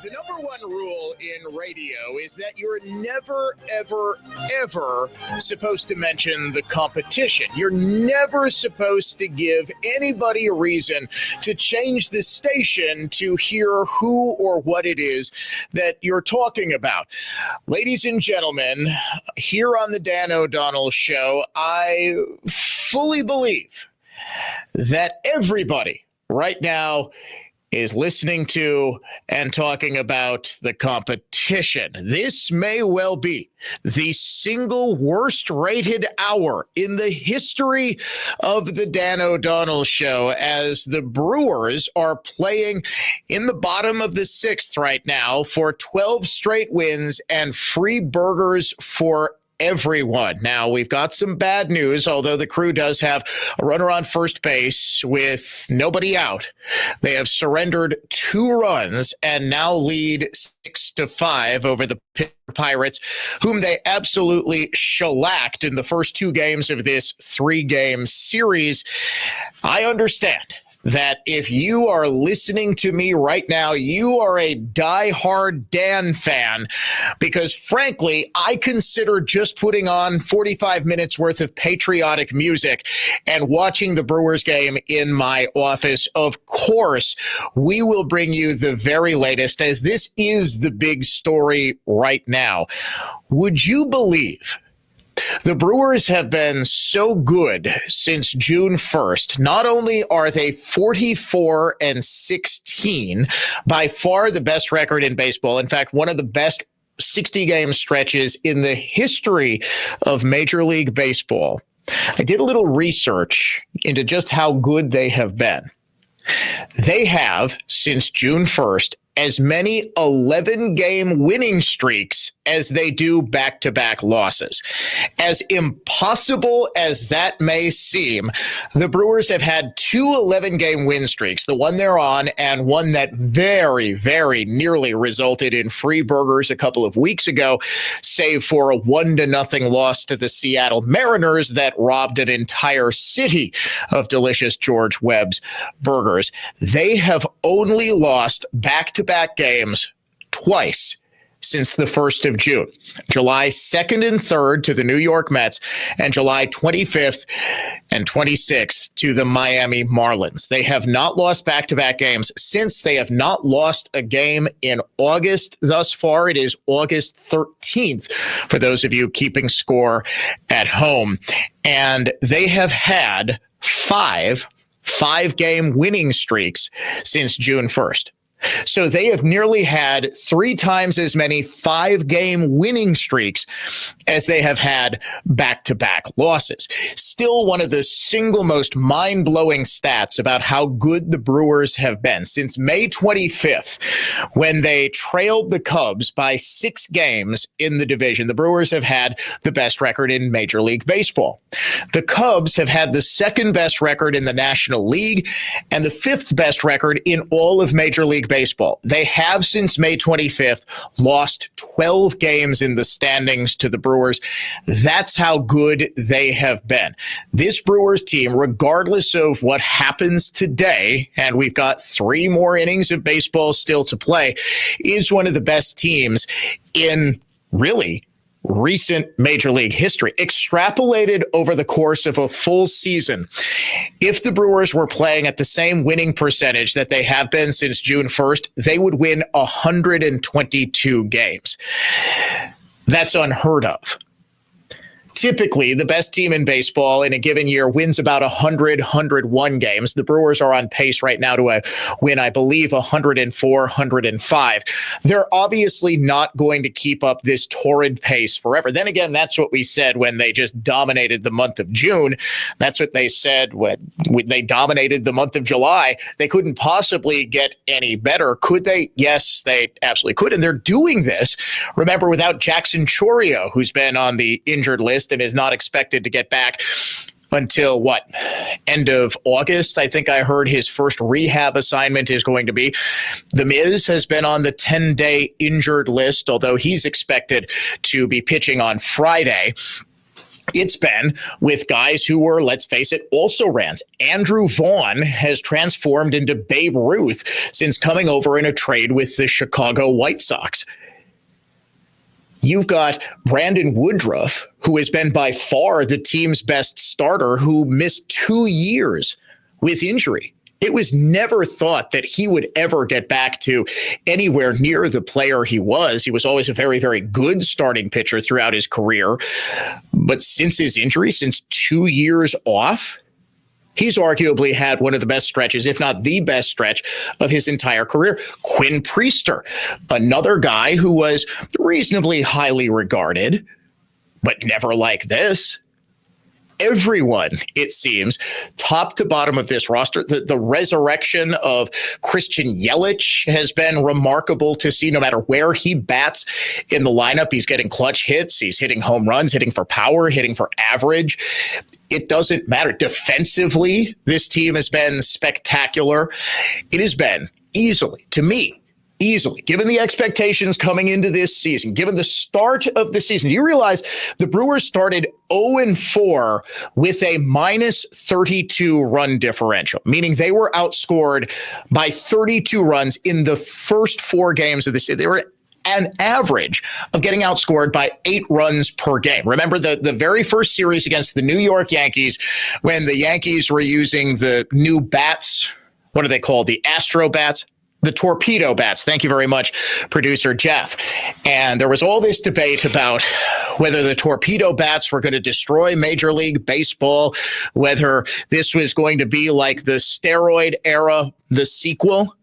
The number one rule in radio is that you're never, ever, ever supposed to mention the competition. You're never supposed to give anybody a reason to change the station to hear who or what it is that you're talking about. Ladies and gentlemen, here on the Dan O'Donnell Show, I fully believe that everybody right now is listening to and talking about the competition. This may well be the single worst rated hour in the history of the Dan O'Donnell Show, as the Brewers are playing in the bottom of the sixth right now for 12 straight wins and free burgers for everyone. Now, we've got some bad news, although the Crew does have a runner on first base with nobody out. They have surrendered 2 runs and now lead 6-5 over the Pirates, whom they absolutely shellacked in the first 2 games of this 3-game series. I understand that if you are listening to me right now, you are a diehard Dan fan, because frankly, I consider just putting on 45 minutes worth of patriotic music and watching the Brewers game in my office. Of course, we will bring you the very latest, as this is the big story right now. Would you believe the Brewers have been so good since June 1st? Not only are they 44-16, by far the best record in baseball. In fact, one of the best 60-game stretches in the history of Major League Baseball. I did a little research into just how good they have been. They have, since June 1st, as many 11-game winning streaks as they do back-to-back losses. As impossible as that may seem, the Brewers have had 2 11-game win streaks, the one they're on and one that very, very nearly resulted in free burgers a couple of weeks ago, save for a 1-0 loss to the Seattle Mariners that robbed an entire city of delicious George Webb's burgers. They have only lost back-to-back games twice since the 1st of June. July 2nd and 3rd to the New York Mets, and July 25th and 26th to the Miami Marlins. They have not lost back-to-back games since. They have not lost a game in August thus far. It is August 13th for those of you keeping score at home. And they have had 5-game winning streaks since June 1st. So they have nearly had 3 times as many 5-game winning streaks as they have had back-to-back losses. Still one of the single most mind-blowing stats about how good the Brewers have been. Since May 25th, when they trailed the Cubs by 6 games in the division, the Brewers have had the best record in Major League Baseball. The Cubs have had the 2nd best record in the National League and the 5th best record in all of Major League Baseball. They have, since May 25th, lost 12 games in the standings to the Brewers. That's how good they have been. This Brewers team, regardless of what happens today, and we've got 3 more innings of baseball still to play, is one of the best teams in really recent Major League history. Extrapolated over the course of a full season, if the Brewers were playing at the same winning percentage that they have been since June 1st, they would win 122 games. That's unheard of. Typically, the best team in baseball in a given year wins about 101 games. The Brewers are on pace right now to win, I believe, 104, 105. They're obviously not going to keep up this torrid pace forever. Then again, that's what we said when they just dominated the month of June. That's what they said when they dominated the month of July. They couldn't possibly get any better. Could they? Yes, they absolutely could. And they're doing this, remember, without Jackson Chourio, who's been on the injured list and is not expected to get back until end of August. I think I heard his first rehab assignment is going to be. The Miz has been on the 10-day injured list, although he's expected to be pitching on Friday. It's been with guys who were, let's face it, also-rans. Andrew Vaughn has transformed into Babe Ruth since coming over in a trade with the Chicago White Sox. You've got Brandon Woodruff, who has been by far the team's best starter, who missed 2 years with injury. It was never thought that he would ever get back to anywhere near the player he was. He was always a very, very good starting pitcher throughout his career. But since his injury, since 2 years off, he's arguably had one of the best stretches, if not the best stretch of his entire career. Quinn Priester, another guy who was reasonably highly regarded, but never like this. Everyone, it seems, top to bottom of this roster, the resurrection of Christian Yelich has been remarkable to see. No matter where he bats in the lineup, he's getting clutch hits. He's hitting home runs, hitting for power, hitting for average. It doesn't matter. Defensively, this team has been spectacular. It has been easily, to me, given the expectations coming into this season, given the start of the season. You realize the Brewers started 0-4 with a minus 32 run differential, meaning they were outscored by 32 runs in the first 4 games of the season. They were an average of getting outscored by 8 runs per game. Remember the very first series against the New York Yankees, when the Yankees were using the new bats, what are they called? The Astro bats? The torpedo bats. Thank you very much, producer Jeff. And there was all this debate about whether the torpedo bats were going to destroy Major League Baseball, whether this was going to be like the steroid era, the sequel.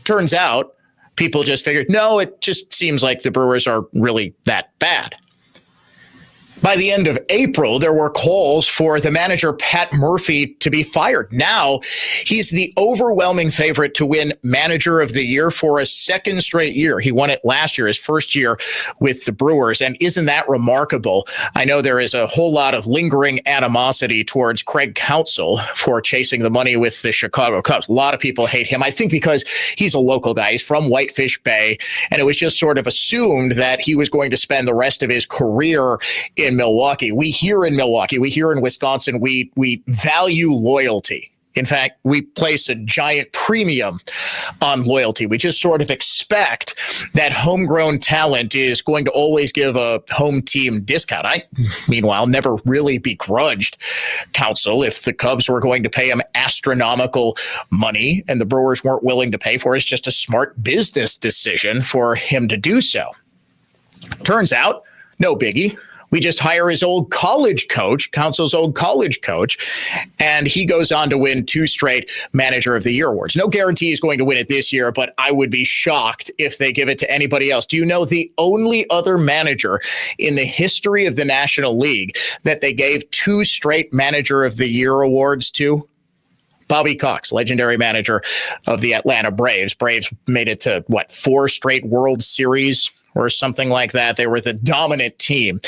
Turns out people just figured, no, it just seems like the Brewers are really that bad. By the end of April, there were calls for the manager, Pat Murphy, to be fired. Now, he's the overwhelming favorite to win Manager of the Year for a second straight year. He won it last year, his first year with the Brewers. And isn't that remarkable? I know there is a whole lot of lingering animosity towards Craig Counsell for chasing the money with the Chicago Cubs. A lot of people hate him, I think, because he's a local guy. He's from Whitefish Bay. And it was just sort of assumed that he was going to spend the rest of his career in Milwaukee. We here in Milwaukee, we here in Wisconsin, we value loyalty. In fact, we place a giant premium on loyalty. We just sort of expect that homegrown talent is going to always give a home team discount. I, meanwhile, never really begrudged Counsell if the Cubs were going to pay him astronomical money and the Brewers weren't willing to pay for it. It's just a smart business decision for him to do so. Turns out, no biggie. We just hire his old college coach, Counsell's old college coach, and he goes on to win 2 straight Manager of the Year awards. No guarantee he's going to win it this year, but I would be shocked if they give it to anybody else. Do you know the only other manager in the history of the National League that they gave 2 straight Manager of the Year awards to? Bobby Cox, legendary manager of the Atlanta Braves. Braves made it to, 4 straight World Series or something like that. They were the dominant team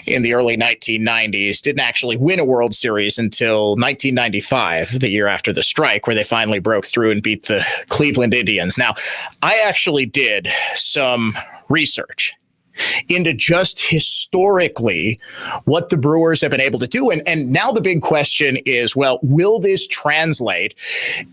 in the early 1990s. Didn't actually win a World Series until 1995, the year after the strike, where they finally broke through and beat the Cleveland Indians. Now, I actually did some research into just historically what the Brewers have been able to do. And now the big question is, well, will this translate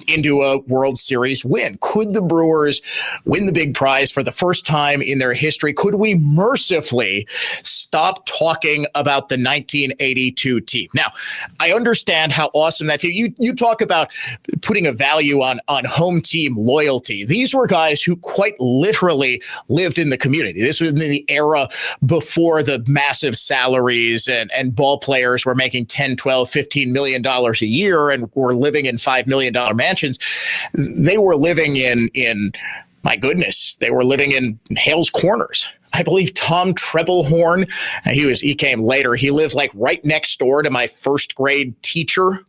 into a World Series win? Could the Brewers win the big prize for the first time in their history? Could we mercifully stop talking about the 1982 team? Now, I understand how awesome that team. You talk about putting a value on home team loyalty. These were guys who quite literally lived in the community. This was in the era before the massive salaries and ball players were making $10, $12, $15 million a year and were living in $5 million mansions. They were living in my goodness, they were living in Hales Corners. I believe Tom Trebelhorn, he came later. He lived like right next door to my first grade teacher.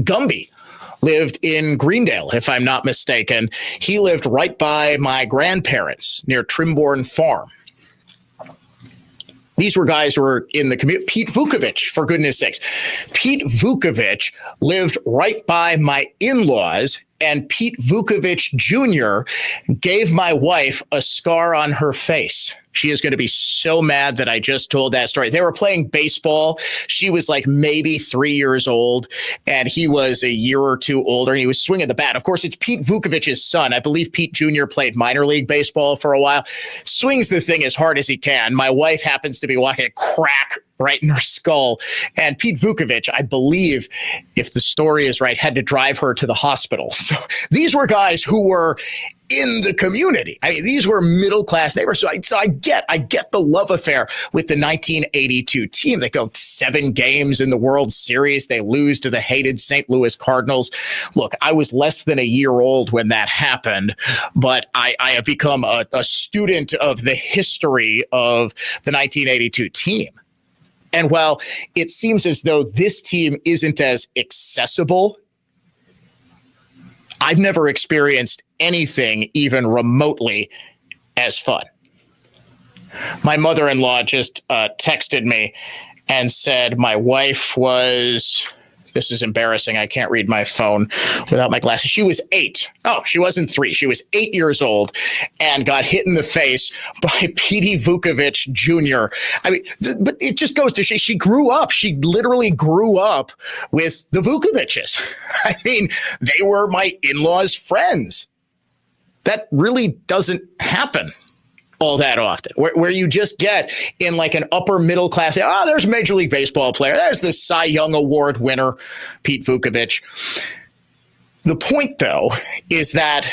Gumby lived in Greendale, if I'm not mistaken. He lived right by my grandparents near Trimborn Farm. These were guys who were in the community. Pete Vukovich, for goodness sakes. Pete Vukovich lived right by my in-laws, and Pete Vukovich Jr. gave my wife a scar on her face. She is going to be so mad that I just told that story. They were playing baseball. She was like maybe 3 years old, and he was a year or two older, and he was swinging the bat. Of course, it's Pete Vukovic's son. I believe Pete Jr. played minor league baseball for a while. Swings the thing as hard as he can. My wife happens to be walking a crack right in her skull. And Pete Vukovic, I believe, if the story is right, had to drive her to the hospital. So these were guys who were in the community. I mean, these were middle-class neighbors. So I get the love affair with the 1982 team. They go 7 games in the World Series. They lose to the hated St. Louis Cardinals. Look, I was less than a year old when that happened, but I have become a student of the history of the 1982 team. And while it seems as though this team isn't as accessible, I've never experienced anything even remotely as fun. My mother-in-law just texted me and said my wife was... This is embarrassing. I can't read my phone without my glasses. She was 8. Oh, she wasn't 3. She was 8 years old and got hit in the face by Petey Vukovic Jr. I mean, but it just goes to show she grew up. She literally grew up with the Vukoviches. I mean, they were my in-laws' friends. That really doesn't happen all that often, where you just get in like an upper middle class. Oh, there's a Major League Baseball player. There's the Cy Young Award winner, Pete Vukovich. The point, though, is that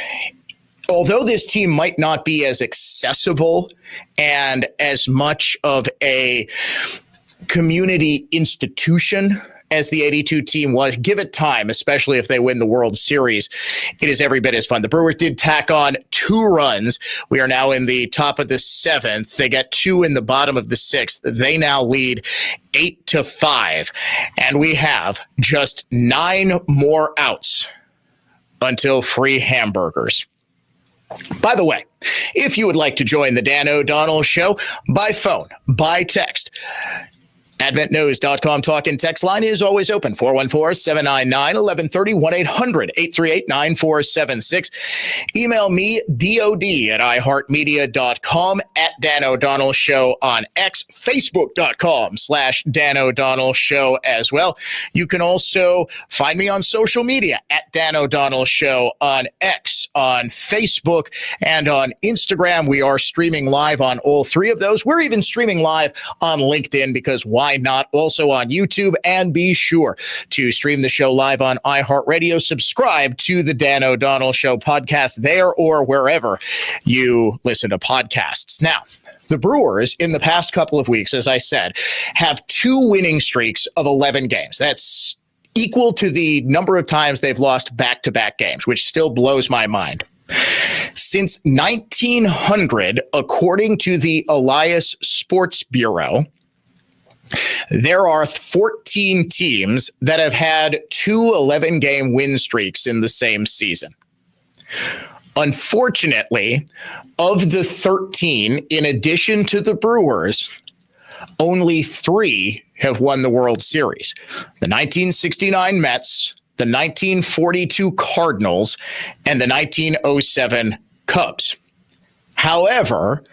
although this team might not be as accessible and as much of a community institution as the 82 team was, give it time, especially if they win the World Series, it is every bit as fun. The Brewers did tack on 2 runs. We are now in the top of the 7th. They got 2 in the bottom of the 6th. They now lead 8-5. And we have just 9 more outs until free hamburgers. By the way, if you would like to join the Dan O'Donnell Show by phone, by text, AdventNews.com talk and text line is always open. 414-799-1130, 1-800-838-9476. Email me, DOD@iHeartMedia.com, Dan O'Donnell Show on X, Facebook.com/Dan O'Donnell Show as well. You can also find me on social media Dan O'Donnell Show on X, on Facebook, and on Instagram. We are streaming live on all 3 of those. We're even streaming live on LinkedIn because why not? Also on YouTube, and be sure to stream the show live on iHeartRadio. Subscribe to the Dan O'Donnell Show podcast there or wherever you listen to podcasts. Now, the Brewers in the past couple of weeks, as I said, have 2 winning streaks of 11 games. That's equal to the number of times they've lost back-to-back games, which still blows my mind. Since 1900, according to the Elias Sports Bureau, there are 14 teams that have had 2 11-game win streaks in the same season. Unfortunately, of the 13, in addition to the Brewers, only 3 have won the World Series. The 1969 Mets, the 1942 Cardinals, and the 1907 Cubs. However,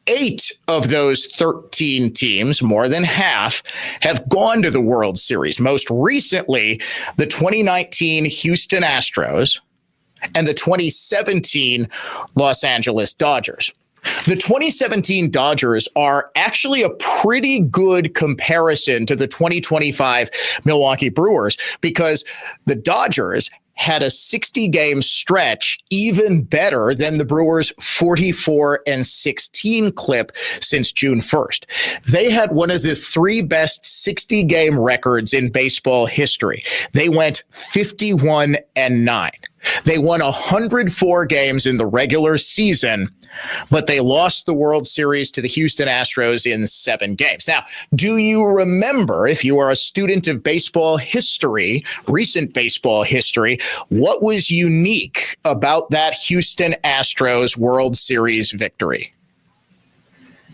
8 of those 13 teams, more than half, have gone to the World Series. Most recently, the 2019 Houston Astros and the 2017 Los Angeles Dodgers. The 2017 Dodgers are actually a pretty good comparison to the 2025 Milwaukee Brewers because the Dodgers had a 60-game stretch even better than the Brewers' 44-16 clip since June 1st. They had one of the 3 best 60-game records in baseball history. They went 51-9. They won 104 games in the regular season, but they lost the World Series to the Houston Astros in 7 games. Now, do you remember, if you are a student of baseball history, recent baseball history, what was unique about that Houston Astros World Series victory?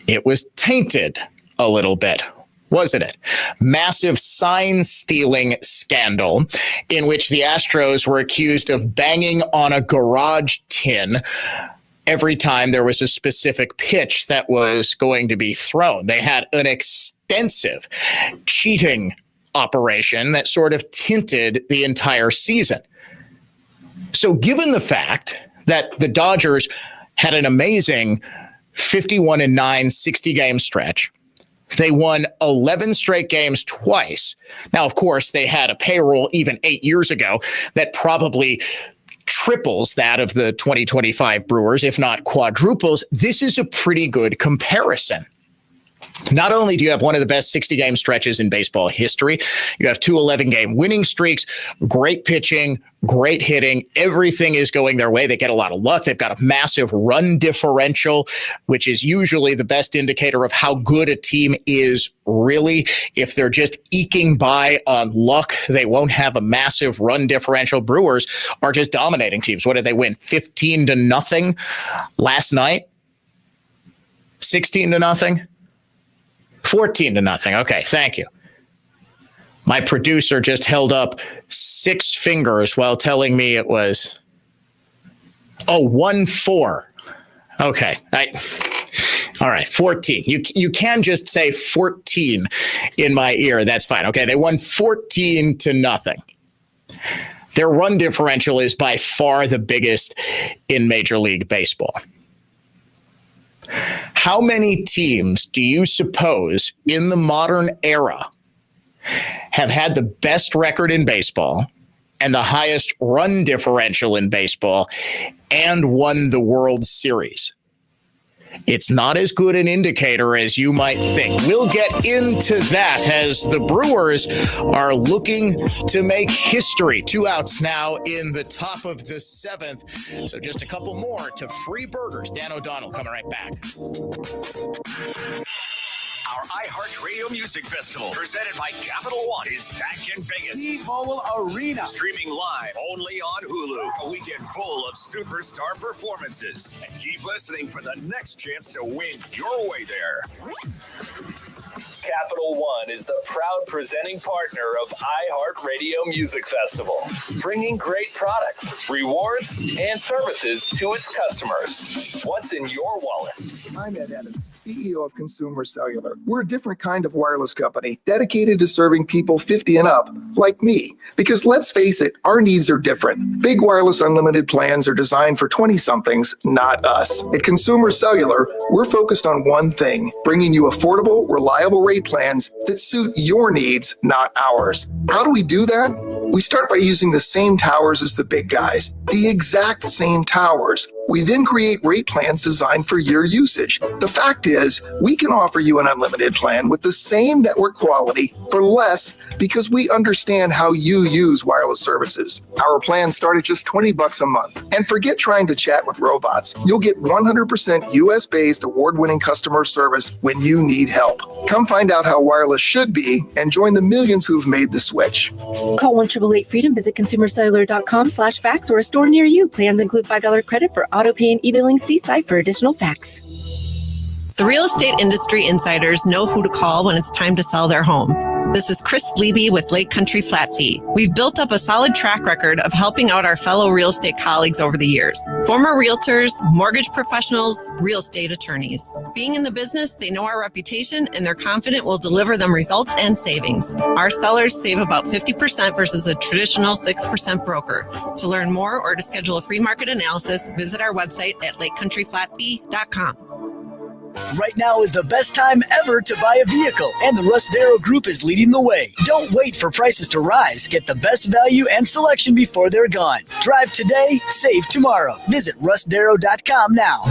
It was tainted a little bit, wasn't it? Massive sign-stealing scandal in which the Astros were accused of banging on a garage tin every time there was a specific pitch that was going to be thrown. They had an extensive cheating operation that sort of tinted the entire season. So given the fact that the Dodgers had an amazing 51-9 60-game stretch, they won 11 straight games twice. Now, of course, they had a payroll even 8 years ago that probably triples that of the 2025 Brewers, if not quadruples. This is a pretty good comparison. Not only do you have one of the best 60-game stretches in baseball history, you have two 11-game winning streaks, great pitching, great hitting. Everything is going their way. They get a lot of luck. They've got a massive run differential, which is usually the best indicator of how good a team is really. If they're just eking by on luck, they won't have a massive run differential. Brewers are just dominating teams. What did they win? 15-0 last night? 16-0? 14-0. Okay, thank you. My producer just held up 6 fingers while telling me it was 1-4. Okay. All right, 14. You can just say 14 in my ear. That's fine. Okay, they won 14-0. Their run differential is by far the biggest in Major League Baseball. How many teams do you suppose in the modern era have had the best record in baseball and the highest run differential in baseball and won the World Series? It's not as good an indicator as you might think. We'll get into that as the Brewers are looking to make history. 2 outs now in the top of the 7th. So just a couple more to free burgers. Dan O'Donnell coming right back. Our iHeartRadio Music Festival, presented by Capital One, is back in Vegas. T-Mobile Arena. Streaming live only on Hulu. A weekend full of superstar performances. And keep listening for the next chance to win your way there. Capital One is the proud presenting partner of iHeartRadio Music Festival, bringing great products, rewards, and services to its customers. What's in your wallet? I'm Ed Evans, CEO of Consumer Cellular. We're a different kind of wireless company dedicated to serving people 50 and up, like me. Because let's face it, our needs are different. Big wireless unlimited plans are designed for 20-somethings, not us. At Consumer Cellular, we're focused on one thing, bringing you affordable, reliable rate plans that suit your needs, not ours. How do we do that? We start by using the same towers as the big guys, the exact same towers. We then create rate plans designed for your usage. The fact is, we can offer you an unlimited plan with the same network quality for less because we understand how you use wireless services. Our plans start at just $20 a month. And forget trying to chat with robots. You'll get 100% US-based award-winning customer service when you need help. Come find out how wireless should be and join the millions who've made the switch. Call 1-888-FREEDOM, visit consumercellular.com/fax or a store near you. Plans include $5 credit for auto pay and e-billing. See site for additional facts. The real estate industry insiders know who to call when it's time to sell their home. This is Chris Leby with Lake Country Flat Fee. We've built up a solid track record of helping out our fellow real estate colleagues over the years. Former realtors, mortgage professionals, real estate attorneys. Being in the business, they know our reputation and they're confident we'll deliver them results and savings. Our sellers save about 50% versus a traditional 6% broker. To learn more or to schedule a free market analysis, visit our website at lakecountryflatfee.com. Right now is the best time ever to buy a vehicle, and the Russ Darrow Group is leading the way. Don't wait for prices to rise. Get the best value and selection before they're gone. Drive today, save tomorrow. Visit russdarrow.com now.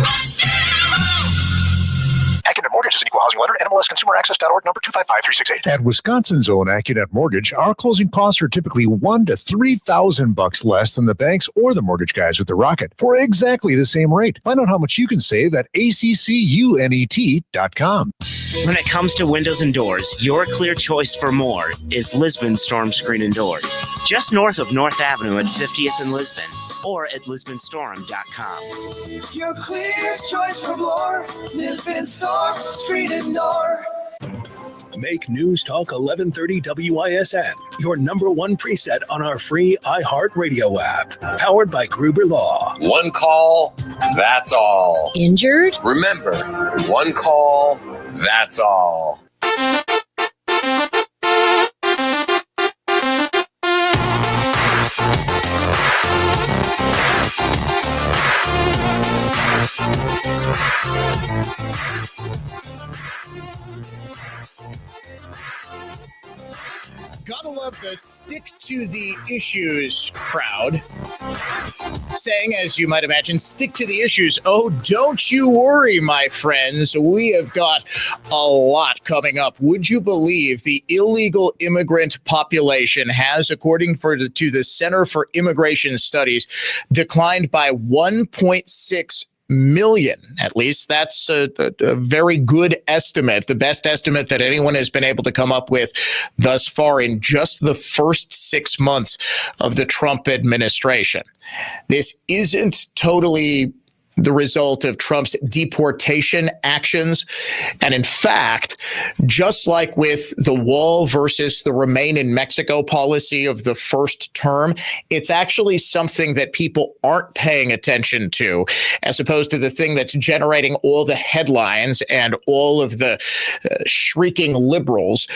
AccuNet Mortgage is an equal housing lender. NMLSConsumerAccess.org, number 255368. At Wisconsin's own AccuNet Mortgage, our closing costs are typically $1,000 to $3,000 less than the banks or the mortgage guys with the Rocket for exactly the same rate. Find out how much you can save at accunet.com. When it comes to windows and doors, your clear choice for more is Lisbon Storm Screen and Door. Just north of North Avenue at 50th and Lisbon, or at lisbonstorm.com. Your clear choice for more, Lisbon Storm Screen and Door. Make News Talk 1130 WISN your number one preset on our free iHeartRadio app. Powered by Gruber Law. One call, that's all. Injured? Remember, one call, that's all. Gotta love the stick to the issues crowd. Saying, as you might imagine, stick to the issues. Oh, don't you worry, my friends. We have got a lot coming up. Would you believe the illegal immigrant population has, according to the Center for Immigration Studies, declined by 1.6 million. At least that's a very good estimate, the best estimate that anyone has been able to come up with thus far in just the first 6 months of the Trump administration. This isn't totally the result of Trump's deportation actions. And in fact, just like with the wall versus the remain in Mexico policy of the first term, it's actually something that people aren't paying attention to, as opposed to the thing that's generating all the headlines and all of the shrieking liberals.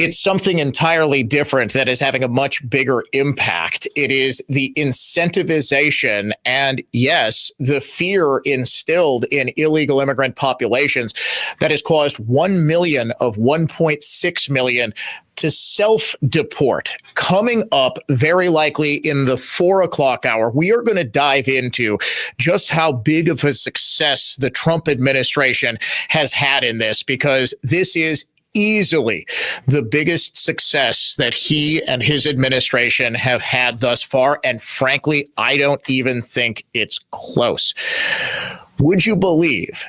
It's something entirely different that is having a much bigger impact. It is the incentivization and, yes, the fear instilled in illegal immigrant populations that has caused 1 million of 1.6 million to self-deport. Coming up very likely in the 4 o'clock hour, we are going to dive into just how big of a success the Trump administration has had in this, because this is easily the biggest success that he and his administration have had thus far. And frankly, I don't even think it's close. Would you believe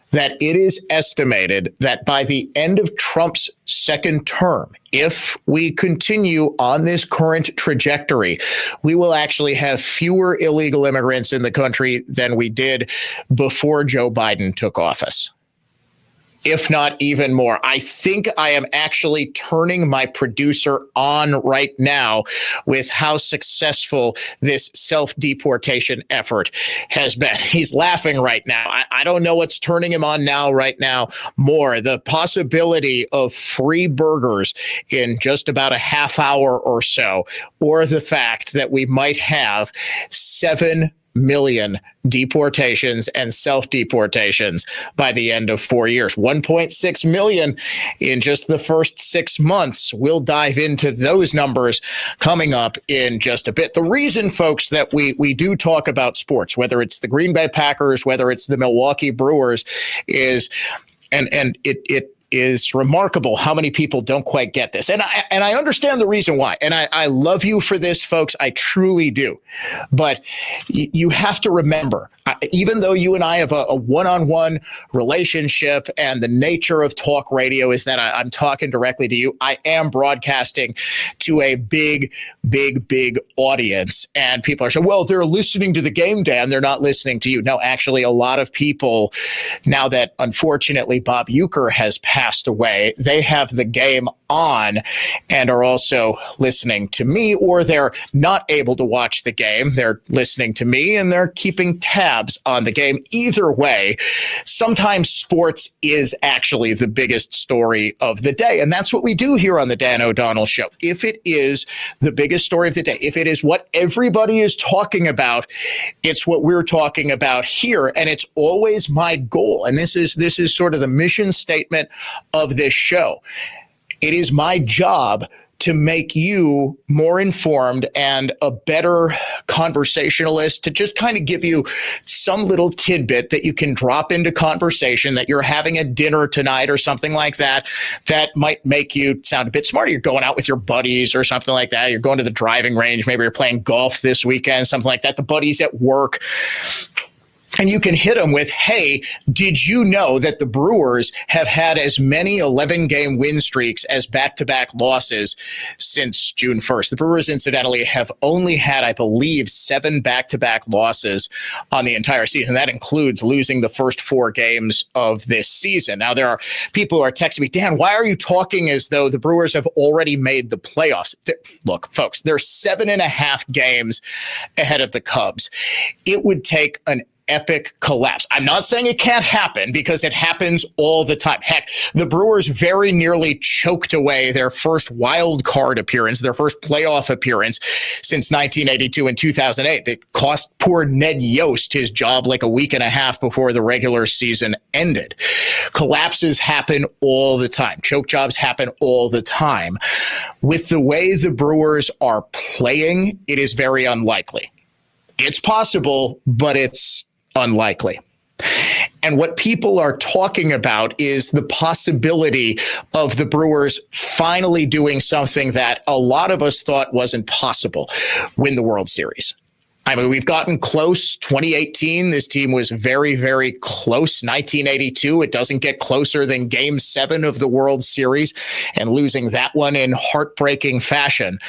that it is estimated that by the end of Trump's second term, if we continue on this current trajectory, we will actually have fewer illegal immigrants in the country than we did before Joe Biden took office? If not even more. I think I am actually turning my producer on right now with how successful this self-deportation effort has been. He's laughing right now. I don't know what's turning him on now, right now, more. The possibility of free burgers in just about a half hour or so, or the fact that we might have 7 million deportations and self-deportations by the end of 4 years. 1.6 million in just the first 6 months. We'll dive into those numbers coming up in just a bit. The reason, folks, that we do talk about sports, whether it's the Green Bay Packers, whether it's the Milwaukee Brewers, is and it is remarkable how many people don't quite get this. And I understand the reason why. And I love you for this, folks. I truly do. But you have to remember, even though you and I have a one-on-one relationship and the nature of talk radio is that I'm talking directly to you, I am broadcasting to a big, big, big audience. And people are saying, well, they're listening to the game, Dan. They're not listening to you. No, actually, a lot of people, now that unfortunately Bob Uecker has passed away, they have the game on and are also listening to me, or they're not able to watch the game. They're listening to me and they're keeping tabs on the game. Either way, sometimes sports is actually the biggest story of the day. And that's what we do here on the Dan O'Donnell Show. If it is the biggest story of the day, if it is what everybody is talking about, it's what we're talking about here. And it's always my goal. And this is sort of the mission statement of this show. It is my job to make you more informed and a better conversationalist, to just kind of give you some little tidbit that you can drop into conversation, that you're having a dinner tonight or something like that, that might make you sound a bit smarter. You're going out with your buddies or something like that. You're going to the driving range. Maybe you're playing golf this weekend, something like that. The buddies at work. And you can hit them with, hey, did you know that the Brewers have had as many 11-game win streaks as back-to-back losses since June 1st? The Brewers, incidentally, have only had, I believe, 7 back-to-back losses on the entire season. That includes losing the first 4 games of this season. Now, there are people who are texting me, Dan, why are you talking as though the Brewers have already made the playoffs? Look, folks, they're 7.5 games ahead of the Cubs. It would take an epic collapse. I'm not saying it can't happen because it happens all the time. Heck, the Brewers very nearly choked away their first wild card appearance, their first playoff appearance since 1982 and 2008. It cost poor Ned Yost his job like a week and a half before the regular season ended. Collapses happen all the time. Choke jobs happen all the time. With the way the Brewers are playing, it is very unlikely. It's possible, but it's unlikely. And what people are talking about is the possibility of the Brewers finally doing something that a lot of us thought wasn't possible, win the World Series. I mean, we've gotten close. 2018, this team was very, very close. 1982, it doesn't get closer than Game 7 of the World Series, and losing that one in heartbreaking fashion.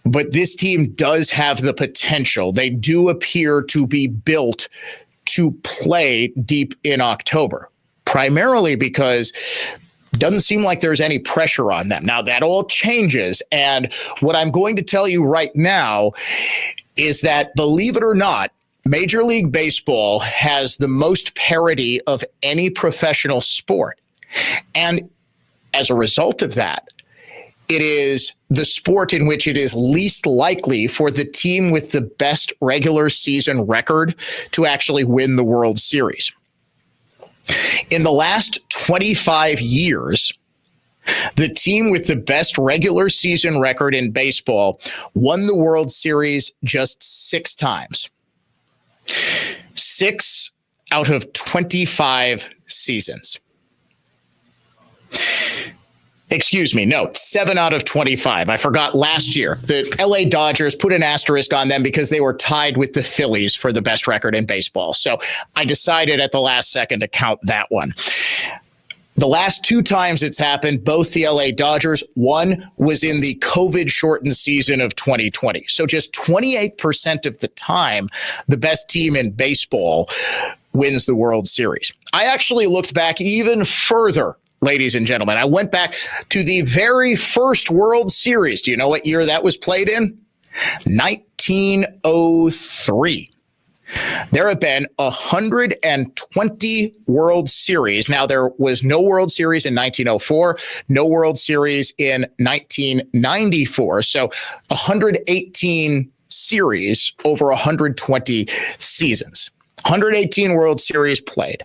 But this team does have the potential. They do appear to be built to play deep in October, primarily because it doesn't seem like there's any pressure on them. Now, that all changes. And what I'm going to tell you right now is that, believe it or not, Major League Baseball has the most parity of any professional sport. And as a result of that, it is the sport in which it is least likely for the team with the best regular season record to actually win the World Series. In the last 25 years, the team with the best regular season record in baseball won the World Series just 6 times. 6 out of 25 seasons. Excuse me, no, 7 out of 25. I forgot last year. The LA Dodgers put an asterisk on them because they were tied with the Phillies for the best record in baseball. So I decided at the last second to count that one. The last 2 times it's happened, both the LA Dodgers, one was in the COVID-shortened season of 2020. So just 28% of the time, the best team in baseball wins the World Series. I actually looked back even further, ladies and gentlemen. I went back to the very first World Series. Do you know what year that was played in? 1903. There have been 120 World Series. Now, there was no World Series in 1904, no World Series in 1994. So 118 series over 120 seasons. 118 World Series played.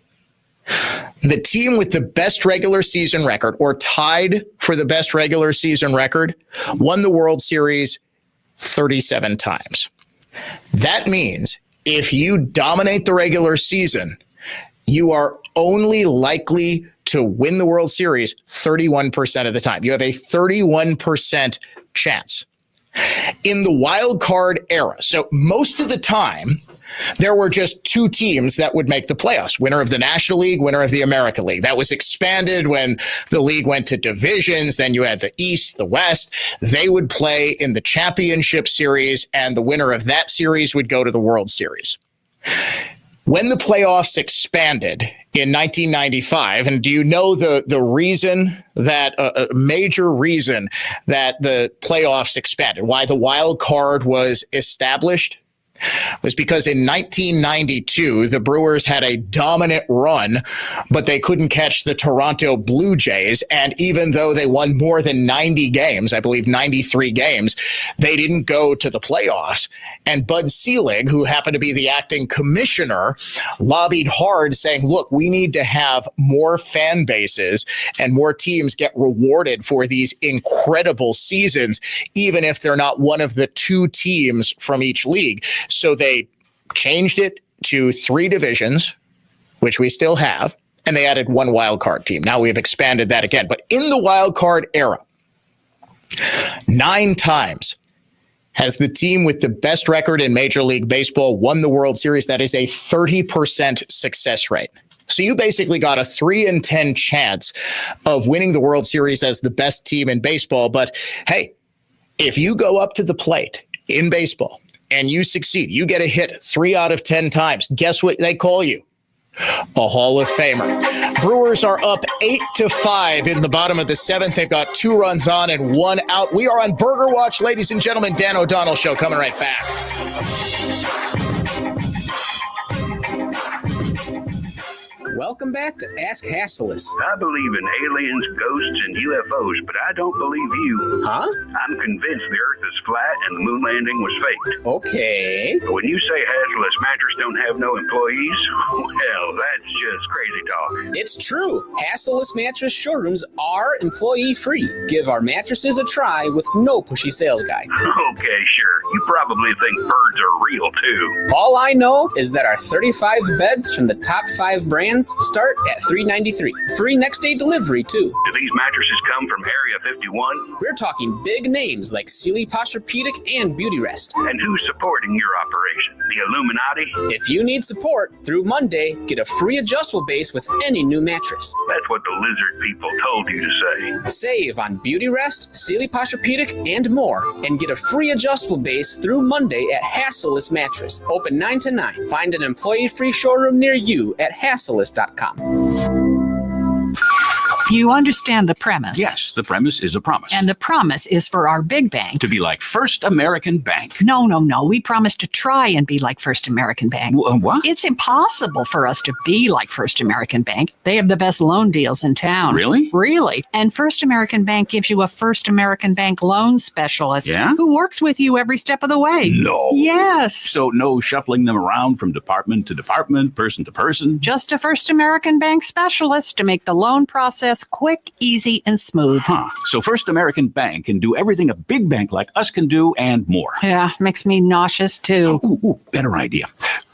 The team with the best regular season record, or tied for the best regular season record, won the World Series 37 times. That means if you dominate the regular season, you are only likely to win the World Series 31% of the time. You have a 31% chance. In the wild card era, so most of the time, there were just 2 teams that would make the playoffs, winner of the National League, winner of the American League. That was expanded when the league went to divisions. Then you had the East, the West. They would play in the championship series, and the winner of that series would go to the World Series. When the playoffs expanded in 1995, and do you know the reason that, a major reason that the playoffs expanded, why the wild card was established? Was because in 1992, the Brewers had a dominant run, but they couldn't catch the Toronto Blue Jays. And even though they won more than 90 games, I believe 93 games, they didn't go to the playoffs. And Bud Selig, who happened to be the acting commissioner, lobbied hard saying, look, we need to have more fan bases and more teams get rewarded for these incredible seasons, even if they're not one of the 2 teams from each league. So they changed it to 3 divisions, which we still have, and they added 1 wild card team. Now we've expanded that again. But in the wild card era, 9 times has the team with the best record in Major League Baseball won the World Series. That is a 30% success rate. So you basically got a 3 in 10 chance of winning the World Series as the best team in baseball. But hey, if you go up to the plate in baseball and you succeed, you get a hit 3 out of 10 times. Guess what they call you? A Hall of Famer. Brewers are up 8-5 in the bottom of the 7th. They've got 2 runs on and 1 out. We are on Burger Watch, ladies and gentlemen. Dan O'Donnell Show coming right back. Welcome back to Ask Hasselus. I believe in aliens, ghosts, and UFOs, but I don't believe you. Huh? I'm convinced the Earth is flat and the moon landing was faked. Okay. But when you say Hasselus Mattress don't have no employees, well, that's just crazy talk. It's true. Hasselus Mattress showrooms are employee-free. Give our mattresses a try with no pushy sales guy. Okay, sure. You probably think birds are real, too. All I know is that our 35 beds from the top 5 brands start at $393. Free next day delivery, too. Do these mattresses come from Area 51? We're talking big names like Sealy Posturepedic and Beauty Rest. And who's supporting your operation? The Illuminati? If you need support, through Monday, get a free adjustable base with any new mattress. That's what the lizard people told you to say. Save on Beauty Rest, Sealy Posturepedic, and more. And get a free adjustable base through Monday at Hasselus Mattress. Open 9 to 9. Find an employee-free showroom near you at hasselus.com. You understand the premise. Yes, the premise is a promise. And the promise is for our big bank to be like First American Bank. No. We promise to try and be like First American Bank. What? It's impossible for us to be like First American Bank. They have the best loan deals in town. Really? Really. And First American Bank gives you a First American Bank loan specialist who works with you every step of the way. No. Yes. So no shuffling them around from department to department, person to person? Just a First American Bank specialist to make the loan process quick, easy, and smooth. So First American Bank can do everything a big bank like us can do and more. Yeah, makes me nauseous too. Ooh, better idea.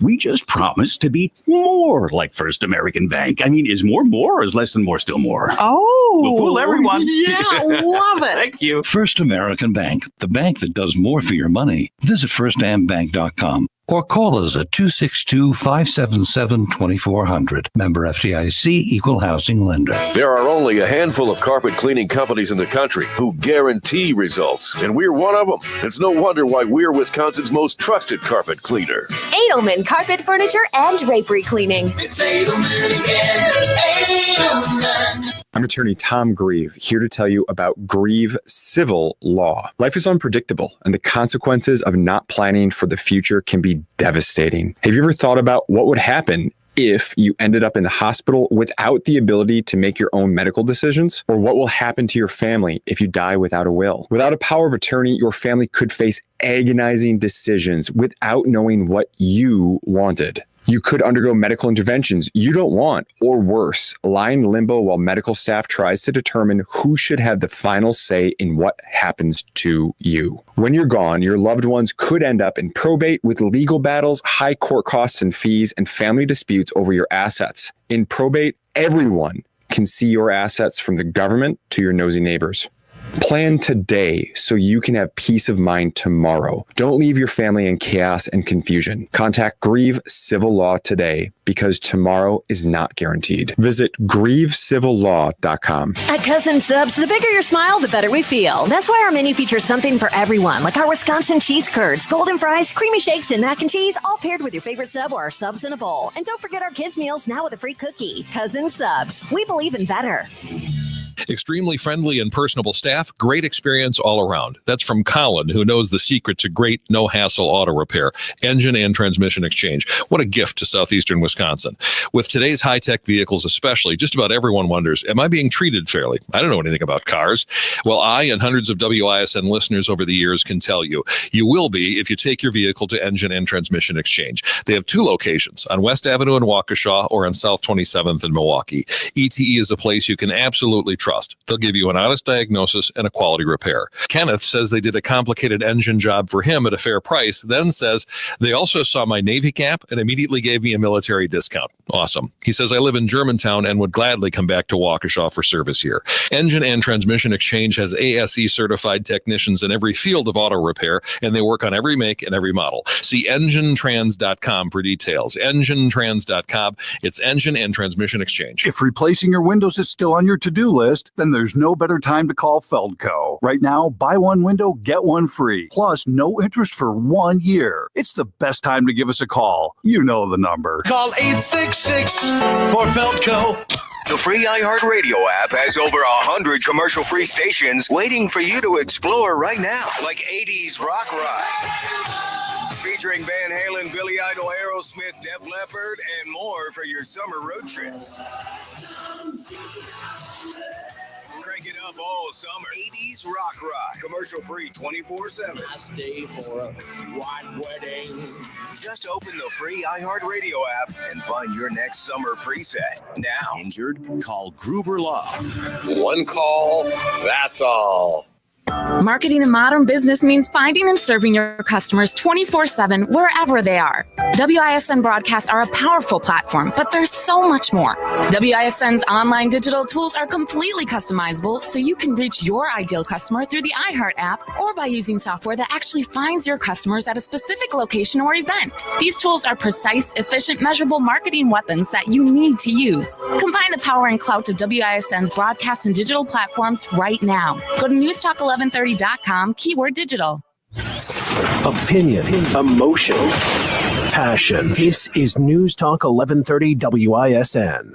We just promise to be more like First American Bank. I mean, is more or is less than more still more? Oh. We'll fool everyone. Yeah, love it. Thank you. First American Bank, the bank that does more for your money. Visit firstambank.com. Or call us at 262-577-2400. Member FDIC, Equal Housing Lender. There are only a handful of carpet cleaning companies in the country who guarantee results, and we're one of them. It's no wonder why we're Wisconsin's most trusted carpet cleaner. Edelman Carpet, Furniture, and Drapery Cleaning. It's Edelman again. Edelman. I'm attorney Tom Grieve, here to tell you about Grieve Civil Law. Life is unpredictable, and the consequences of not planning for the future can be devastating. Have you ever thought about what would happen if you ended up in the hospital without the ability to make your own medical decisions? Or what will happen to your family if you die without a will? Without a power of attorney, your family could face agonizing decisions without knowing what you wanted. You could undergo medical interventions you don't want, or worse, lie in limbo while medical staff tries to determine who should have the final say in what happens to you. When you're gone, your loved ones could end up in probate with legal battles, high court costs and fees, and family disputes over your assets. In probate, everyone can see your assets, from the government to your nosy neighbors. Plan today so you can have peace of mind tomorrow. Don't leave your family in chaos and confusion. Contact Grieve Civil Law today, because tomorrow is not guaranteed. Visit GrieveCivilLaw.com. At Cousin Subs, the bigger your smile, the better we feel. That's why our menu features something for everyone, like our Wisconsin cheese curds, golden fries, creamy shakes, and mac and cheese, all paired with your favorite sub or our subs in a bowl. And don't forget our kids' meals now with a free cookie. Cousin Subs, we believe in better. Extremely friendly and personable staff, great experience all around. That's from Colin, who knows the secret to great no-hassle auto repair, engine and transmission exchange. What a gift to southeastern Wisconsin. With today's high-tech vehicles especially, just about everyone wonders, am I being treated fairly? I don't know anything about cars. Well, I and hundreds of WISN listeners over the years can tell you, you will be if you take your vehicle to Engine and Transmission Exchange. They have 2 locations, on West Avenue in Waukesha or on South 27th in Milwaukee. ETE is a place you can absolutely trust. They'll give you an honest diagnosis and a quality repair. Kenneth says they did a complicated engine job for him at a fair price, then says they also saw my Navy cap and immediately gave me a military discount. Awesome. He says I live in Germantown and would gladly come back to Waukesha for service here. Engine and Transmission Exchange has ASE certified technicians in every field of auto repair, and they work on every make and every model. See enginetrans.com for details. Enginetrans.com. It's Engine and Transmission Exchange. If replacing your windows is still on your to-do list, then there's no better time to call Feldco. Right now, buy one window, get one free. Plus, no interest for 1 year. It's the best time to give us a call. You know the number. Call 866 for Feldco. The free iHeartRadio app has over 100 commercial-free stations waiting for you to explore right now. Like 80s Rock Ride, featuring Van Halen, Billy Idol, Aerosmith, Def Leppard, and more for your summer road trips. Crank it up all summer. 80s Rock Ride, commercial-free 24/7. I stay for a white wedding. Just open the free iHeartRadio app and find your next summer preset. Now. Injured? Call Gruber Law. One call, that's all. Marketing in modern business means finding and serving your customers 24/7 wherever they are. WISN broadcasts are a powerful platform, but there's so much more. WISN's online digital tools are completely customizable, so you can reach your ideal customer through the iHeart app or by using software that actually finds your customers at a specific location or event. These tools are precise, efficient, measurable marketing weapons that you need to use. Combine the power and clout of WISN's broadcast and digital platforms right now. Go to newstalk1130.com, keyword digital. Opinion, emotion, passion. This is News Talk 1130 WISN.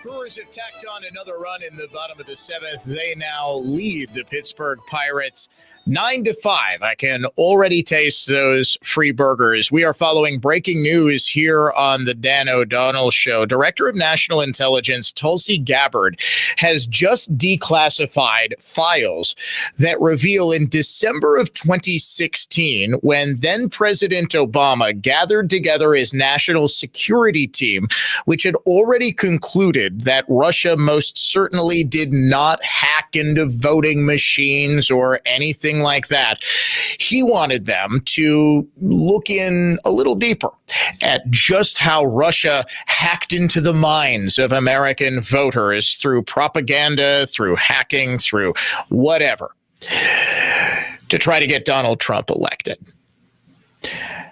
Brewers have tacked on another run in the bottom of the seventh. They now lead the Pittsburgh Pirates 9-5. I can already taste those free burgers. We are following breaking news here on the Dan O'Donnell Show. Director of National Intelligence Tulsi Gabbard has just declassified files that reveal in December of 2016, when then President Obama gathered together his national security team, which had already concluded that Russia most certainly did not hack into voting machines or anything like that. He wanted them to look in a little deeper at just how Russia hacked into the minds of American voters through propaganda, through hacking, through whatever, to try to get Donald Trump elected.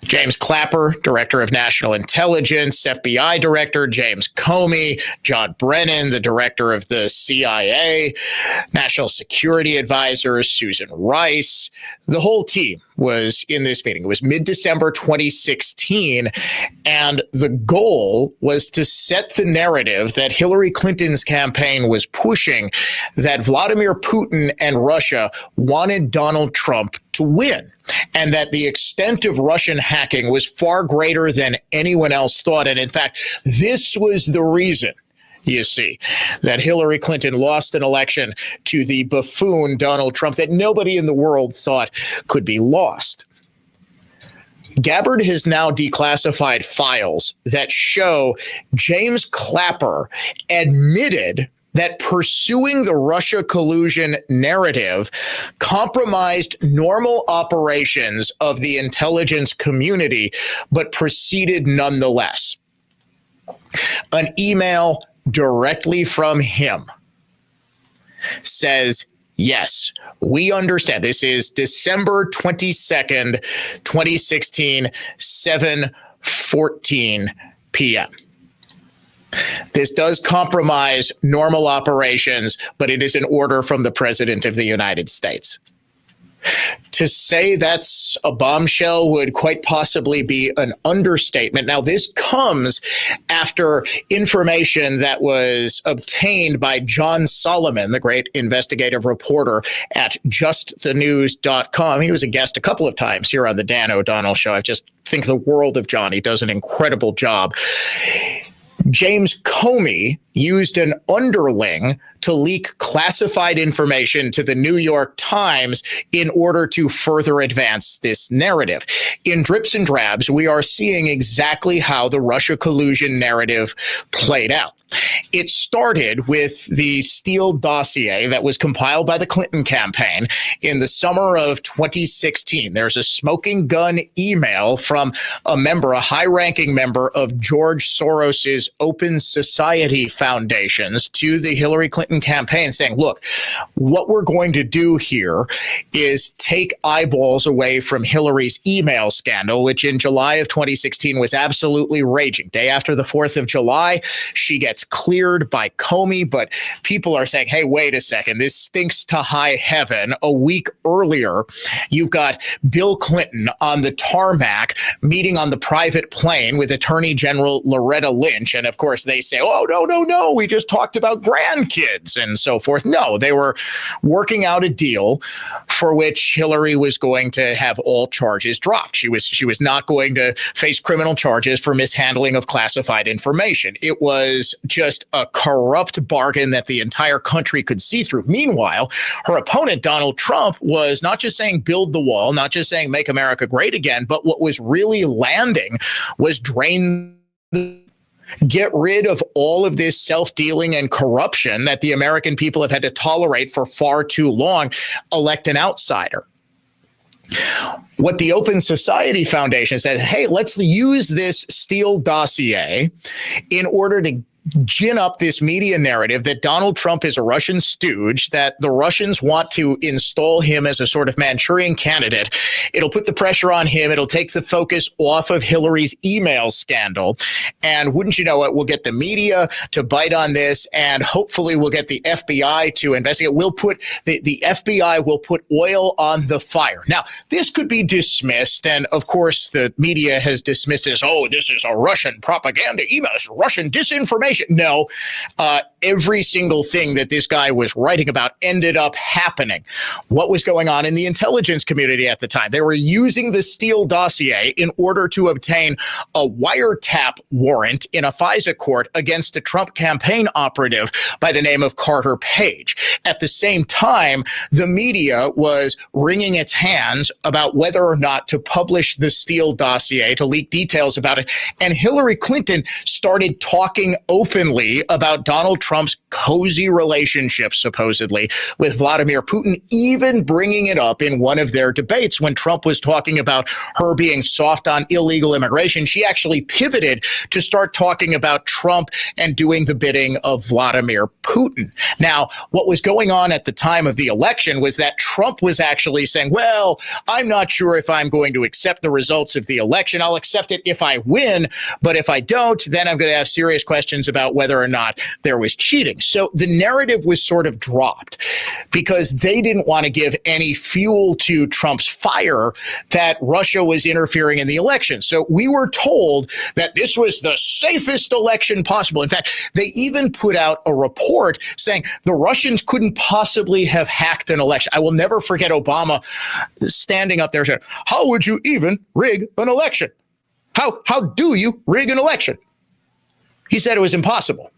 James Clapper, Director of National Intelligence, FBI Director James Comey, John Brennan, the Director of the CIA, National Security Advisor Susan Rice. The whole team was in this meeting. It was mid-December 2016, and the goal was to set the narrative that Hillary Clinton's campaign was pushing, that Vladimir Putin and Russia wanted Donald Trump to win, and that the extent of Russian hacking was far greater than anyone else thought. And in fact, this was the reason, you see, that Hillary Clinton lost an election to the buffoon Donald Trump that nobody in the world thought could be lost. Gabbard has now declassified files that show James Clapper admitted that pursuing the Russia collusion narrative compromised normal operations of the intelligence community, but proceeded nonetheless. An email directly from him says, yes, we understand. This is December 22nd, 2016, 7:14 p.m. This does compromise normal operations, but it is an order from the President of the United States. To say that's a bombshell would quite possibly be an understatement. Now, this comes after information that was obtained by John Solomon, the great investigative reporter at justthenews.com. He was a guest a couple of times here on the Dan O'Donnell Show. I just think the world of John. He does an incredible job. James Comey used an underling to leak classified information to the New York Times in order to further advance this narrative. In drips and drabs, we are seeing exactly how the Russia collusion narrative played out. It started with the Steele dossier that was compiled by the Clinton campaign in the summer of 2016. There's a smoking gun email from a high-ranking member of George Soros's Open Society Foundations to the Hillary Clinton campaign saying, look, what we're going to do here is take eyeballs away from Hillary's email scandal, which in July of 2016 was absolutely raging. Day after the 4th of July, she gets cleared by Comey, but people are saying, hey, wait a second, this stinks to high heaven. A week earlier, you've got Bill Clinton on the tarmac meeting on the private plane with Attorney General Loretta Lynch. And of course, they say, oh, no, we just talked about grandkids and so forth. No, they were working out a deal for which Hillary was going to have all charges dropped. She was not going to face criminal charges for mishandling of classified information. It was just a corrupt bargain that the entire country could see through. Meanwhile, her opponent, Donald Trump, was not just saying build the wall, not just saying make America great again, but what was really landing was get rid of all of this self-dealing and corruption that the American people have had to tolerate for far too long, elect an outsider. What the Open Society Foundation said, hey, let's use this Steele dossier in order to gin up this media narrative that Donald Trump is a Russian stooge, that the Russians want to install him as a sort of Manchurian candidate. It'll put the pressure on him. It'll take the focus off of Hillary's email scandal. And wouldn't you know it, we'll get the media to bite on this, and hopefully we'll get the FBI to investigate. We'll put the FBI will put oil on the fire. Now, this could be dismissed, and of course the media has dismissed it as, oh, this is a Russian propaganda email, it's Russian disinformation. No, every single thing that this guy was writing about ended up happening. What was going on in the intelligence community at the time? They were using the Steele dossier in order to obtain a wiretap warrant in a FISA court against a Trump campaign operative by the name of Carter Page. At the same time, the media was wringing its hands about whether or not to publish the Steele dossier, to leak details about it. And Hillary Clinton started talking openly about Donald Trump's cozy relationship, supposedly, with Vladimir Putin, even bringing it up in one of their debates when Trump was talking about her being soft on illegal immigration. She actually pivoted to start talking about Trump and doing the bidding of Vladimir Putin. Now, what was going on at the time of the election was that Trump was actually saying, well, I'm not sure if I'm going to accept the results of the election. I'll accept it if I win, but if I don't, then I'm going to have serious questions about whether or not there was cheating. So the narrative was sort of dropped because they didn't want to give any fuel to Trump's fire that Russia was interfering in the election. So we were told that this was the safest election possible. In fact, they even put out a report saying the Russians couldn't possibly have hacked an election. I will never forget Obama standing up there saying, how would you even rig an election? How do you rig an election? He said it was impossible.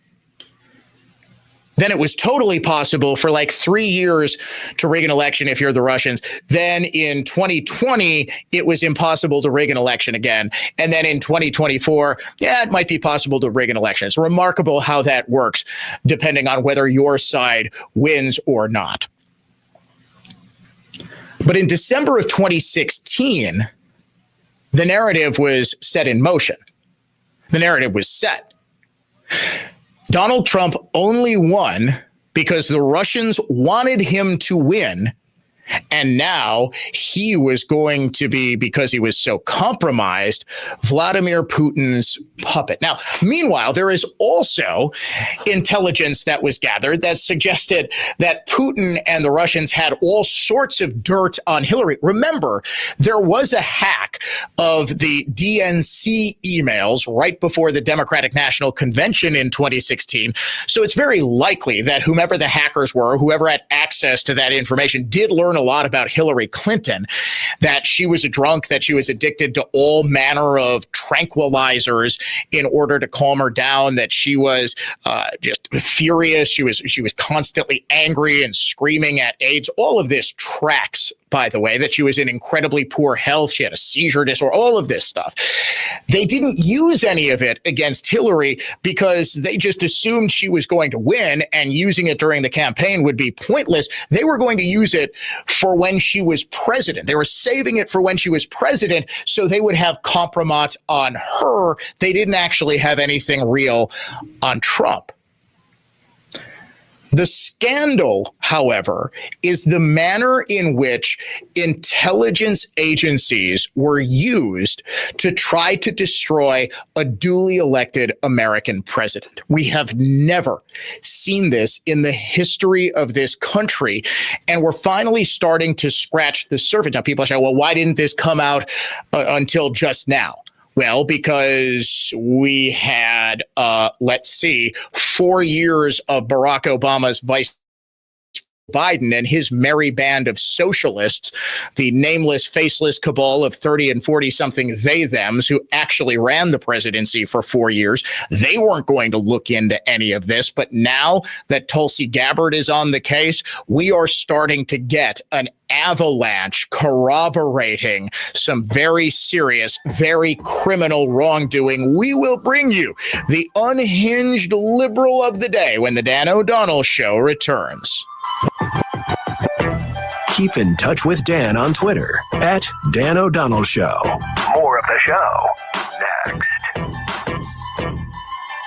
Then it was totally possible for like 3 years to rig an election if you're the Russians. Then in 2020, it was impossible to rig an election again. And then in 2024, it might be possible to rig an election. It's remarkable how that works, depending on whether your side wins or not. But in December of 2016, the narrative was set in motion. The narrative was set. Donald Trump only won because the Russians wanted him to win. And now he was going to be, because he was so compromised, Vladimir Putin's puppet. Now, meanwhile, there is also intelligence that was gathered that suggested that Putin and the Russians had all sorts of dirt on Hillary. Remember, there was a hack of the DNC emails right before the Democratic National Convention in 2016. So it's very likely that whomever the hackers were, whoever had access to that information, did learn a a lot about Hillary Clinton, that she was a drunk, that she was addicted to all manner of tranquilizers in order to calm her down, that she was just furious. She was constantly angry and screaming at aides. All of this tracks, by the way, that she was in incredibly poor health. She had a seizure disorder, all of this stuff. They didn't use any of it against Hillary because they just assumed she was going to win, and using it during the campaign would be pointless. They were going to use it for when she was president. They were saving it for when she was president, so they would have compromise on her. They didn't actually have anything real on Trump. The scandal, however, is the manner in which intelligence agencies were used to try to destroy a duly elected American president. We have never seen this in the history of this country, and we're finally starting to scratch the surface. Now, people say, well, why didn't this come out until just now? Well, because we had, 4 years of Barack Obama's vice Biden and his merry band of socialists, the nameless, faceless cabal of 30 and 40-something they-thems who actually ran the presidency for 4 years. They weren't going to look into any of this. But now that Tulsi Gabbard is on the case, we are starting to get an avalanche corroborating some very serious, very criminal wrongdoing. We will bring you the unhinged liberal of the day when the Dan O'Donnell Show returns. Keep in touch with Dan on Twitter at Dan O'Donnell Show. More of the show next.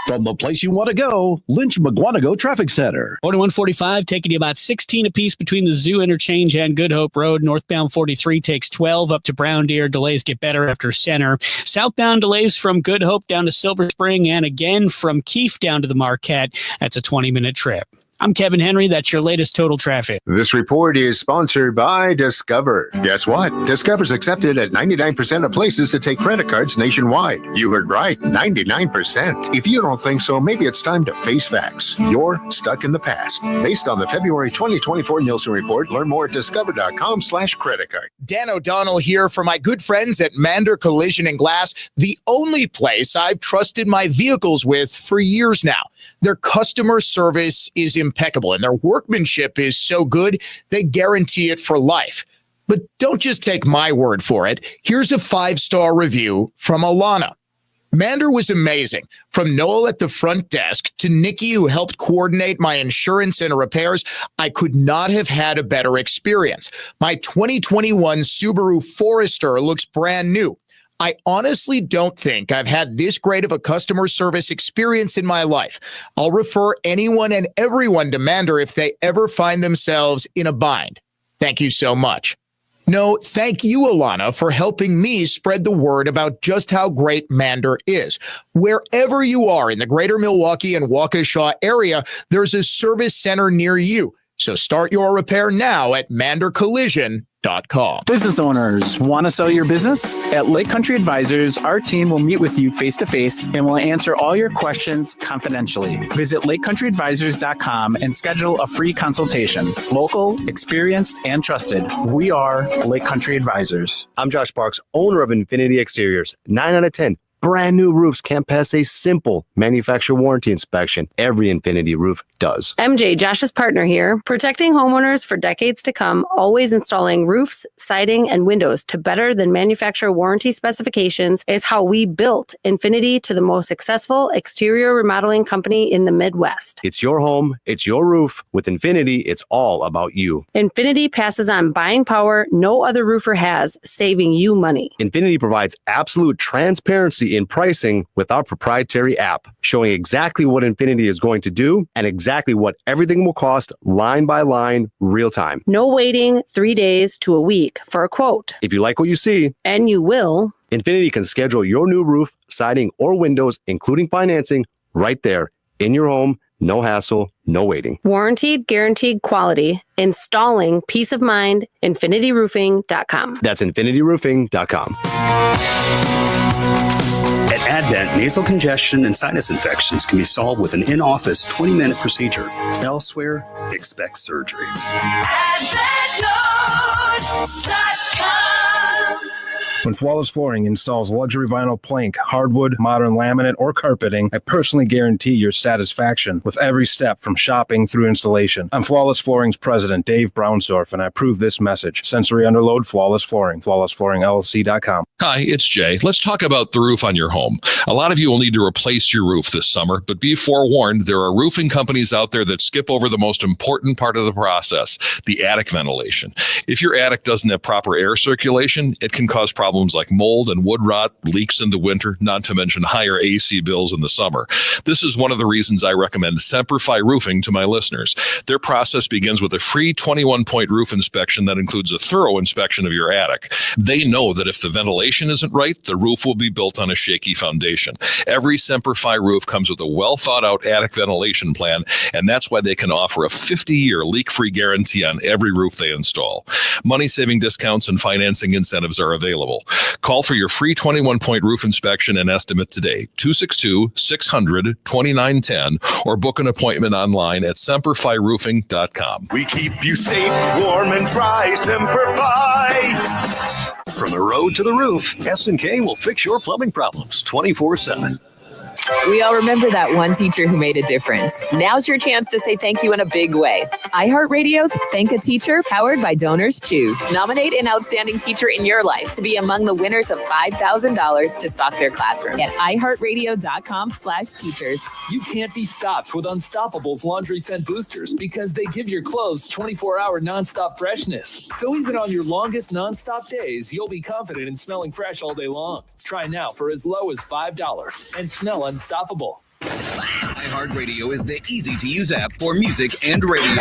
From the place you want to go, Lynch McGuanago Traffic Center. 4145 taking you about 16 apiece between the Zoo Interchange and Good Hope Road. Northbound 43 takes 12 up to Brown Deer. Delays get better after Center. Southbound delays from Good Hope down to Silver Spring and again from Keefe down to the Marquette. That's a 20-minute trip. I'm Kevin Henry. That's your latest total traffic. This report is sponsored by Discover. Guess what? Discover's accepted at 99% of places to take credit cards nationwide. You heard right, 99%. If you don't think so, maybe it's time to face facts. You're stuck in the past. Based on the February 2024 Nielsen report, learn more at discover.com/credit card. Dan O'Donnell here for my good friends at Mander Collision and Glass, the only place I've trusted my vehicles with for years now. Their customer service is impeccable, and their workmanship is so good, they guarantee it for life. But don't just take my word for it. Here's a 5-star review from Alana. Mander was amazing. From Noel at the front desk to Nikki, who helped coordinate my insurance and repairs, I could not have had a better experience. My 2021 Subaru Forester looks brand new. I honestly don't think I've had this great of a customer service experience in my life. I'll refer anyone and everyone to Mander if they ever find themselves in a bind. Thank you so much. No, thank you, Alana, for helping me spread the word about just how great Mander is. Wherever you are in the greater Milwaukee and Waukesha area, there's a service center near you. So start your repair now at mandercollision.com. Business owners, want to sell your business? At Lake Country Advisors, our team will meet with you face-to-face and will answer all your questions confidentially. Visit lakecountryadvisors.com and schedule a free consultation. Local, experienced, and trusted. We are Lake Country Advisors. I'm Josh Parks, owner of Infinity Exteriors. 9 out of 10. Brand new roofs can't pass a simple manufacturer warranty inspection. Every Infinity roof does. MJ, Josh's partner here, protecting homeowners for decades to come, always installing roofs, siding, and windows to better than manufacturer warranty specifications is how we built Infinity to the most successful exterior remodeling company in the Midwest. It's your home, it's your roof. With Infinity, it's all about you. Infinity passes on buying power no other roofer has, saving you money. Infinity provides absolute transparency in pricing with our proprietary app, showing exactly what Infinity is going to do and exactly what everything will cost line by line, real time. No waiting 3 days to a week for a quote. If you like what you see, and you will, Infinity can schedule your new roof, siding, or windows, including financing, right there in your home. No hassle, no waiting. Warranted, guaranteed quality. Installing peace of mind. InfinityRoofing.com. That's InfinityRoofing.com. At Advent, nasal congestion and sinus infections can be solved with an in-office 20-minute procedure. Elsewhere, expect surgery. When Flawless Flooring installs luxury vinyl plank, hardwood, modern laminate, or carpeting, I personally guarantee your satisfaction with every step from shopping through installation. I'm Flawless Flooring's president, Dave Brownsdorf, and I approve this message. Sensory underload, Flawless Flooring. FlawlessFlooringLLC.com. Hi, it's Jay. Let's talk about the roof on your home. A lot of you will need to replace your roof this summer, but be forewarned, there are roofing companies out there that skip over the most important part of the process, the attic ventilation. If your attic doesn't have proper air circulation, it can cause problems like mold and wood rot, leaks in the winter, not to mention higher AC bills in the summer. This is one of the reasons I recommend Semperfi Roofing to my listeners. Their process begins with a free 21-point roof inspection that includes a thorough inspection of your attic. They know that if the ventilation isn't right, the roof will be built on a shaky foundation. Every Semperfi roof comes with a well-thought-out attic ventilation plan, and that's why they can offer a 50-year leak-free guarantee on every roof they install. Money-saving discounts and financing incentives are available. Call for your free 21-point roof inspection and estimate today, 262-600-2910, or book an appointment online at semperfiroofing.com. We keep you safe, warm, and dry. Semperfi. From the road to the roof, S&K will fix your plumbing problems 24/7. We all remember that one teacher who made a difference. Now's your chance to say thank you in a big way. iHeartRadio's Thank a Teacher, powered by Donors Choose. Nominate an outstanding teacher in your life to be among the winners of $5,000 to stock their classroom at iHeartRadio.com/teachers. You can't be stopped with Unstoppable's laundry scent boosters because they give your clothes 24-hour nonstop freshness. So even on your longest nonstop days, you'll be confident in smelling fresh all day long. Try now for as low as $5 and smell unstoppable. iHeartRadio is the easy-to-use app for music and radio.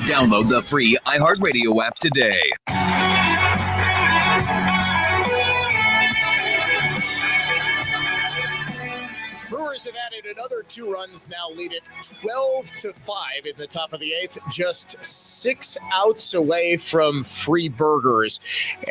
Download the free iHeartRadio app today. Brewers have added another 2 runs, now lead it 12-5 in the top of the 8th, just 6 outs away from free burgers.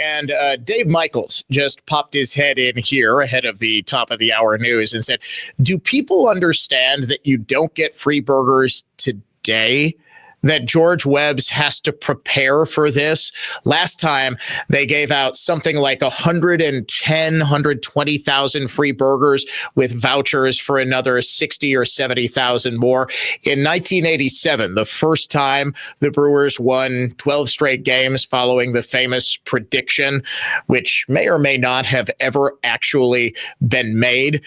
And Dave Michaels just popped his head in here ahead of the top of the hour news and said, do people understand that you don't get free burgers today? That George Webb's has to prepare for this. Last time they gave out something like 120,000 free burgers with vouchers for another 60 or 70,000 more. In 1987, the first time the Brewers won 12 straight games following the famous prediction, which may or may not have ever actually been made.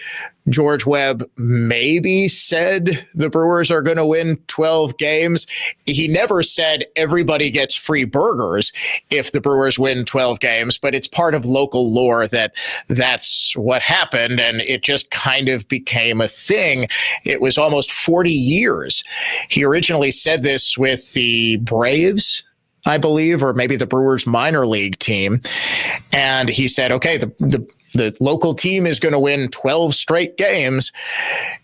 George Webb maybe said the Brewers are going to win 12 games. He never said everybody gets free burgers if the Brewers win 12 games, but it's part of local lore that that's what happened, and it just kind of became a thing. It was almost 40 years. He originally said this with the Braves, I believe, or maybe the Brewers minor league team. And he said, okay, the local team is going to win 12 straight games.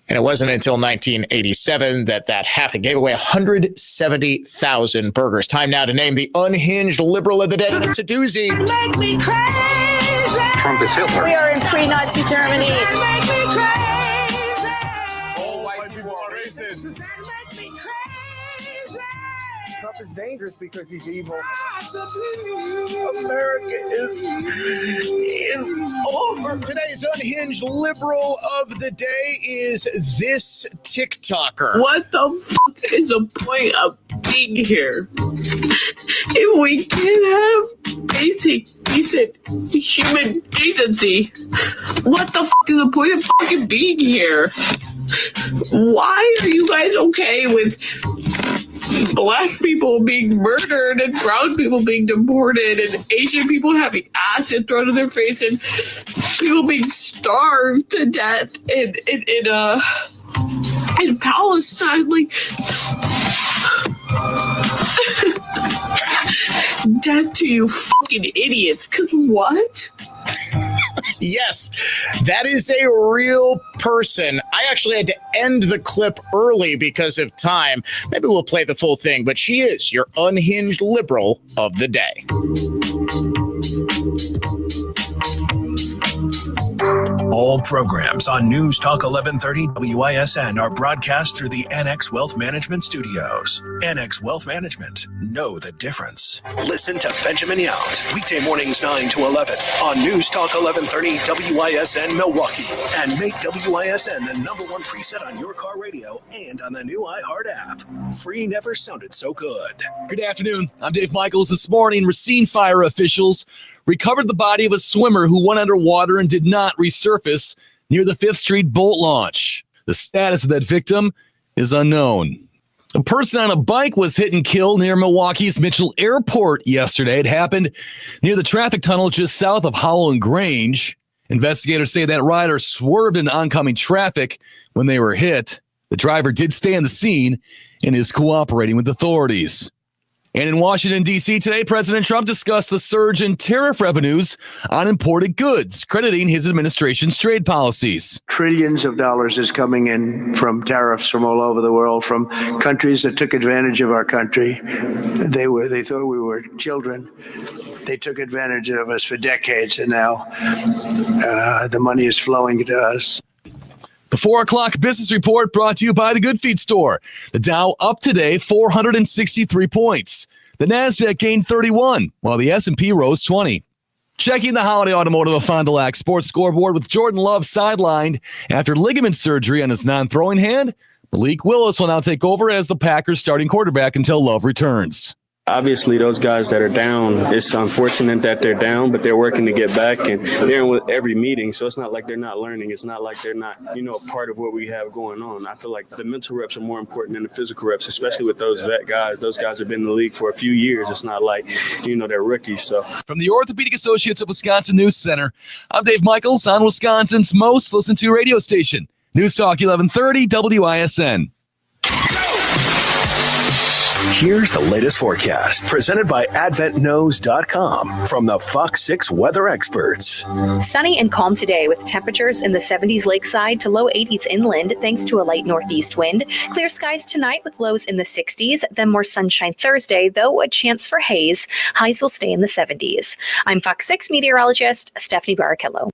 And it wasn't until 1987 that happened. Gave away 170,000 burgers. Time now to name the unhinged liberal of the day. It's a doozy. Make me crazy. Trump is Hitler. We are in pre-Nazi Germany. Make me crazy. All white people are racist. Trump is dangerous because he's evil. America is over. Today's unhinged liberal of the day is this TikToker. What the fuck is the point of being here? If we can't have basic, decent human decency, what the fuck is the point of fucking being here? Why are you guys okay with Black people being murdered and brown people being deported and Asian people having acid thrown in their face and people being starved to death in Palestine? Like, death to you fucking idiots. 'Cause what? Yes, that is a real person. I actually had to end the clip early because of time. Maybe we'll play the full thing, but she is your unhinged liberal of the day. All programs on News Talk 1130 WISN are broadcast through the Annex Wealth Management Studios. Annex Wealth Management. Know the difference. Listen to Benjamin Yount, weekday mornings 9 to 11 on News Talk 1130 WISN Milwaukee. And make WISN the #1 preset on your car radio and on the new iHeart app. Free never sounded so good. Good afternoon. I'm Dave Michaels. This morning, Racine fire officials recovered the body of a swimmer who went underwater and did not resurface near the 5th Street boat launch. The status of that victim is unknown. A person on a bike was hit and killed near Milwaukee's Mitchell Airport yesterday. It happened near the traffic tunnel just south of Howell and Grange. Investigators say that rider swerved into oncoming traffic when they were hit. The driver did stay on the scene and is cooperating with authorities. And in Washington, D.C. today, President Trump discussed the surge in tariff revenues on imported goods, crediting his administration's trade policies. Trillions of dollars is coming in from tariffs from all over the world, from countries that took advantage of our country. They thought we were children. They took advantage of us for decades, and now the money is flowing to us. The 4 o'clock business report brought to you by the Good Feet Store. The Dow up today, 463 points. The NASDAQ gained 31, while the S&P rose 20. Checking the Holiday Automotive of Fond du Lac Sports Scoreboard with Jordan Love sidelined after ligament surgery on his non-throwing hand. Malik Willis will now take over as the Packers starting quarterback until Love returns. Obviously, those guys that are down, it's unfortunate that they're down, but they're working to get back, and they're in with every meeting, so it's not like they're not learning. It's not like they're not, part of what we have going on. I feel like the mental reps are more important than the physical reps, especially with those vet guys. Those guys have been in the league for a few years. It's not like, they're rookies. So from the Orthopedic Associates of Wisconsin News Center, I'm Dave Michaels on Wisconsin's most listened to radio station, News Talk 1130 WISN. Here's the latest forecast presented by AdventKnows.com from the Fox 6 weather experts. Sunny and calm today with temperatures in the 70s lakeside to low 80s inland thanks to a light northeast wind. Clear skies tonight with lows in the 60s, then more sunshine Thursday, though a chance for haze. Highs will stay in the 70s. I'm Fox 6 meteorologist Stephanie Barrichello.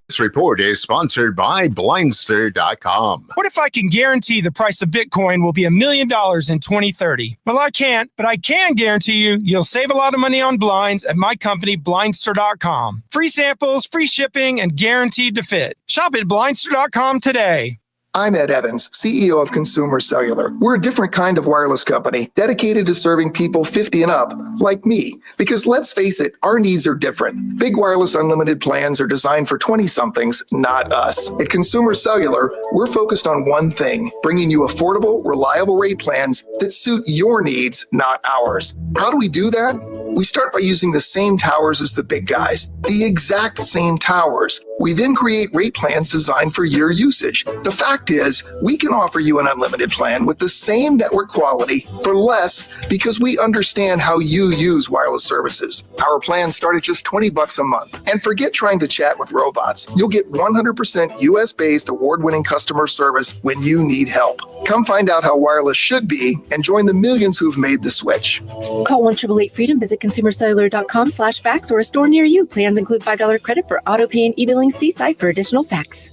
This report is sponsored by Blindster.com. What if I can guarantee the price of Bitcoin will be $1 million in 2030? Well, I can't, but I can guarantee you'll save a lot of money on blinds at my company, Blindster.com. Free samples, free shipping, and guaranteed to fit. Shop at Blindster.com today. I'm Ed Evans, CEO of Consumer Cellular. We're a different kind of wireless company dedicated to serving people 50 and up, like me. Because let's face it, our needs are different. Big wireless unlimited plans are designed for 20-somethings, not us. At Consumer Cellular, we're focused on one thing, bringing you affordable, reliable rate plans that suit your needs, not ours. How do we do that? We start by using the same towers as the big guys, the exact same towers. We then create rate plans designed for your usage. The fact is, we can offer you an unlimited plan with the same network quality for less because we understand how you use wireless services. Our plans start at just $20 a month. And forget trying to chat with robots. You'll get 100% US-based award-winning customer service when you need help. Come find out how wireless should be and join the millions who've made the switch. Call 1-888-FREEDOM. Visit consumercellular.com/fax or a store near you. Plans include $5 credit for auto pay and e-billing. See site for additional facts.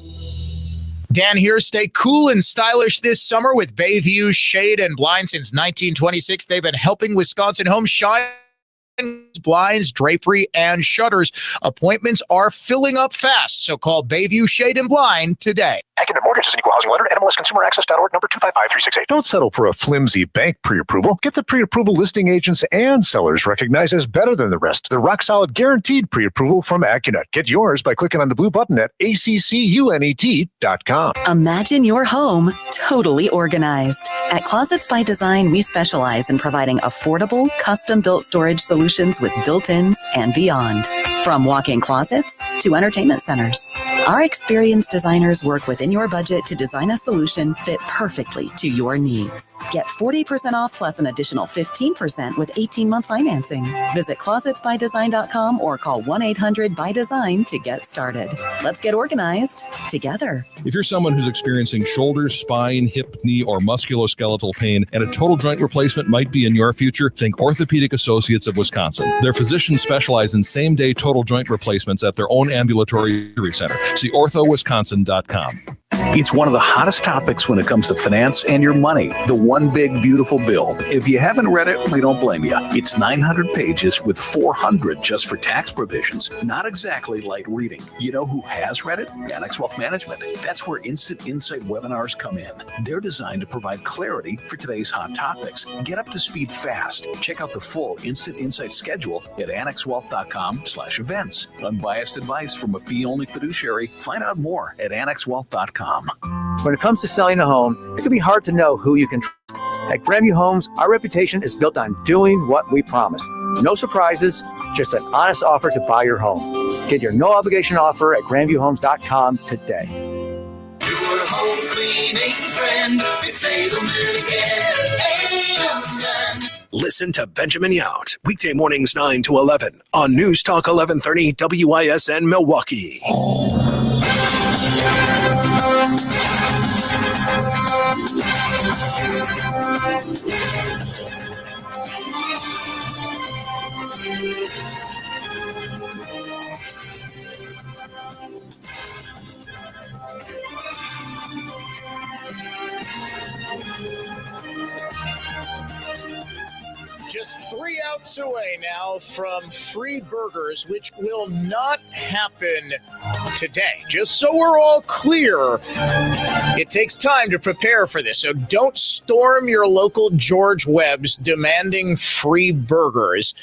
Dan here. Stay cool and stylish this summer with Bayview Shade and Blinds. Since 1926, they've been helping Wisconsin homes shine. Blinds, drapery, and shutters. Appointments are filling up fast, so call Bayview Shade and Blind today. Academic Mortgage is an equal housing lender. NMLSConsumerAccess.org, number 255-368. Don't settle for a flimsy bank pre-approval. Get the pre-approval listing agents and sellers recognized as better than the rest. The rock-solid guaranteed pre-approval from AccuNet. Get yours by clicking on the blue button at ACCUNET.com. Imagine your home totally organized. At Closets by Design, we specialize in providing affordable, custom-built storage solutions with built-ins and beyond. From walk-in closets to entertainment centers, our experienced designers work within your budget to design a solution fit perfectly to your needs. Get 40% off plus an additional 15% with 18-month financing. Visit closetsbydesign.com or call 1-800-BY-DESIGN to get started. Let's get organized together. If you're someone who's experiencing shoulder, spine, hip, knee, or musculoskeletal pain and a total joint replacement might be in your future, think Orthopedic Associates of Wisconsin. Their physicians specialize in same-day total total joint replacements at their own ambulatory injury center. See orthowisconsin.com. It's one of the hottest topics when it comes to finance and your money. The One Big Beautiful Bill. If you haven't read it, we don't blame you. It's 900 pages with 400 just for tax provisions. Not exactly light reading. You know who has read it? Annex Wealth Management. That's where Instant Insight webinars come in. They're designed to provide clarity for today's hot topics. Get up to speed fast. Check out the full Instant Insight schedule at annexwealth.com/events. Unbiased advice from a fee-only fiduciary. Find out more at annexwealth.com. When it comes to selling a home, it can be hard to know who you can trust. At Grandview Homes, our reputation is built on doing what we promise. No surprises, just an honest offer to buy your home. Get your no-obligation offer at grandviewhomes.com today. Your home cleaning friend, it's Edelman again. Edelman. Listen to Benjamin Yount, weekday mornings 9 to 11 on News Talk 1130 WISN Milwaukee. Just 3 outs away now from free burgers, which will not happen today. Just so we're all clear, it takes time to prepare for this. So don't storm your local George Webb's demanding free burgers.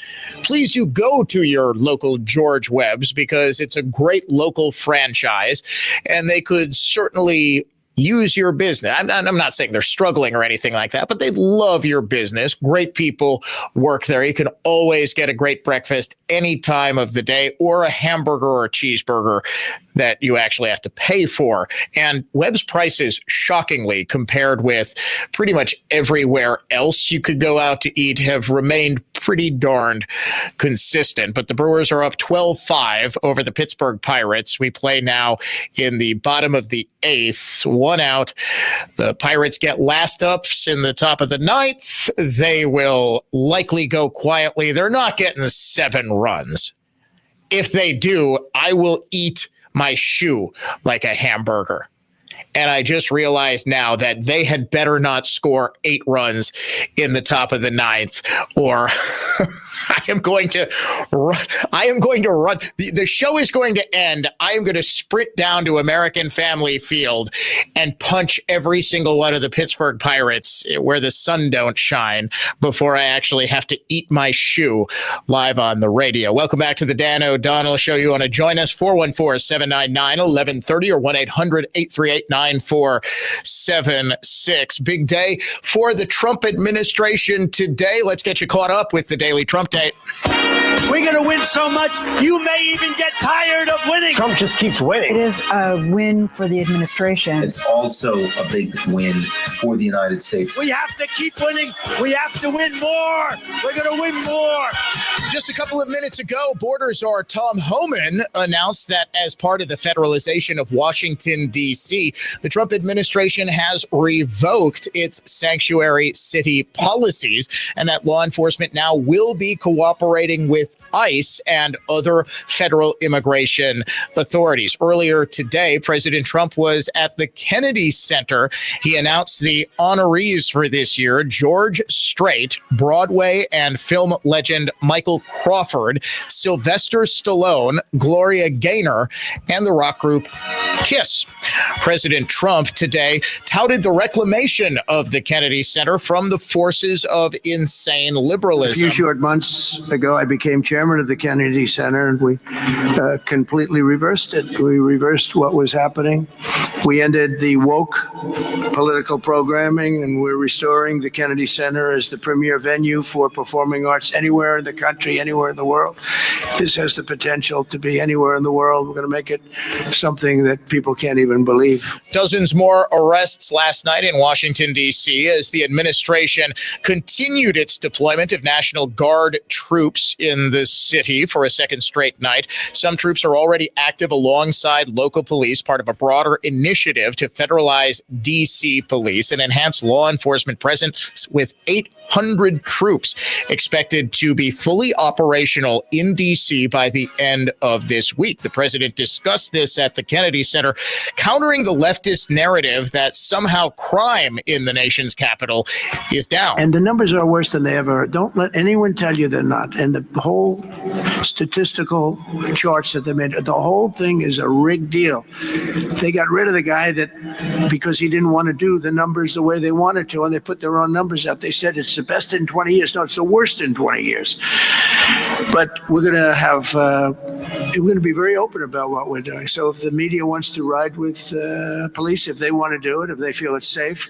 Please do go to your local George Webb's because it's a great local franchise, and they could certainly use your business. I'm not saying they're struggling or anything like that, but they love your business. Great people work there. You can always get a great breakfast any time of the day, or a hamburger or a cheeseburger that you actually have to pay for. And Webb's prices, shockingly, compared with pretty much everywhere else you could go out to eat, have remained pretty darned consistent. But the Brewers are up 12-5 over the Pittsburgh Pirates. We play now in the bottom of the 8th, 1 out. The Pirates get last ups in the top of the 9th. They will likely go quietly. They're not getting 7 runs. If they do, I will eat my shoe like a hamburger. And I just realized now that they had better not score 8 runs in the top of the 9th, or I am going to run. The show is going to end. I am going to sprint down to American Family Field and punch every single one of the Pittsburgh Pirates where the sun don't shine before I actually have to eat my shoe live on the radio. Welcome back to the Dan O'Donnell Show. You want to join us? 414-799-1130 or 1-800-838-9476. Big day for the Trump administration today. Let's get you caught up with the Daily Trump Date. We're going to win so much, you may even get tired of winning. Trump just keeps winning. It is a win for the administration. It's also a big win for the United States. We have to keep winning. We have to win more. We're going to win more. Just a couple of minutes ago, Border Czar Tom Homan announced that as part of the federalization of Washington, D.C., the Trump administration has revoked its sanctuary city policies, and that law enforcement now will be cooperating with ICE and other federal immigration authorities. Earlier today, President Trump was at the Kennedy Center. He announced the honorees for this year: George Strait, Broadway and film legend Michael Crawford, Sylvester Stallone, Gloria Gaynor, and the rock group Kiss. President Trump today touted the reclamation of the Kennedy Center from the forces of insane liberalism. A few short months ago, I became chairman of the Kennedy Center, and we completely reversed it. We reversed what was happening. We ended the woke political programming, and we're restoring the Kennedy Center as the premier venue for performing arts anywhere in the country, anywhere in the world. This has the potential to be anywhere in the world. We're going to make it something that people can't even believe. Dozens more arrests last night in Washington, D.C., as the administration continued its deployment of National Guard troops in the city for a second straight night. Some troops are already active alongside local police, part of a broader initiative to federalize authorize D.C. police and enhance law enforcement presence with 800 troops expected to be fully operational in D.C. by the end of this week. The president discussed this at the Kennedy Center, countering the leftist narrative that somehow crime in the nation's capital is down. And the numbers are worse than they ever. Don't let anyone tell you they're not. And the whole statistical charts that they made, the whole thing is a rigged deal. They got rid of the guy that because he didn't want to do the numbers the way they wanted to, and they put their own numbers out. They said it's the best in 20 years. No, it's the worst in 20 years. But we're going to have, we're going to be very open about what we're doing. So if the media wants to ride with police, if they want to do it, if they feel it's safe,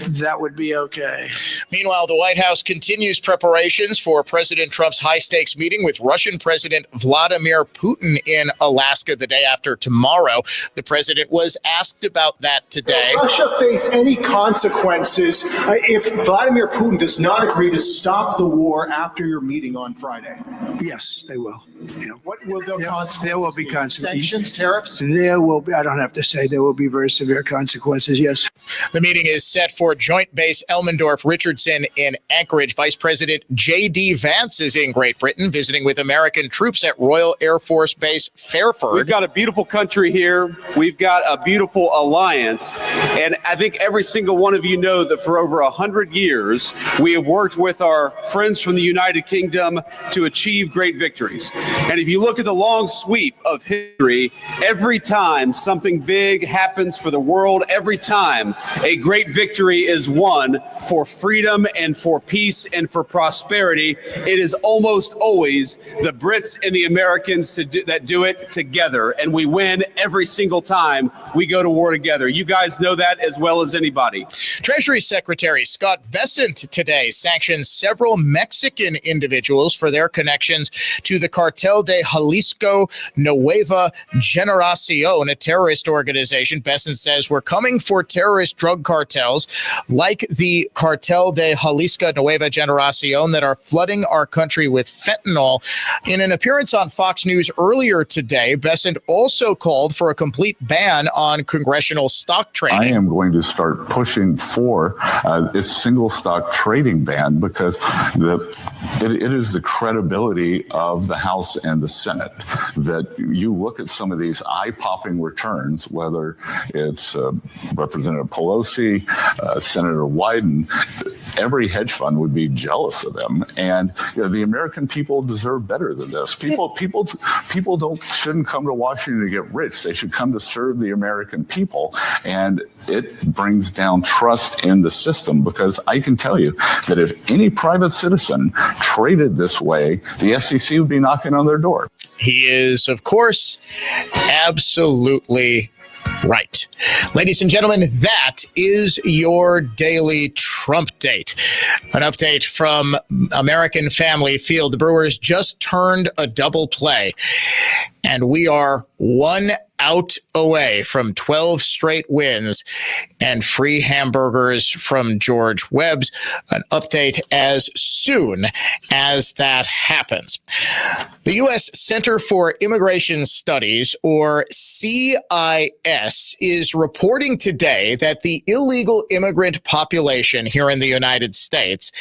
that would be okay. Meanwhile, the White House continues preparations for President Trump's high-stakes meeting with Russian President Vladimir Putin in Alaska the day after tomorrow. The president was asked about that today. Will Russia face any consequences if Vladimir Putin does not agree to stop the war after your meeting on Friday? Yes, they will. Yeah. What will the consequences There will be consequences. Sanctions, tariffs? There will be, I don't have to say, there will be very severe consequences, yes. The meeting is set for Joint Base Elmendorf-Richardson in Anchorage. Vice President J.D. Vance is in Great Britain, visiting with American troops at Royal Air Force Base Fairford. We've got a beautiful country here. We've got a beautiful alliance. And I think every single one of you know that for over 100 years, we have worked with our friends from the United Kingdom to achieve great victories. And if you look at the long sweep of history, every time something big happens for the world, every time a great victory is won for freedom and for peace and for prosperity, it is almost always the Brits and the Americans that do it together. And we win every single time we go to war together. You guys know that as well as anybody. Treasury Secretary Scott Bessent today sanctioned several Mexican individuals for their connections to the Cartel de Jalisco Nueva Generacion, a terrorist organization. Bessent says we're coming for terrorist drug cartels like the Cartel de Jalisco Nueva Generacion that are flooding our country with fentanyl. In an appearance on Fox News earlier today, Bessent also called for a complete ban on congressional stock trading. I am going to start pushing for a single stock trading ban because it is the credibility of the House and the Senate that you look at some of these eye-popping returns, whether it's Representative Pelosi, Senator Wyden. Every hedge fund would be jealous of them, and the American people deserve better than this. People shouldn't come to Washington to get rich. They should come to serve the American people, and it brings down trust in the system. Because I can tell you that if any private citizen traded this way, the SEC would be knocking on their door. He is, of course, absolutely right. Ladies and gentlemen, that is your daily Trump date. An update from American Family Field. The Brewers just turned a double play, and we are 1 out away from 12 straight wins and free hamburgers from George Webb's. An update as soon as that happens. The U.S. Center for Immigration Studies, or CIS, is reporting today that the illegal immigrant population here in the United States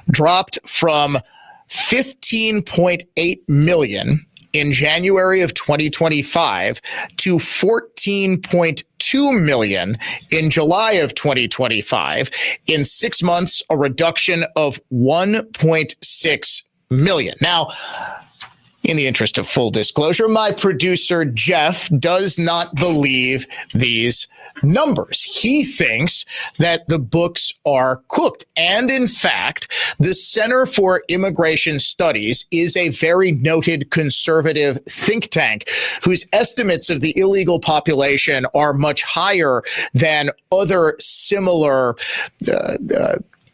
dropped from 15.8 million in January of 2025 to 14.2 million in July of 2025. In 6 months, a reduction of 1.6 million. Now, in the interest of full disclosure, my producer, Jeff, does not believe these numbers. He thinks that the books are cooked. And in fact, the Center for Immigration Studies is a very noted conservative think tank whose estimates of the illegal population are much higher than other similar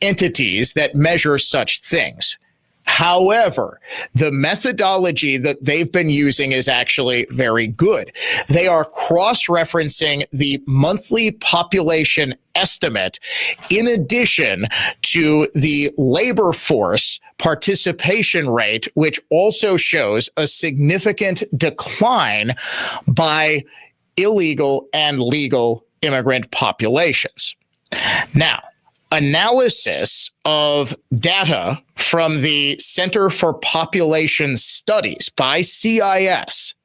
entities that measure such things. However, the methodology that they've been using is actually very good. They are cross-referencing the monthly population estimate in addition to the labor force participation rate, which also shows a significant decline by illegal and legal immigrant populations. Now, analysis of data from the Center for Population Studies by CIS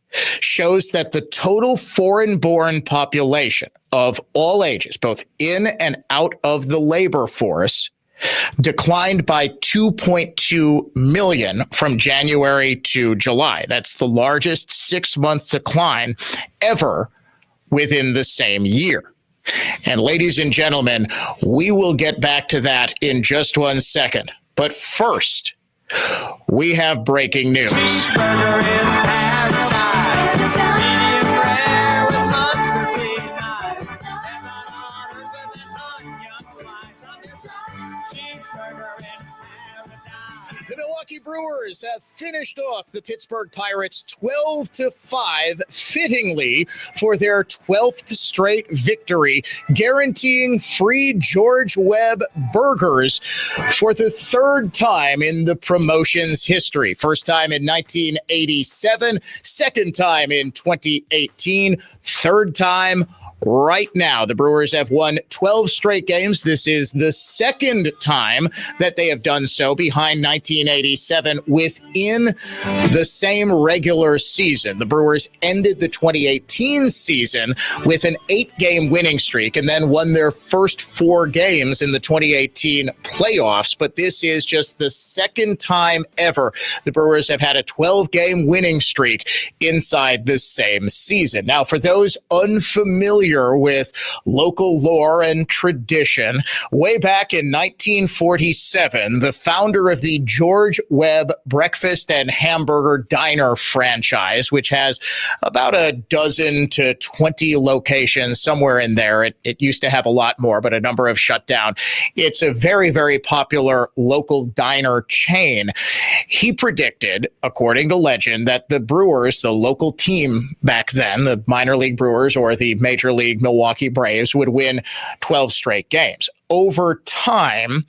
shows that the total foreign-born population of all ages, both in and out of the labor force, declined by 2.2 million from January to July. That's the largest 6-month decline ever within the same year. And ladies and gentlemen, we will get back to that in just 1 second. But first, we have breaking news. The Milwaukee Brewers have finished off the Pittsburgh Pirates 12-5, fittingly for their 12th straight victory, guaranteeing free George Webb burgers for the third time in the promotion's history. First time in 1987, second time in 2018, third time right now. The Brewers have won 12 straight games. This is the second time that they have done so, behind 1987 within the same regular season. The Brewers ended the 2018 season with an 8-game winning streak and then won their first 4 games in the 2018 playoffs. But this is just the second time ever the Brewers have had a 12-game winning streak inside the same season. Now, for those unfamiliar with local lore and tradition, way back in 1947, the founder of the George Webb Breakfast and Hamburger Diner franchise, which has about a dozen to 20 locations, somewhere in there. It used to have a lot more, but a number have shut down. It's a very, very popular local diner chain. He predicted, according to legend, that the Brewers, the local team back then, the minor league Brewers or the major league Milwaukee Braves, would win 12 straight games. Over time,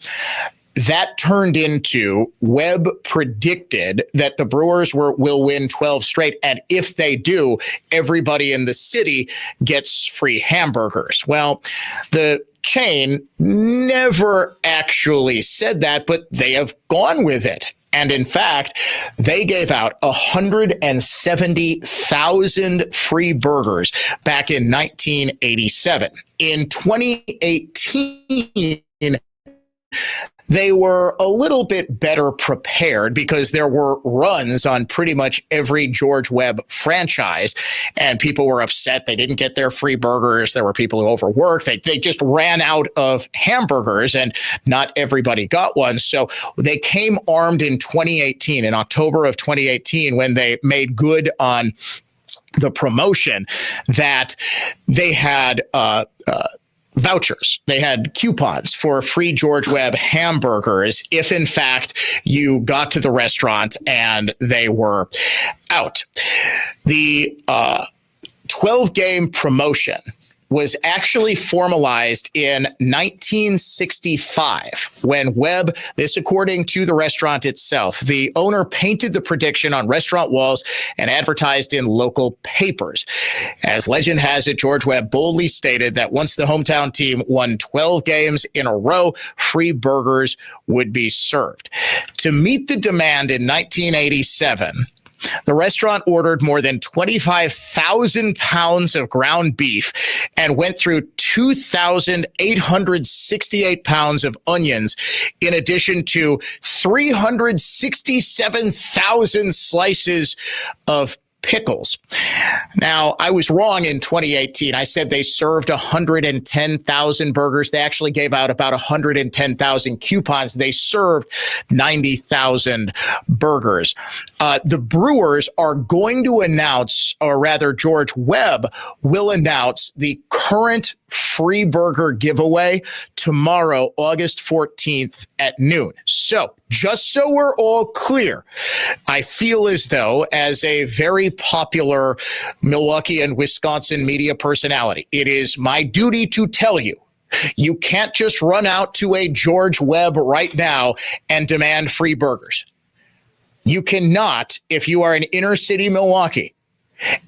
that turned into Webb predicted that the Brewers will win 12 straight, and if they do, everybody in the city gets free hamburgers. Well, the chain never actually said that, but they have gone with it. And in fact, they gave out 170,000 free burgers back in 1987. In 2018, they were a little bit better prepared because there were runs on pretty much every George Webb franchise, and people were upset they didn't get their free burgers. There were people who overworked. They just ran out of hamburgers, and not everybody got one. So they came armed in 2018, in October of 2018, when they made good on the promotion that they had vouchers. They had coupons for free George Webb hamburgers if, in fact, you got to the restaurant and they were out. The 12-game promotion was actually formalized in 1965 when Webb, this according to the restaurant itself, the owner painted the prediction on restaurant walls and advertised in local papers. As legend has it, George Webb boldly stated that once the hometown team won 12 games in a row, free burgers would be served. To meet the demand in 1987, the restaurant ordered more than 25,000 pounds of ground beef and went through 2,868 pounds of onions, in addition to 367,000 slices of pickles. Now, I was wrong in 2018. I said they served 110,000 burgers. They actually gave out about 110,000 coupons. They served 90,000 burgers. The Brewers are going to announce, or rather George Webb will announce, the current free burger giveaway tomorrow, August 14th at noon. So, just so we're all clear, I feel as though, as a very popular Milwaukee and Wisconsin media personality, it is my duty to tell you, you can't just run out to a George Webb right now and demand free burgers. You cannot, if you are in inner city Milwaukee,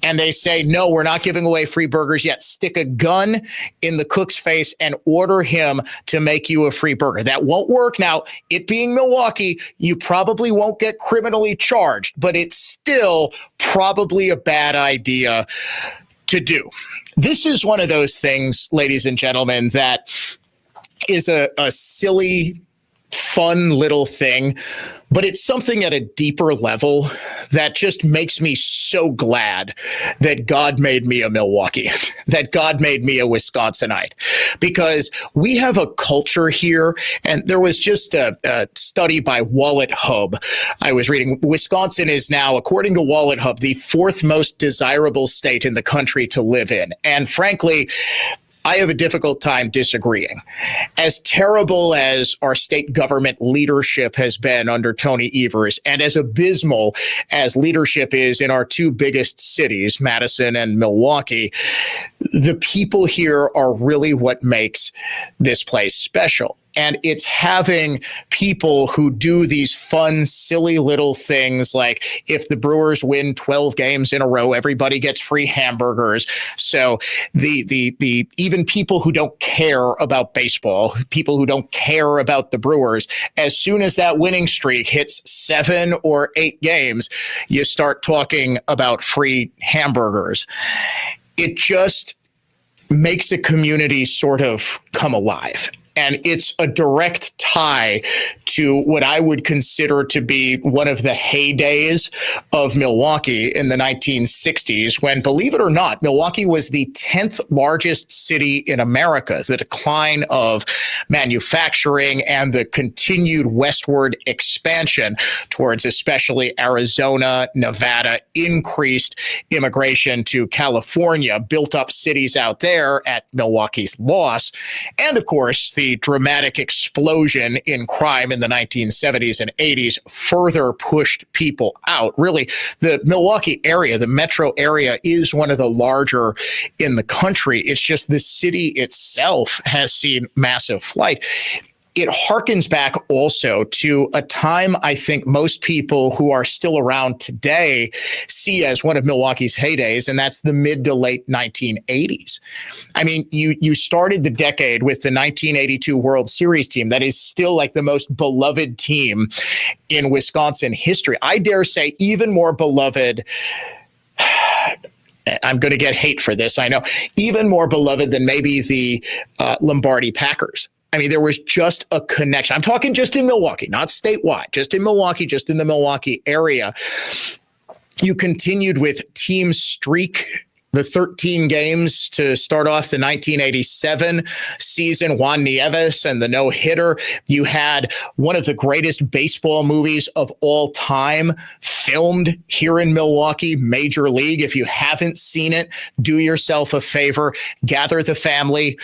and they say, no, we're not giving away free burgers yet, stick a gun in the cook's face and order him to make you a free burger. That won't work. Now, it being Milwaukee, you probably won't get criminally charged, but it's still probably a bad idea to do. This is one of those things, ladies and gentlemen, that is a silly, fun little thing, but it's something at a deeper level that just makes me so glad that God made me a Milwaukeean, that God made me a Wisconsinite, because we have a culture here. And there was just a study by Wallet Hub I was reading. Wisconsin is now, according to Wallet Hub, the fourth most desirable state in the country to live in. And frankly, I have a difficult time disagreeing. As terrible as our state government leadership has been under Tony Evers, and as abysmal as leadership is in our two biggest cities, Madison and Milwaukee, the people here are really what makes this place special. And it's having people who do these fun, silly little things like if the Brewers win 12 games in a row, everybody gets free hamburgers. So the even people who don't care about baseball, people who don't care about the Brewers, as soon as that winning streak hits 7 or 8 games, you start talking about free hamburgers. It just makes a community sort of come alive. And it's a direct tie to what I would consider to be one of the heydays of Milwaukee in the 1960s, when, believe it or not, Milwaukee was the 10th largest city in America. The decline of manufacturing and the continued westward expansion towards especially Arizona, Nevada, increased immigration to California, built up cities out there at Milwaukee's loss. And of course, the dramatic explosion in crime in the 1970s and 80s further pushed people out. Really, the Milwaukee area, the metro area, is one of the larger in the country. It's just the city itself has seen massive flight. It harkens back also to a time I think most people who are still around today see as one of Milwaukee's heydays, and that's the mid to late 1980s. I mean, you started the decade with the 1982 World Series team that is still like the most beloved team in Wisconsin history. I dare say even more beloved. I'm going to get hate for this, I know. Even more beloved than maybe the Lombardi Packers. I mean, there was just a connection. I'm talking just in Milwaukee, not statewide, just in Milwaukee, just in the Milwaukee area. You continued with Team Streak, the 13 games to start off the 1987 season, Juan Nieves and the no-hitter. You had one of the greatest baseball movies of all time filmed here in Milwaukee, Major League. If you haven't seen it, do yourself a favor, gather the family,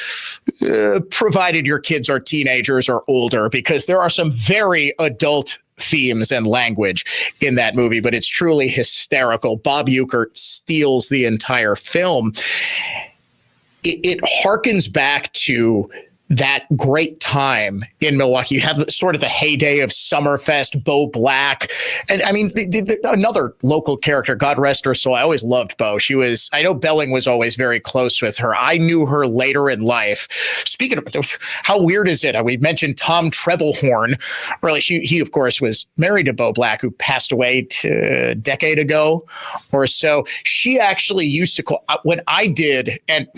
provided your kids are teenagers or older, because there are some very adult themes and language in that movie, but it's truly hysterical. Bob Uecker steals the entire film. It harkens back to that great time in Milwaukee. You have sort of the heyday of Summerfest, Bo Black. And I mean, another local character, God rest her soul. I always loved Bo. I know Belling was always very close with her. I knew her later in life. Speaking of, how weird is it? We mentioned Tom Trebelhorn earlier. He of course, was married to Bo Black, who passed away a decade ago or so. She actually used to call, when I did, and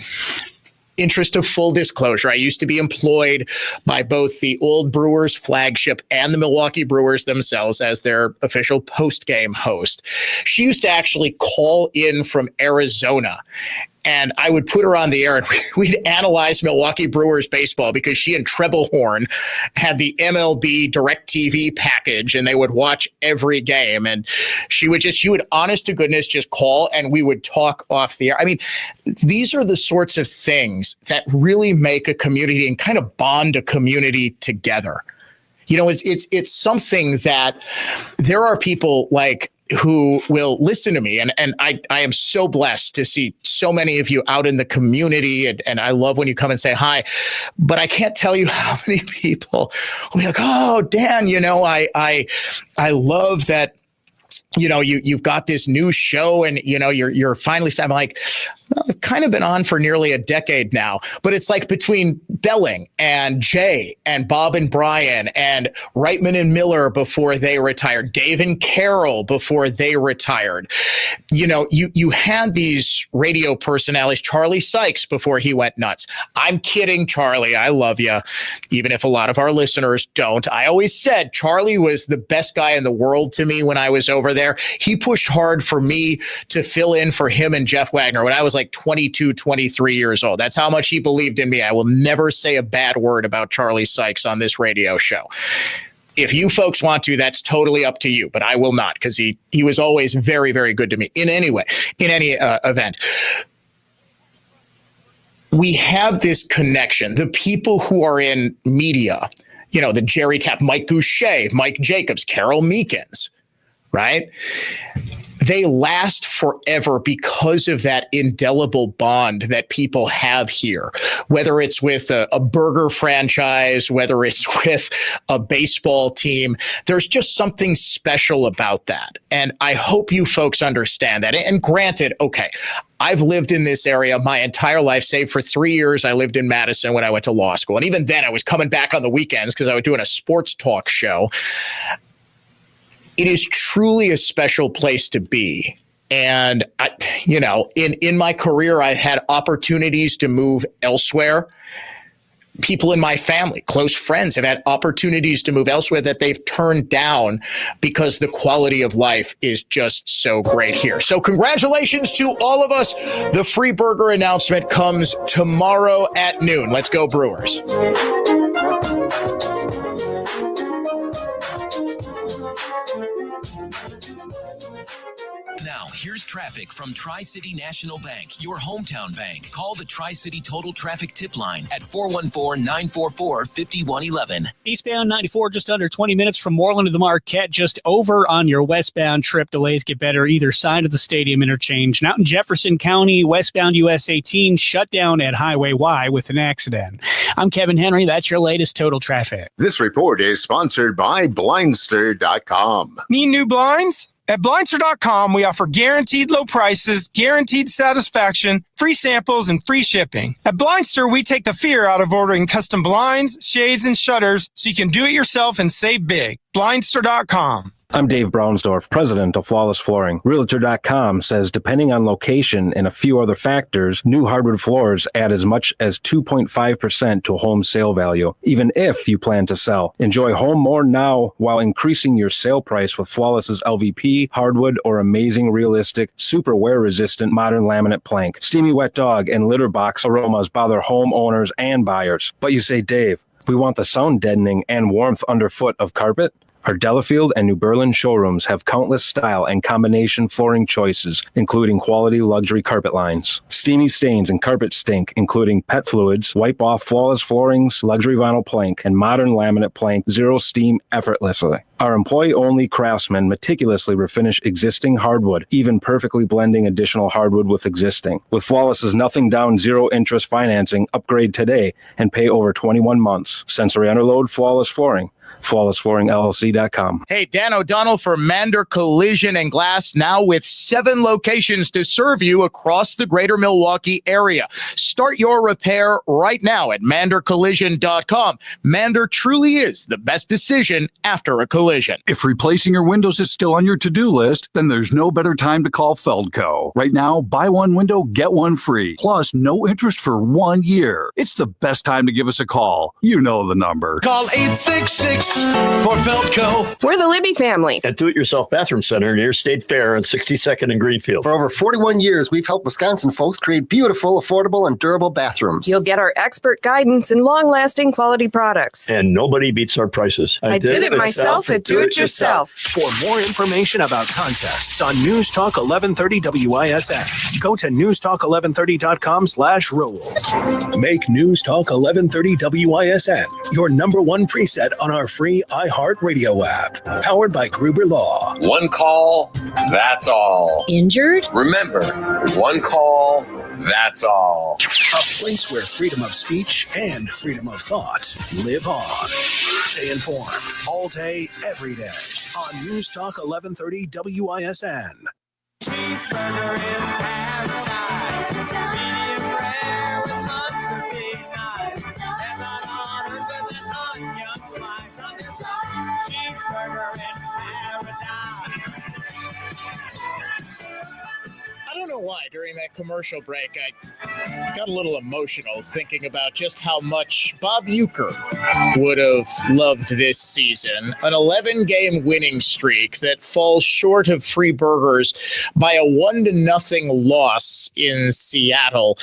interest of full disclosure, I used to be employed by both the old Brewers flagship and the Milwaukee Brewers themselves as their official post-game host. She used to actually call in from Arizona, and I would put her on the air and we'd analyze Milwaukee Brewers baseball, because she and Trebelhorn had the MLB DirecTV package and they would watch every game. And she would honest to goodness just call and we would talk off the air. I mean, these are the sorts of things that really make a community and kind of bond a community together. You know, it's something that there are people like who will listen to me. And I am so blessed to see so many of you out in the community. And I love when you come and say hi, but I can't tell you how many people will be like, oh, Dan, you know, I love that you've got this new show and, you're finally, I'm like, well, I've kind of been on for nearly a decade now, but it's like between Belling and Jay and Bob and Brian and Reitman and Miller before they retired, Dave and Carol before they retired. You had these radio personalities, Charlie Sykes before he went nuts. I'm kidding, Charlie. I love you, even if a lot of our listeners don't. I always said Charlie was the best guy in the world to me when I was over there. He pushed hard for me to fill in for him and Jeff Wagner when I was like 22, 23 years old. That's how much he believed in me. I will never say a bad word about Charlie Sykes on this radio show. If you folks want to, that's totally up to you, but I will not, because he was always very, very good to me in any event. We have this connection. The people who are in media, the Jerry Tapp, Mike Goucher, Mike Jacobs, Carol Meekins, right? They last forever because of that indelible bond that people have here, whether it's with a burger franchise, whether it's with a baseball team. There's just something special about that. And I hope you folks understand that. And granted, okay, I've lived in this area my entire life, save for 3 years. I lived in Madison when I went to law school. And even then I was coming back on the weekends because I was doing a sports talk show. It is truly a special place to be. And, in my career, I've had opportunities to move elsewhere. People in my family, close friends, have had opportunities to move elsewhere that they've turned down because the quality of life is just so great here. So congratulations to all of us. The free burger announcement comes tomorrow at noon. Let's go, Brewers. Now, here's traffic from Tri-City National Bank, your hometown bank. Call the Tri-City Total Traffic Tip Line at 414-944-5111. Eastbound 94, just under 20 minutes from Moreland to the Marquette, just over on your westbound trip. Delays get better either side of the stadium interchange. And out in Jefferson County, westbound US 18, shut down at Highway Y with an accident. I'm Kevin Henry. That's your latest total traffic. This report is sponsored by Blindster.com. Need new blinds? At Blindster.com, we offer guaranteed low prices, guaranteed satisfaction, free samples, and free shipping. At Blindster, we take the fear out of ordering custom blinds, shades, and shutters so you can do it yourself and save big. Blindster.com. I'm Dave Brownsdorf, president of Flawless Flooring. Realtor.com says depending on location and a few other factors, new hardwood floors add as much as 2.5% to a home sale value, even if you plan to sell. Enjoy home more now while increasing your sale price with Flawless's LVP, hardwood, or amazing realistic, super wear-resistant modern laminate plank. Steamy wet dog and litter box aromas bother homeowners and buyers. But you say, Dave, we want the sound deadening and warmth underfoot of carpet? Our Delafield and New Berlin showrooms have countless style and combination flooring choices, including quality luxury carpet lines. Steamy stains and carpet stink, including pet fluids, wipe off Flawless Floorings, luxury vinyl plank, and modern laminate plank, zero steam effortlessly. Our employee-only craftsmen meticulously refinish existing hardwood, even perfectly blending additional hardwood with existing. With Flawless's nothing down, zero interest financing, upgrade today and pay over 21 months. Sensory underload, Flawless Flooring. FlawlessFlooringLLC.com. Hey, Dan O'Donnell for Mander Collision and Glass, now with 7 locations to serve you across the greater Milwaukee area. Start your repair right now at ManderCollision.com. Mander truly is the best decision after a collision. If replacing your windows is still on your to-do list, then there's no better time to call Feldco. Right now, buy one window, get one free. Plus, no interest for 1 year. It's the best time to give us a call. You know the number. Call 866 for Feldco. We're the Libby family at Do-It-Yourself Bathroom Center near State Fair on 62nd and Greenfield. For over 41 years, we've helped Wisconsin folks create beautiful, affordable, and durable bathrooms. You'll get our expert guidance and long-lasting quality products. And nobody beats our prices. I did it myself at Do-It-Yourself. For more information about contests on News Talk 1130 WISN, go to newstalk1130.com/rules. Make News Talk 1130 WISN your #1 preset on our free iHeartRadio app, powered by Gruber Law. One call, that's all. Injured? Remember, one call, that's all. A place where freedom of speech and freedom of thought live on. Stay informed all day, every day on News Talk 1130 WISN. Cheeseburger in paradise. Medium rare with mustard be nice. Heaven honored with an onion slice. On this cheeseburger in paradise. I don't know why during that commercial break I got a little emotional thinking about just how much Bob Uecker would have loved this season. An 11-game winning streak that falls short of free burgers by a 1-0 loss in Seattle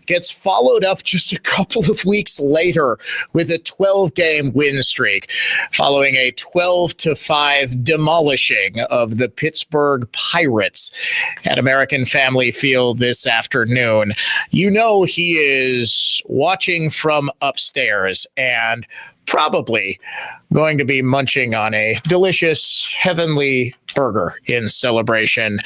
gets followed up just a couple of weeks later with a 12-game win streak following a 12-5 demolishing of the Pittsburgh Pirates at American Family Field this afternoon. You know he is watching from upstairs and probably going to be munching on a delicious heavenly burger in celebration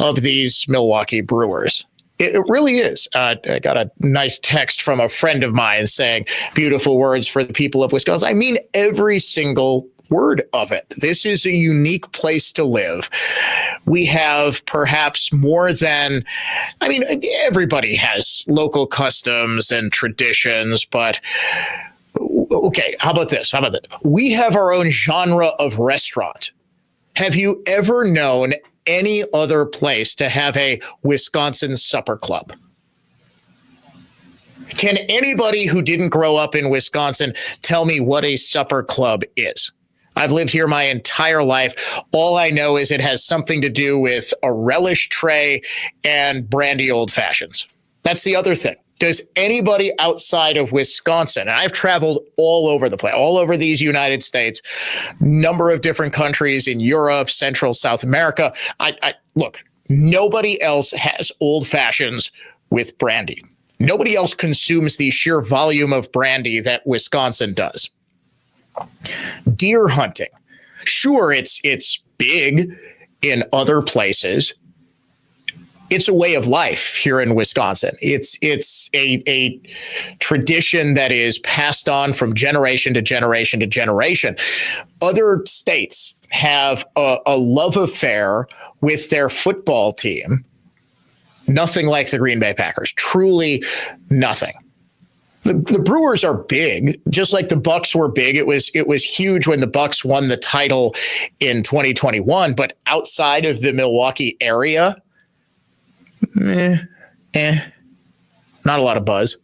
of these Milwaukee Brewers. It really is. I got a nice text from a friend of mine saying beautiful words for the people of Wisconsin. I mean every single word of it. This is a unique place to live. We have perhaps more than, I mean, everybody has local customs and traditions, but okay, how about this? We have our own genre of restaurant. Have you ever known any other place to have a Wisconsin supper club? Can anybody who didn't grow up in Wisconsin tell me what a supper club is? I've lived here my entire life. All I know is it has something to do with a relish tray and brandy old fashions. That's the other thing. Does anybody outside of Wisconsin, and I've traveled all over the place, all over these United States, number of different countries in Europe, Central, South America. Look, nobody else has old fashions with brandy. Nobody else consumes the sheer volume of brandy that Wisconsin does. Deer hunting. Sure, it's big in other places. It's a way of life here in Wisconsin. It's a tradition that is passed on from generation to generation to generation. Other states have a love affair with their football team. Nothing like the Green Bay Packers. Truly nothing. The Brewers are big, just like the Bucks were big. It was huge when the Bucks won the title in 2021. But outside of the Milwaukee area, not a lot of buzz.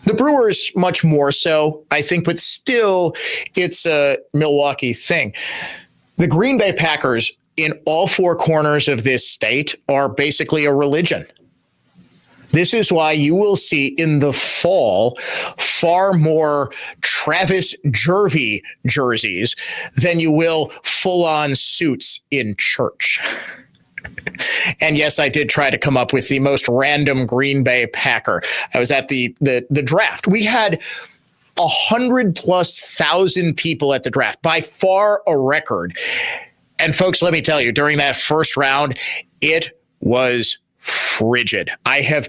The Brewers much more so, I think, but still, it's a Milwaukee thing. The Green Bay Packers in all four corners of this state are basically a religion. This is why you will see in the fall far more Travis Jervey jerseys than you will full-on suits in church. And yes, I did try to come up with the most random Green Bay Packer. I was at the draft. We had 100,000+ people at the draft, by far a record. And folks, let me tell you, during that first round, it was frigid. I have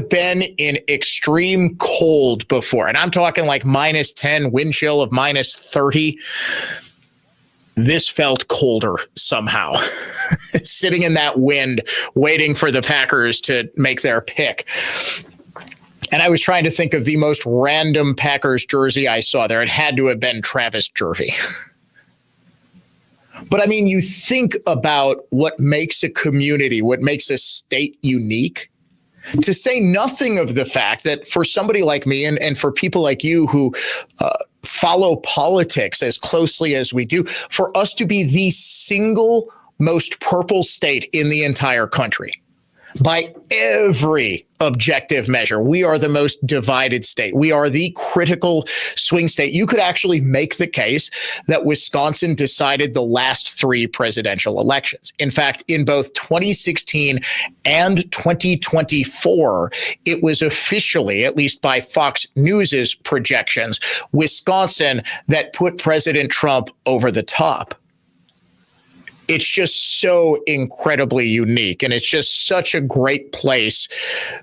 been in extreme cold before, and I'm talking like -10, wind chill of -30. This felt colder somehow. Sitting in that wind, waiting for the Packers to make their pick. And I was trying to think of the most random Packers jersey I saw there. It had to have been Travis Jervey. But I mean, you think about what makes a community, what makes a state unique, to say nothing of the fact that for somebody like me and for people like you who follow politics as closely as we do, for us to be the single most purple state in the entire country. By every objective measure, we are the most divided state. We are the critical swing state. You could actually make the case that Wisconsin decided the last 3 presidential elections. In fact, in both 2016 and 2024, it was officially, at least by Fox News's projections, Wisconsin that put President Trump over the top. it's just so incredibly unique, and it's just such a great place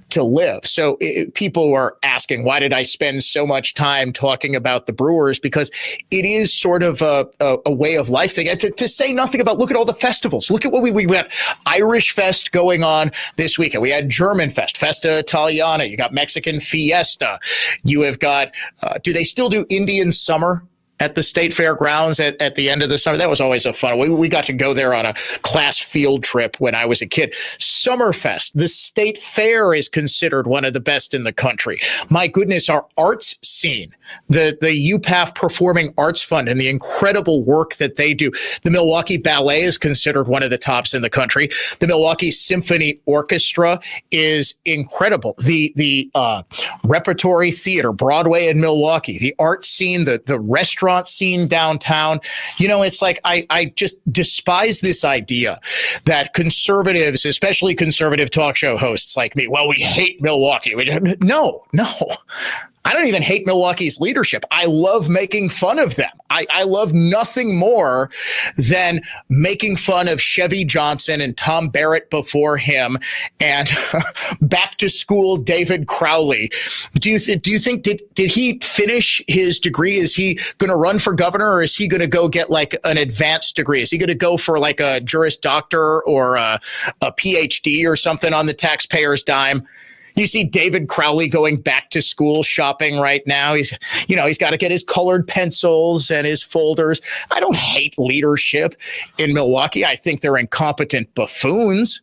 to live. So people are asking, why did I spend so much time talking about the Brewers? Because it is sort of a way of life thing. To say nothing about, look at all the festivals. Look at what we got. Irish Fest going on this weekend. We had German Fest, Festa Italiana. You got Mexican Fiesta. You have got, do they still do Indian Summer at the State Fairgrounds at the end of the summer? That was always a fun. We got to go there on a class field trip when I was a kid. Summerfest, the State Fair is considered one of the best in the country. My goodness, our arts scene, the UPAF Performing Arts Fund and the incredible work that they do. The Milwaukee Ballet is considered one of the tops in the country. The Milwaukee Symphony Orchestra is incredible. The Repertory Theater, Broadway in Milwaukee, the art scene, the restaurant scene downtown. You know, it's like I just despise this idea that conservatives, especially conservative talk show hosts like me, well, we hate Milwaukee. No. I don't even hate Milwaukee's leadership. I love making fun of them. I love nothing more than making fun of Chevy Johnson and Tom Barrett before him and back to school David Crowley. Do you think did he finish his degree? Is he going to run for governor, or is he going to go get like an advanced degree? Is he going to go for like a Juris Doctor or a PhD or something on the taxpayer's dime? You see David Crowley going back to school shopping right now. He's got to get his colored pencils and his folders. I don't hate leadership in Milwaukee. I think they're incompetent buffoons.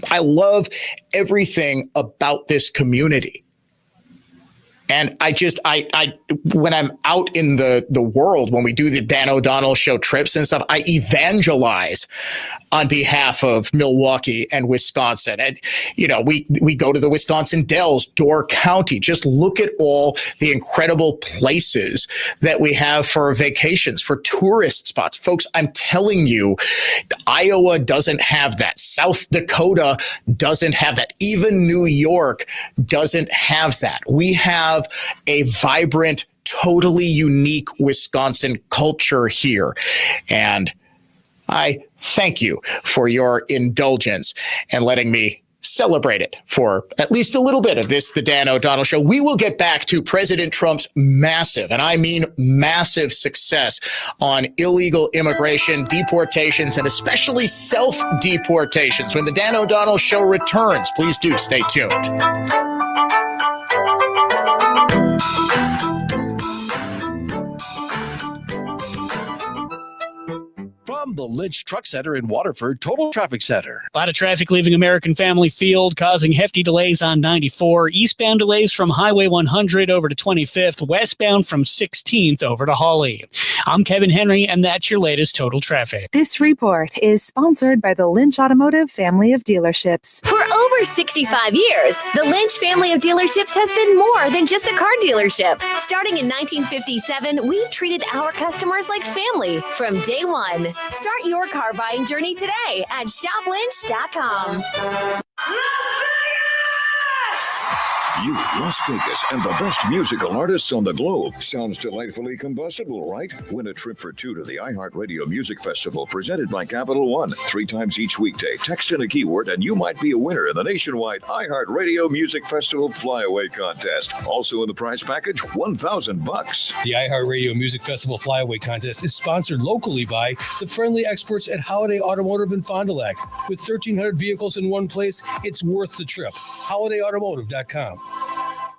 I love everything about this community. And I when I'm out in the world, when we do the Dan O'Donnell show trips and stuff, I evangelize on behalf of Milwaukee and Wisconsin. And, we go to the Wisconsin Dells, Door County. Just look at all the incredible places that we have for vacations, for tourist spots. Folks, I'm telling you, Iowa doesn't have that. South Dakota doesn't have that. Even New York doesn't have that. We have a vibrant, totally unique Wisconsin culture here. And I thank you for your indulgence and letting me celebrate it for at least a little bit of this, the Dan O'Donnell Show. We will get back to President Trump's massive, and I mean massive, success on illegal immigration, deportations, and especially self-deportations when the Dan O'Donnell Show returns. Please do stay tuned. From the Lynch Truck Center in Waterford, Total Traffic Center. A lot of traffic leaving American Family Field, causing hefty delays on 94. Eastbound delays from Highway 100 over to 25th. Westbound from 16th over to Hawley. I'm Kevin Henry, and that's your latest Total Traffic. This report is sponsored by the Lynch Automotive family of dealerships. For over 65 years, the Lynch family of dealerships has been more than just a car dealership. Starting in 1957, we've treated our customers like family from day one. Start your car buying journey today at shoplynch.com. You, Las Vegas, and the best musical artists on the globe. Sounds delightfully combustible, right? Win a trip for two to the iHeartRadio Music Festival presented by Capital One. 3 times each weekday. Text in a keyword and you might be a winner in the nationwide iHeartRadio Music Festival Flyaway Contest. Also in the prize package, $1,000. The iHeartRadio Music Festival Flyaway Contest is sponsored locally by the friendly experts at Holiday Automotive in Fond du Lac. With 1,300 vehicles in one place, it's worth the trip. HolidayAutomotive.com.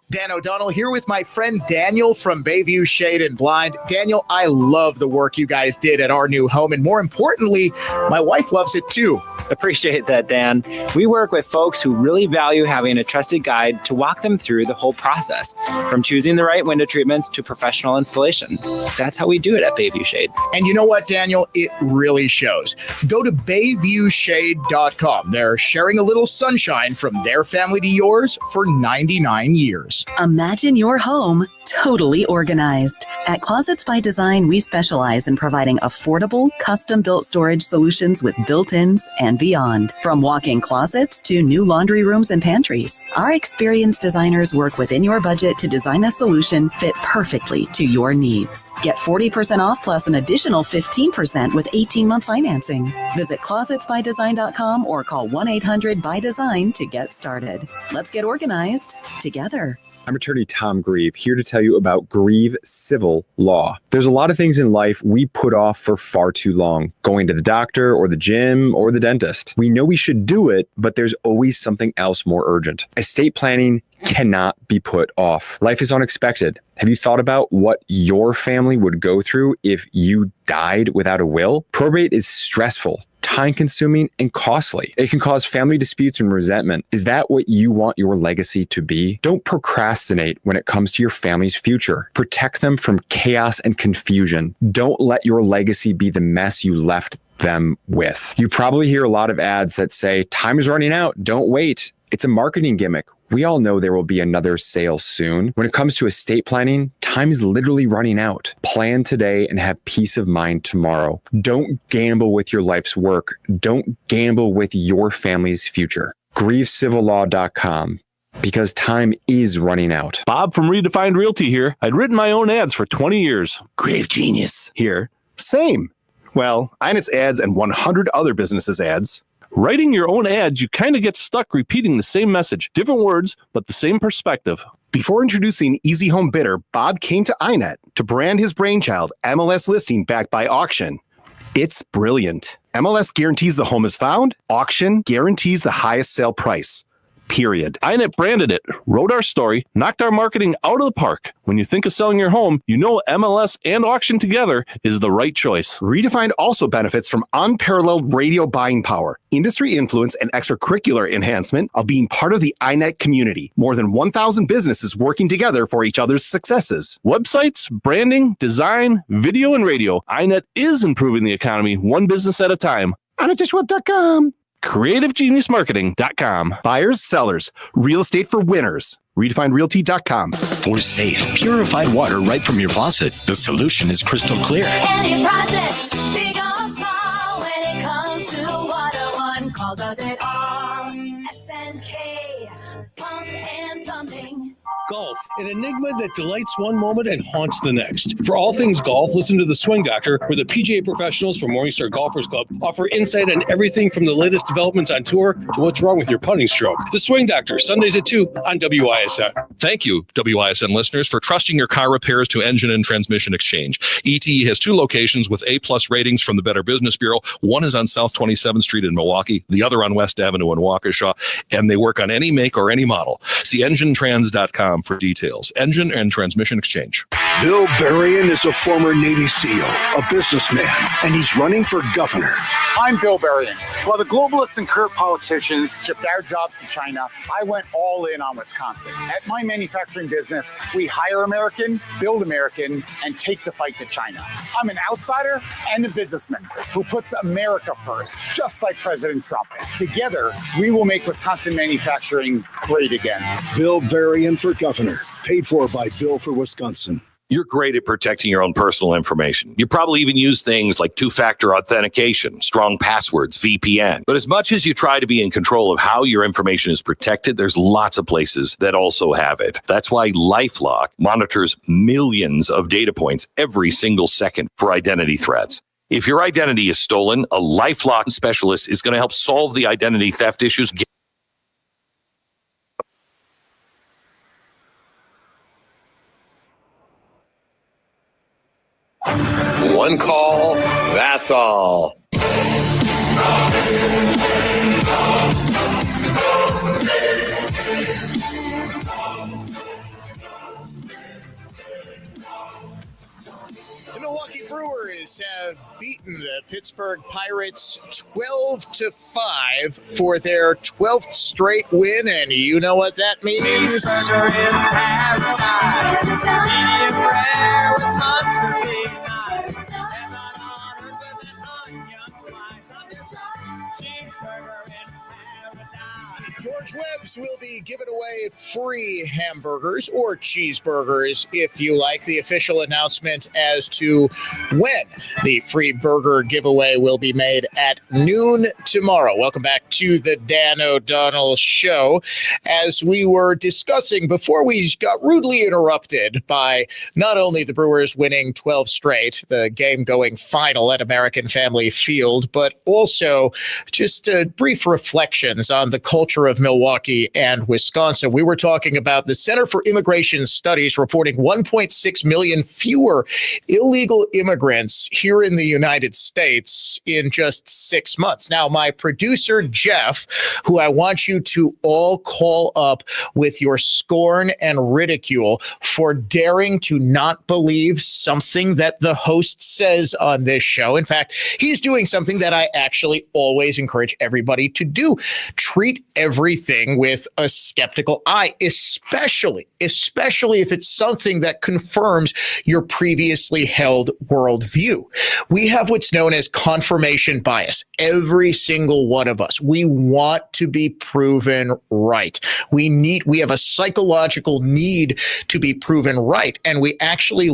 Dan O'Donnell here with my friend Daniel from Bayview Shade and Blind. Daniel, I love the work you guys did at our new home, and more importantly, my wife loves it too. Appreciate that, Dan. We work with folks who really value having a trusted guide to walk them through the whole process, from choosing the right window treatments to professional installation. That's how we do it at Bayview Shade. And you know what, Daniel? It really shows. Go to BayviewShade.com. They're sharing a little sunshine from their family to yours for 99 years. Imagine your home totally organized. At Closets by Design, we specialize in providing affordable, custom-built storage solutions with built-ins and beyond. From walk-in closets to new laundry rooms and pantries, our experienced designers work within your budget to design a solution fit perfectly to your needs. Get 40% off plus an additional 15% with 18-month financing. Visit closetsbydesign.com or call 1-800-BY-DESIGN to get started. Let's get organized together. I'm attorney Tom Grieve, here to tell you about Grieve Civil Law. There's a lot of things in life we put off for far too long. Going to the doctor or the gym or the dentist. We know we should do it, but there's always something else more urgent. Estate planning cannot be put off. Life is unexpected. Have you thought about what your family would go through if you died without a will? Probate is stressful, time-consuming, and costly. It can cause family disputes and resentment. Is that what you want your legacy to be? Don't procrastinate when it comes to your family's future. Protect them from chaos and confusion. Don't let your legacy be the mess you left them with. You probably hear a lot of ads that say, time is running out, don't wait. It's a marketing gimmick. We all know there will be another sale soon. When it comes to estate planning, time is literally running out. Plan today and have peace of mind tomorrow. Don't gamble with your life's work. Don't gamble with your family's future. GrieveCivilLaw.com. Because time is running out. Bob from Redefined Realty here. I'd written my own ads for 20 years. Creative genius. Here. Same. Well, Inet's ads and 100 other businesses' ads. Writing your own ads, you kind of get stuck repeating the same message. Different words, but the same perspective. Before introducing Easy Home Bidder, Bob came to Inet to brand his brainchild, MLS Listing backed by auction. It's brilliant. MLS guarantees the home is found. Auction guarantees the highest sale price. Period. Inet branded it, wrote our story, knocked our marketing out of the park. When you think of selling your home, you know MLS and auction together is the right choice. Redefined also benefits from unparalleled radio buying power, industry influence, and extracurricular enhancement of being part of the Inet community. More than 1,000 businesses working together for each other's successes. Websites, branding, design, video, and radio. Inet is improving the economy one business at a time. InetDishWeb.com. CreativeGeniusMarketing.com. Buyers, sellers, real estate for winners. RedefinedRealty.com. For safe, purified water right from your faucet, the solution is crystal clear. Any project, big or small, when it comes to water, one call does it all. S&K, pump and pumping. Golf, an enigma that delights one moment and haunts the next. For all things golf, listen to The Swing Doctor, where the PGA professionals from Morningstar Golfers Club offer insight on everything from the latest developments on tour to what's wrong with your putting stroke. The Swing Doctor, Sundays at 2 on WISN. Thank you, WISN listeners, for trusting your car repairs to Engine and Transmission Exchange. ETE has 2 locations with A-plus ratings from the Better Business Bureau. One is on South 27th Street in Milwaukee, the other on West Avenue in Waukesha, and they work on any make or any model. See EngineTrans.com for details. Engine and Transmission Exchange. Bill Berrien is a former Navy SEAL, a businessman, and he's running for governor. I'm Bill Berrien. While the globalists and corrupt politicians shipped our jobs to China, I went all in on Wisconsin. At my manufacturing business, we hire American, build American, and take the fight to China. I'm an outsider and a businessman who puts America first, just like President Trump. Together, we will make Wisconsin manufacturing great again. Bill Berrien for governor, paid for by Bill for Wisconsin. You're great at protecting your own personal information. You probably even use things like two-factor authentication, strong passwords, VPN. But as much as you try to be in control of how your information is protected, there's lots of places that also have it. That's why LifeLock monitors millions of data points every single second for identity threats. If your identity is stolen, a LifeLock specialist is going to help solve the identity theft issues. One call, that's all. The Milwaukee Brewers have beaten the Pittsburgh Pirates 12-5 for their 12th straight win, and you know what that means. Cheeseburger in paradise, medium rare with mustard be nice. And not honored with an onion slice. I'm just a cheeseburger in paradise. George Webb's will be be giving away free hamburgers or cheeseburgers if you like. The official announcement as to when the free burger giveaway will be made at noon tomorrow. Welcome back to the Dan O'Donnell Show. As we were discussing before we got rudely interrupted by not only the Brewers winning 12 straight, the game going final at American Family Field, but also just brief reflections on the culture of Milwaukee and Wisconsin. We were talking about the Center for Immigration Studies reporting 1.6 million fewer illegal immigrants here in the United States in just 6 months. Now, my producer, Jeff, who I want you to all call up with your scorn and ridicule for daring to not believe something that the host says on this show. In fact, he's doing something that I actually always encourage everybody to do. Treat everything with a skeptical eye, especially if it's something that confirms your previously held worldview. We have what's known as confirmation bias. Every single one of us, we want to be proven right. We have a psychological need to be proven right, and we actually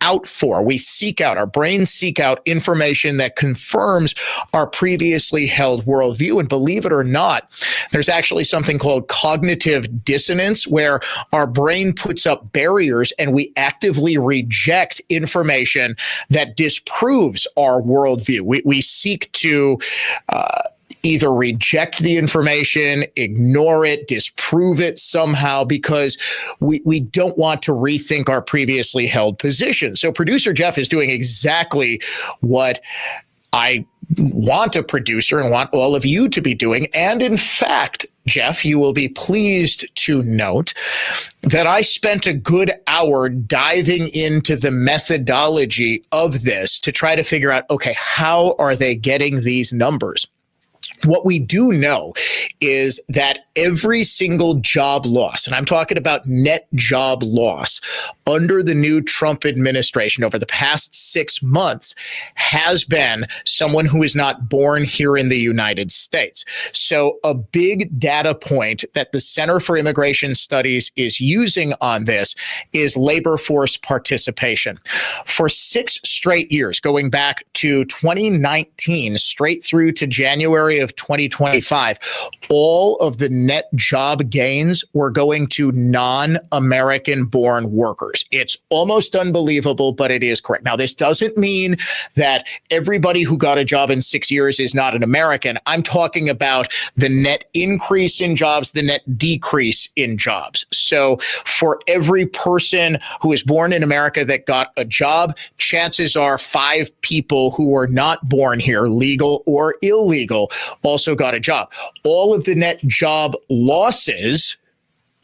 our brains seek out information that confirms our previously held worldview. And believe it or not, there's actually something called cognitive dissonance, where our brain puts up barriers and we actively reject information that disproves our worldview. We seek to either reject the information, ignore it, disprove it somehow, because we don't want to rethink our previously held position. So producer Jeff is doing exactly what I want a producer and want all of you to be doing. And in fact, Jeff, you will be pleased to note that I spent a good hour diving into the methodology of this to try to figure out, okay, how are they getting these numbers? What we do know is that every single job loss, and I'm talking about net job loss, under the new Trump administration over the past 6 months has been someone who is not born here in the United States. So a big data point that the Center for Immigration Studies is using on this is labor force participation. For 6 straight years, going back to 2019, straight through to January of 2025, all of the net job gains were going to non-American born workers. It's almost unbelievable, but it is correct. Now, this doesn't mean that everybody who got a job in 6 years is not an American. I'm talking about the net increase in jobs, the net decrease in jobs. So for every person who is born in America that got a job, chances are 5 people who were not born here, legal or illegal, also got a job. All of the net job losses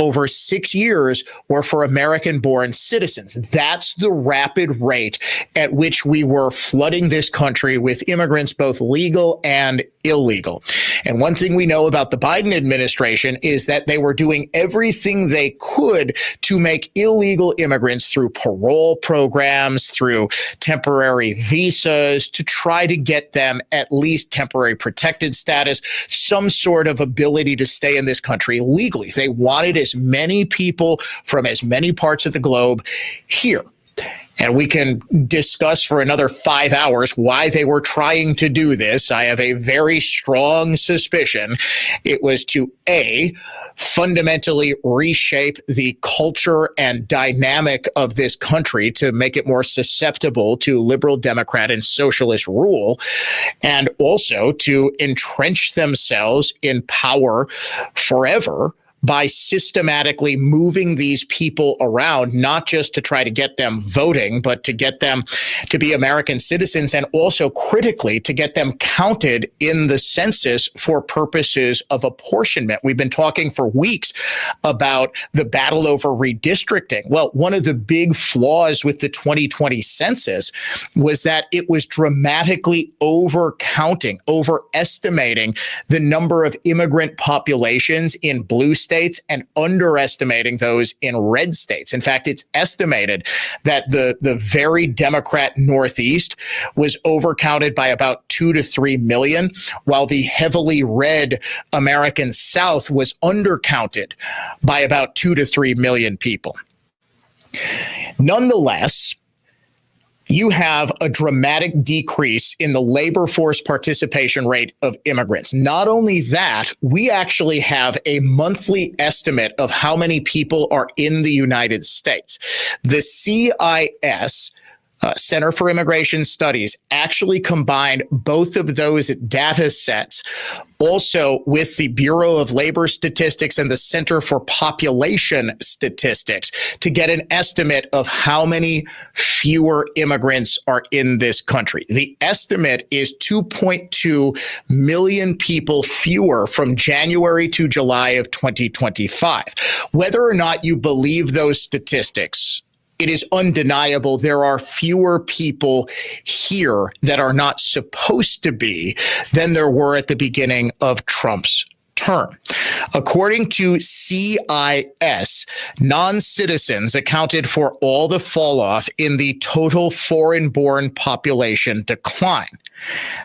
over 6 years were for American-born citizens. That's the rapid rate at which we were flooding this country with immigrants, both legal and illegal. And one thing we know about the Biden administration is that they were doing everything they could to make illegal immigrants, through parole programs, through temporary visas, to try to get them at least temporary protected status, some sort of ability to stay in this country legally. They wanted as many people from as many parts of the globe here. And we can discuss for another 5 hours why they were trying to do this. I have a very strong suspicion it was to, A, fundamentally reshape the culture and dynamic of this country to make it more susceptible to liberal Democrat and socialist rule, and also to entrench themselves in power forever by systematically moving these people around, not just to try to get them voting, but to get them to be American citizens, and also critically to get them counted in the census for purposes of apportionment. We've been talking for weeks about the battle over redistricting. Well, one of the big flaws with the 2020 census was that it was dramatically overestimating the number of immigrant populations in blue states states and underestimating those in red states. In fact, it's estimated that the very Democrat Northeast was overcounted by about 2 to 3 million, while the heavily red American South was undercounted by about 2 to 3 million people. Nonetheless, you have a dramatic decrease in the labor force participation rate of immigrants. Not only that, we actually have a monthly estimate of how many people are in the United States. The CIS, Center for Immigration Studies, actually combined both of those data sets also with the Bureau of Labor Statistics and the Center for Population Statistics to get an estimate of how many fewer immigrants are in this country. The estimate is 2.2 million people fewer from January to July of 2025. Whether or not you believe those statistics, it is undeniable there are fewer people here that are not supposed to be than there were at the beginning of Trump's term. According to CIS, non-citizens accounted for all the fall off in the total foreign-born population decline.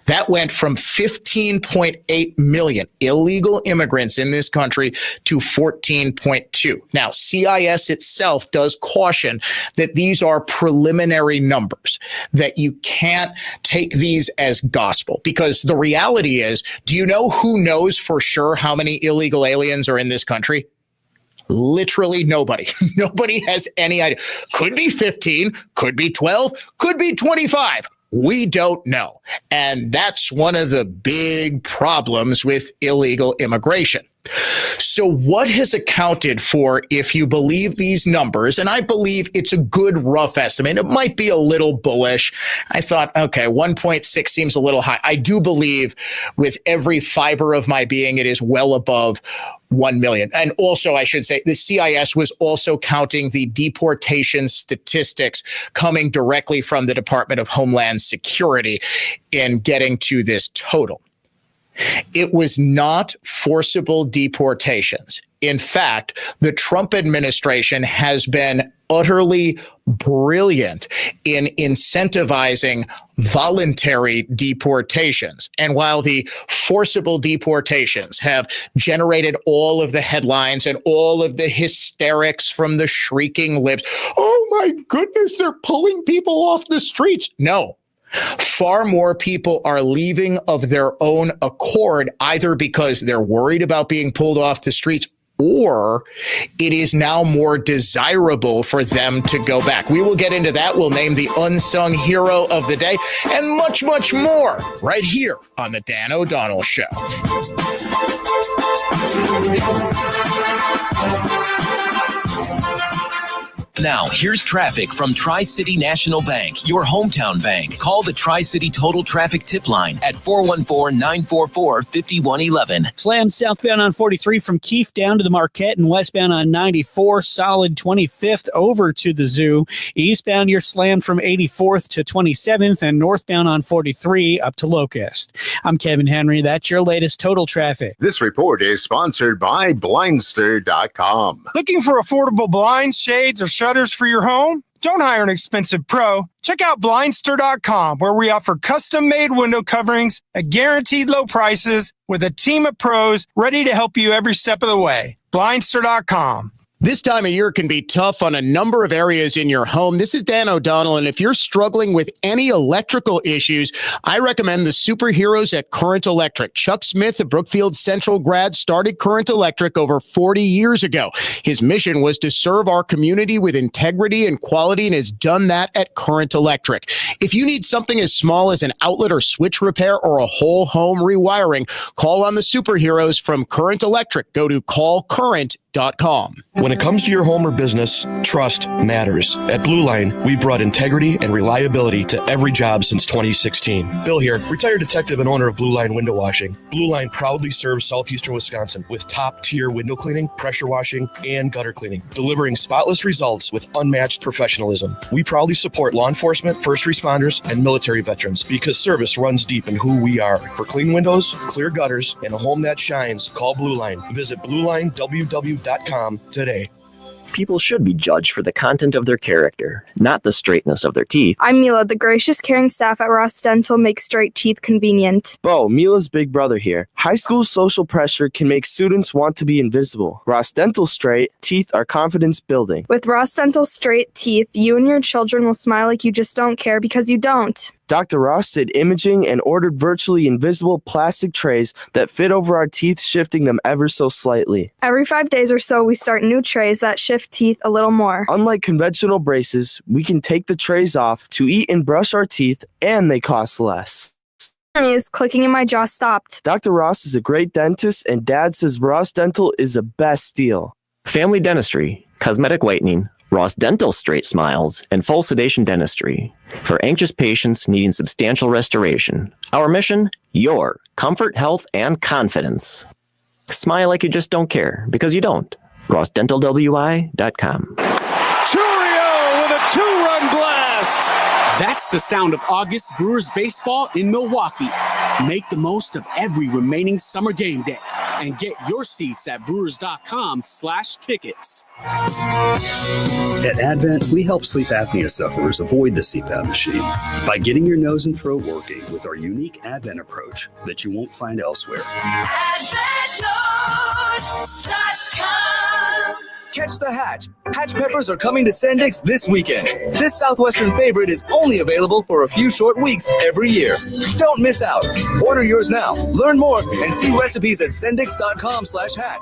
That went from 15.8 million illegal immigrants in this country to 14.2. Now, CIS itself does caution that these are preliminary numbers, that you can't take these as gospel, because the reality is, do you know who knows for sure how many illegal aliens are in this country? Literally nobody. Nobody has any idea. Could be 15, could be 12, could be 25. We don't know. And that's one of the big problems with illegal immigration. So what has accounted for, if you believe these numbers, and I believe it's a good rough estimate, it might be a little bullish. I thought, okay, 1.6 seems a little high. I do believe with every fiber of my being, it is well above 1 million. And also, I should say, the CIS was also counting the deportation statistics coming directly from the Department of Homeland Security in getting to this total. It was not forcible deportations. In fact, the Trump administration has been utterly brilliant in incentivizing voluntary deportations. And while the forcible deportations have generated all of the headlines and all of the hysterics from the shrieking lips, oh my goodness, they're pulling people off the streets. No. Far more people are leaving of their own accord, either because they're worried about being pulled off the streets or it is now more desirable for them to go back. We will get into that. We'll name the unsung hero of the day and much, much more right here on the Dan O'Donnell Show. Now, here's traffic from Tri-City National Bank, your hometown bank. Call the Tri-City Total Traffic Tip Line at 414-944-5111. Slammed southbound on 43 from Keefe down to the Marquette and westbound on 94, solid 25th over to the Zoo. Eastbound, you're slammed from 84th to 27th and northbound on 43 up to Locust. I'm Kevin Henry. That's your latest total traffic. This report is sponsored by Blindster.com. Looking for affordable blinds, shades, or shutters for your home? Don't hire an expensive pro. Check out Blindster.com, where we offer custom-made window coverings at guaranteed low prices with a team of pros ready to help you every step of the way. Blindster.com. This time of year can be tough on a number of areas in your home. This is Dan O'Donnell, and if you're struggling with any electrical issues, I recommend the superheroes at Current Electric. Chuck Smith, a Brookfield Central grad, started Current Electric over 40 years ago. His mission was to serve our community with integrity and quality, and has done that at Current Electric. If you need something as small as an outlet or switch repair or a whole home rewiring, call on the superheroes from Current Electric. Go to callcurrent.com. When it comes to your home or business, trust matters. At Blue Line, we've brought integrity and reliability to every job since 2016. Bill here, retired detective and owner of Blue Line Window Washing. Blue Line proudly serves southeastern Wisconsin with top-tier window cleaning, pressure washing, and gutter cleaning, delivering spotless results with unmatched professionalism. We proudly support law enforcement, first responders, and military veterans because service runs deep in who we are. For clean windows, clear gutters, and a home that shines, call Blue Line. Visit BlueLineWW.com blueline.com today. People should be judged for the content of their character, not the straightness of their teeth. I'm Mila. The gracious, caring staff at Ross Dental make straight teeth convenient. Bo, Mila's big brother here. High school social pressure can make students want to be invisible. Ross Dental Straight teeth are confidence building. With Ross Dental straight teeth, you and your children will smile like you just don't care because you don't. Dr. Ross did imaging and ordered virtually invisible plastic trays that fit over our teeth, shifting them ever so slightly. Every 5 days or so, we start new trays that shift teeth a little more. Unlike conventional braces, we can take the trays off to eat and brush our teeth, and they cost less. Clicking in my jaw stopped. Dr. Ross is a great dentist, and Dad says Ross Dental is the best deal. Family dentistry, cosmetic whitening, Ross Dental straight smiles, and full sedation dentistry. For anxious patients needing substantial restoration. Our mission, your comfort, health, and confidence. Smile like you just don't care, because you don't. RossDentalWI.com. Churio with a 2-run blast! That's the sound of August Brewers baseball in Milwaukee. Make the most of every remaining summer game day and get your seats at brewers.com/tickets. At Advent, we help sleep apnea sufferers avoid the CPAP machine by getting your nose and throat working with our unique Advent approach that you won't find elsewhere. AdventNotes.com. Catch the Hatch. Hatch peppers are coming to Sendik's this weekend. This Southwestern favorite is only available for a few short weeks every year. Don't miss out. Order yours now. Learn more and see recipes at Sendix.com/hatch.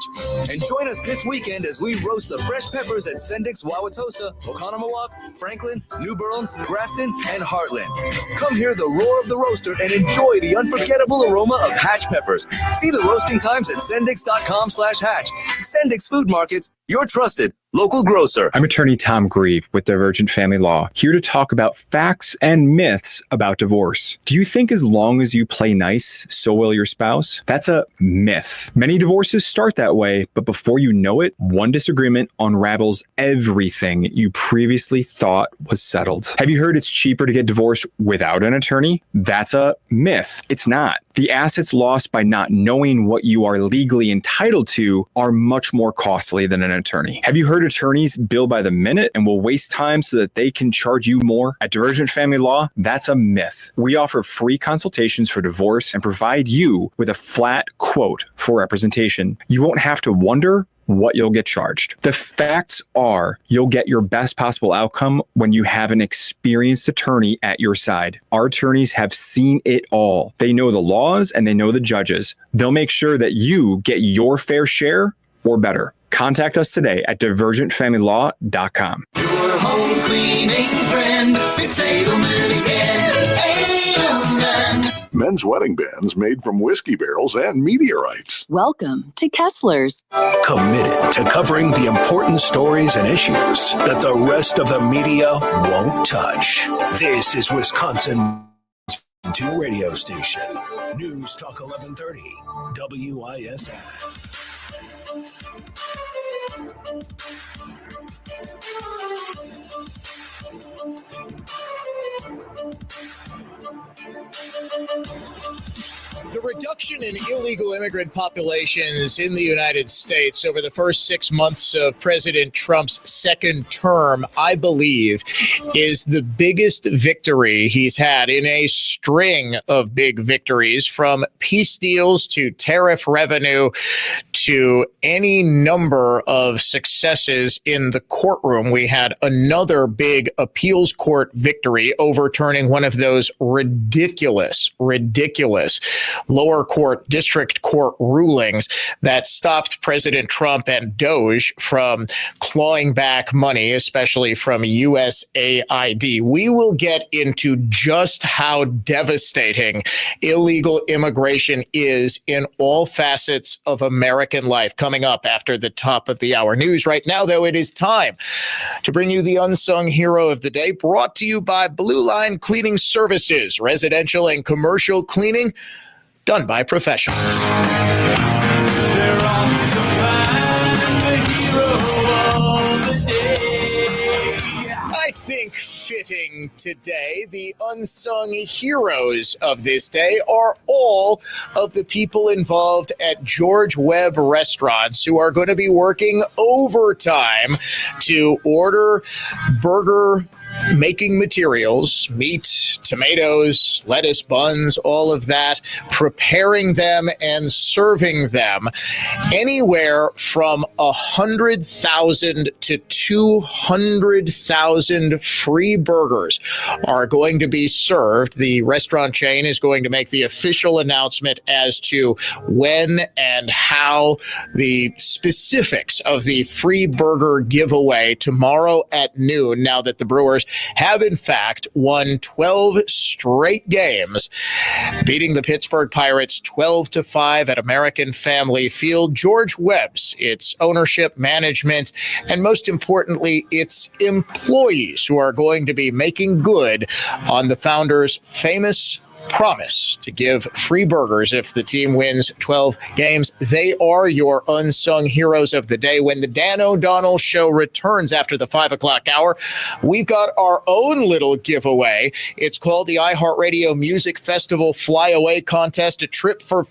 And join us this weekend as we roast the fresh peppers at Sendik's Wauwatosa, Oconomowoc, Franklin, New Bern, Grafton, and Heartland. Come hear the roar of the roaster and enjoy the unforgettable aroma of Hatch peppers. See the roasting times at Sendix.com/hatch. Sendix Food Markets, your trusted local grocer. I'm attorney Tom Grieve with Divergent Family Law, here to talk about facts and myths about divorce. Do you think as long as you play nice, so will your spouse? That's a myth. Many divorces start that way, but before you know it, one disagreement unravels everything you previously thought was settled. Have you heard it's cheaper to get divorced without an attorney? That's a myth. It's not. The assets lost by not knowing what you are legally entitled to are much more costly than an attorney. Have you heard attorneys bill by the minute and will waste time so that they can charge you more? At Divergent Family Law, that's a myth. We offer free consultations for divorce and provide you with a flat quote for representation. You won't have to wonder what you'll get charged. The facts are you'll get your best possible outcome when you have an experienced attorney at your side. Our attorneys have seen it all. They know the laws and they know the judges. They'll make sure that you get your fair share or better. Contact us today at divergentfamilylaw.com. Your home cleaning friend, it's Edelman again. Edelman. Men's wedding bands made from whiskey barrels and meteorites. Welcome to Kessler's. Committed to covering the important stories and issues that the rest of the media won't touch. This is Wisconsin's 2 radio station. News Talk 1130, WISN. The reduction in illegal immigrant populations in the United States over the first 6 months of President Trump's second term, I believe, is the biggest victory he's had in a string of big victories, from peace deals to tariff revenue to any number of successes in the courtroom. We had another big appeals court victory overturning one of those ridiculous lower court, district court rulings that stopped President Trump and DOJ from clawing back money, especially from USAID. We will get into just how devastating illegal immigration is in all facets of American life coming up after the top of the hour news. Right now, though, it is time to bring you the unsung hero of the day, brought to you by Blue Line Cleaning Services, residential and commercial cleaning done by professionals. I think fitting today, the unsung heroes of this day are all of the people involved at George Webb Restaurants who are going to be working overtime to order burger making materials, meat, tomatoes, lettuce, buns, all of that, preparing them and serving them. Anywhere from 100,000 to 200,000 free burgers are going to be served. The restaurant chain is going to make the official announcement as to when and how. The specifics of the free burger giveaway tomorrow at noon, now that the Brewers have in fact won 12 straight games, beating the Pittsburgh Pirates 12-5 at American Family Field. George Webb's, its ownership, management, and most importantly, its employees who are going to be making good on the founder's famous promise to give free burgers if the team wins 12 games. They are your unsung heroes of the day. When the Dan O'Donnell Show returns after the 5 o'clock hour, we've got our own little giveaway. It's called the iHeartRadio Music Festival Flyaway Contest, a trip for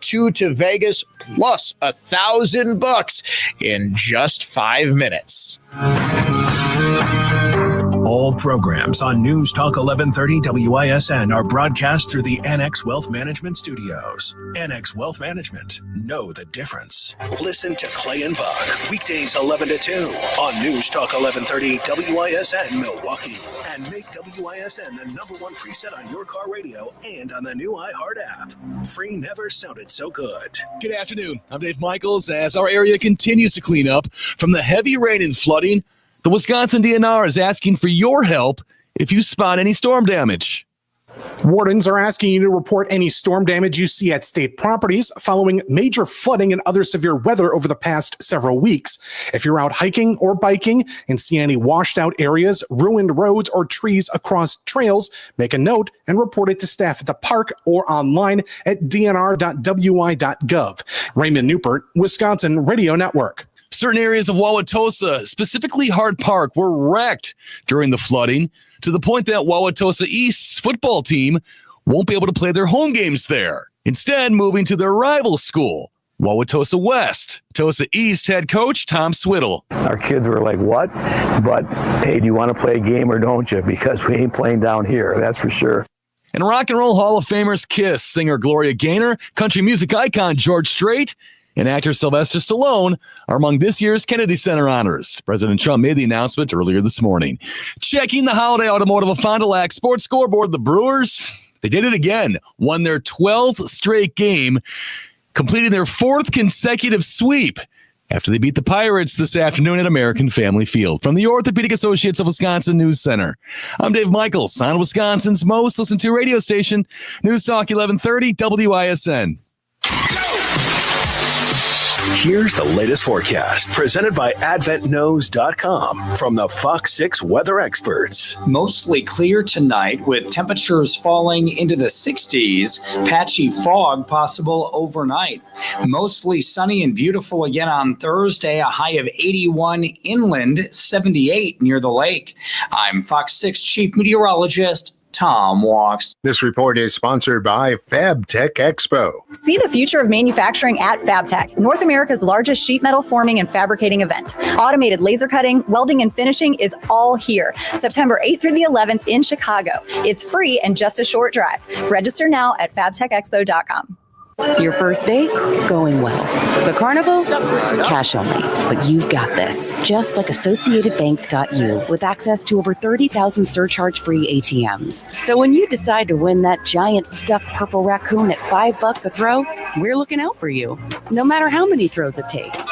two to Vegas plus $1,000 in just 5 minutes. All programs on News Talk 1130 WISN are broadcast through the Annex Wealth Management Studios. Annex Wealth Management. Know the difference. Listen to Clay and Buck weekdays 11 to 2 on News Talk 1130 WISN Milwaukee. And make WISN the #1 preset on your car radio and on the new iHeart app. Free never sounded so good. Good afternoon. I'm Dave Michaels. As our area continues to clean up from the heavy rain and flooding, the Wisconsin DNR is asking for your help if you spot any storm damage. Wardens are asking you to report any storm damage you see at state properties following major flooding and other severe weather over the past several weeks. If you're out hiking or biking and see any washed out areas, ruined roads, or trees across trails, make a note and report it to staff at the park or online at dnr.wi.gov. Raymond Newport, Wisconsin Radio Network. Certain areas of Wauwatosa, specifically Hart Park, were wrecked during the flooding to the point that Wauwatosa East's football team won't be able to play their home games there, instead moving to their rival school, Wauwatosa West. Wauwatosa East head coach Tom Swiddle. Our kids were like, what? But, hey, do you want to play a game or don't you? Because we ain't playing down here, that's for sure. And Rock and Roll Hall of Famers Kiss singer Gloria Gaynor, country music icon George Strait, and actor Sylvester Stallone are among this year's Kennedy Center honors. President Trump made the announcement earlier this morning. Checking the Holiday Automotive of Fond du Lac Sports Scoreboard, the Brewers, they did it again, won their 12th straight game, completing their 4th consecutive sweep after they beat the Pirates this afternoon at American Family Field. From the Orthopedic Associates of Wisconsin News Center, I'm Dave Michaels on Wisconsin's most listened to radio station, News Talk 1130 WISN. Here's the latest forecast presented by AdventKnows.com from the Fox 6 weather experts. Mostly clear tonight with temperatures falling into the 60s. Patchy fog possible overnight. Mostly sunny and beautiful again on Thursday. A high of 81 inland, 78 near the lake. I'm Fox 6 Chief Meteorologist Tom Walks. This report is sponsored by FabTech Expo. See the future of manufacturing at FabTech, North America's largest sheet metal forming and fabricating event. Automated laser cutting, welding, and finishing is all here. September 8th through the 11th in Chicago. It's free and just a short drive. Register now at fabtechexpo.com. Your first date? Going well. The carnival? Cash only. But you've got this. Just like Associated Bank's got you, with access to over 30,000 surcharge-free ATMs. So when you decide to win that giant stuffed purple raccoon at $5 a throw, we're looking out for you. No matter how many throws it takes.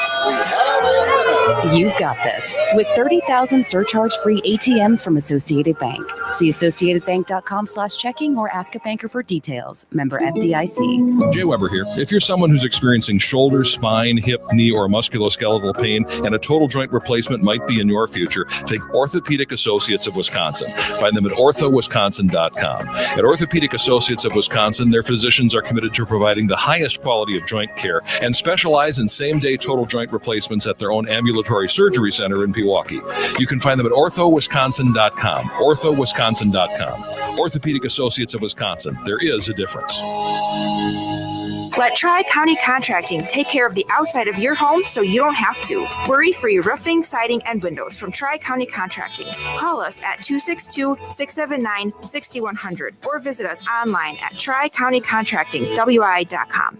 You've got this. With 30,000 surcharge-free ATMs from Associated Bank. See AssociatedBank.com/checking or ask a banker for details. Member FDIC. Jay Weber here. If you're someone who's experiencing shoulder, spine, hip, knee, or musculoskeletal pain and a total joint replacement might be in your future, think Orthopedic Associates of Wisconsin. Find them at orthowisconsin.com. At Orthopedic Associates of Wisconsin, their physicians are committed to providing the highest quality of joint care and specialize in same-day total joint replacements at their own ambulatory Ambulatory Surgery Center in Milwaukee. You can find them at orthowisconsin.com. Orthowisconsin.com. Orthopedic Associates of Wisconsin. There is a difference. Let Tri-County Contracting take care of the outside of your home so you don't have to. Worry-free roofing, siding, and windows from Tri-County Contracting. Call us at 262-679-6100 or visit us online at tricountycontractingwi.com.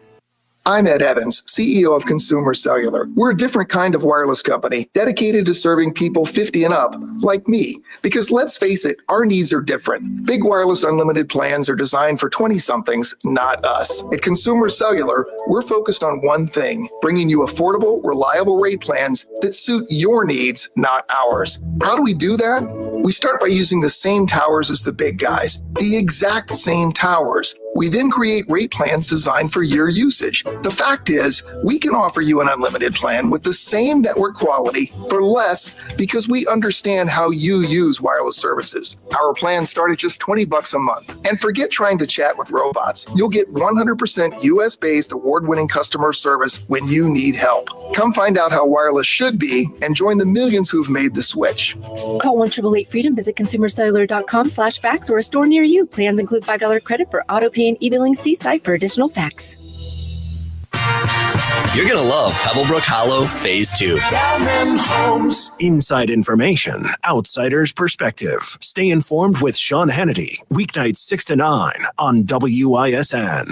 I'm Ed Evans, CEO of Consumer Cellular. We're a different kind of wireless company dedicated to serving people 50 and up, like me. Because let's face it, our needs are different. Big wireless unlimited plans are designed for 20-somethings, not us. At Consumer Cellular, we're focused on one thing, bringing you affordable, reliable rate plans that suit your needs, not ours. How do we do that? We start by using the same towers as the big guys, the exact same towers. We then create rate plans designed for your usage. The fact is, we can offer you an unlimited plan with the same network quality for less because we understand how you use wireless services. Our plans start at just $20 a month. And forget trying to chat with robots. You'll get 100% US-based award-winning customer service when you need help. Come find out how wireless should be and join the millions who've made the switch. Call 1-888-FREEDOM, visit consumercellular.com/fax or a store near you. Plans include $5 credit for auto pay and e-billing. See site for additional facts. You're going to love Pebblebrook Hollow Phase 2. Homes. Inside information, outsider's perspective. Stay informed with Sean Hannity. Weeknights 6 to 9 on WISN.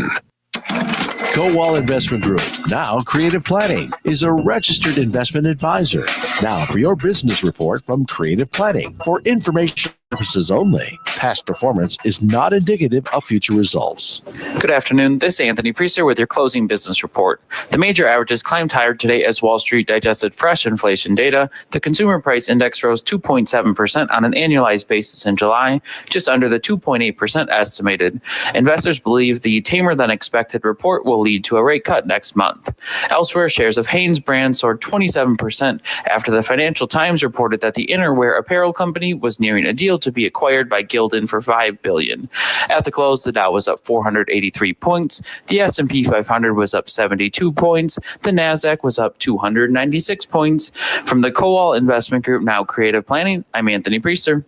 Kowal Investment Group, now Creative Planning, is a registered investment advisor. Now for your business report from Creative Planning. For information purposes only. Past performance is not indicative of future results. Good afternoon. This is Anthony Priester with your closing business report. The major averages climbed higher today as Wall Street digested fresh inflation data. The consumer price index rose 2.7% on an annualized basis in July, just under the 2.8% estimated. Investors believe the tamer than expected report will lead to a rate cut next month. Elsewhere, shares of Hanes brand soared 27% after the Financial Times reported that the innerwear apparel company was nearing a deal to be acquired by Gildan for $5 billion. At the close, the Dow was up 483 points. The S&P 500 was up 72 points. The Nasdaq was up 296 points. From the Kowal Investment Group, now Creative Planning, I'm Anthony Priester.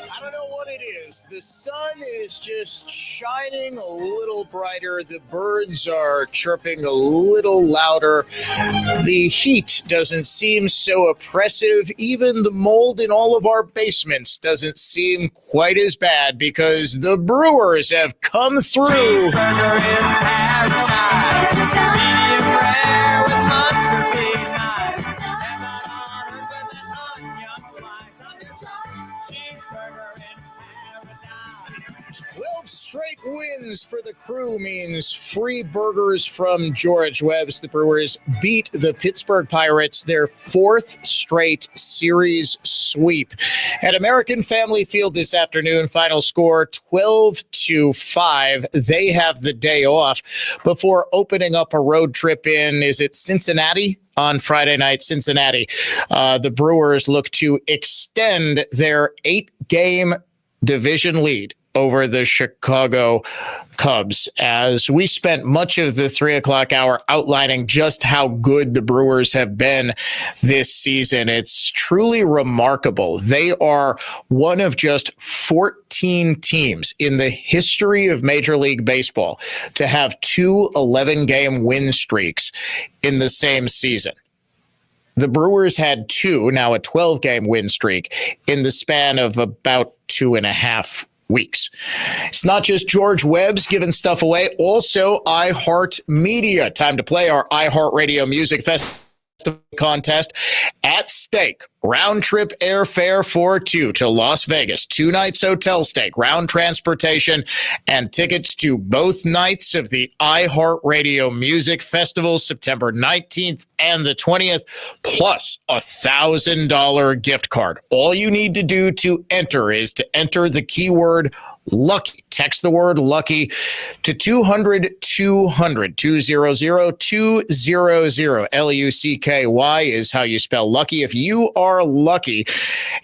I don't know what it is. The sun is just shining a little brighter. The birds are chirping a little louder. The heat doesn't seem so oppressive. Even the mold in all of our basements doesn't seem quite as bad because the Brewers have come through. Straight wins for the Crew means free burgers from George Webb's. The Brewers beat the Pittsburgh Pirates, their fourth straight series sweep. At American Family Field this afternoon, final score 12-5. They have the day off before opening up a road trip in, is it Cincinnati? On Friday night, Cincinnati. The Brewers look to extend their 8-game division lead over the Chicago Cubs, as we spent much of the 3 o'clock hour outlining just how good the Brewers have been this season. It's truly remarkable. They are one of just 14 teams in the history of Major League Baseball to have 2 11-game win streaks in the same season. The Brewers had 2, now a 12-game win streak, in the span of about 2.5 weeks. It's not just George Webb's giving stuff away, also iHeartMedia. Time to play our iHeartRadio Music Festival contest. At stake Round trip airfare for two to Las Vegas, 2 nights hotel stay, ground transportation, and tickets to both nights of the iHeartRadio Music Festival, September 19th and the 20th, plus a $1,000 gift card. All you need to do to enter is to enter the keyword lucky. Text the word lucky to 200 200 200 200. LUCKY is how you spell lucky. If you are lucky,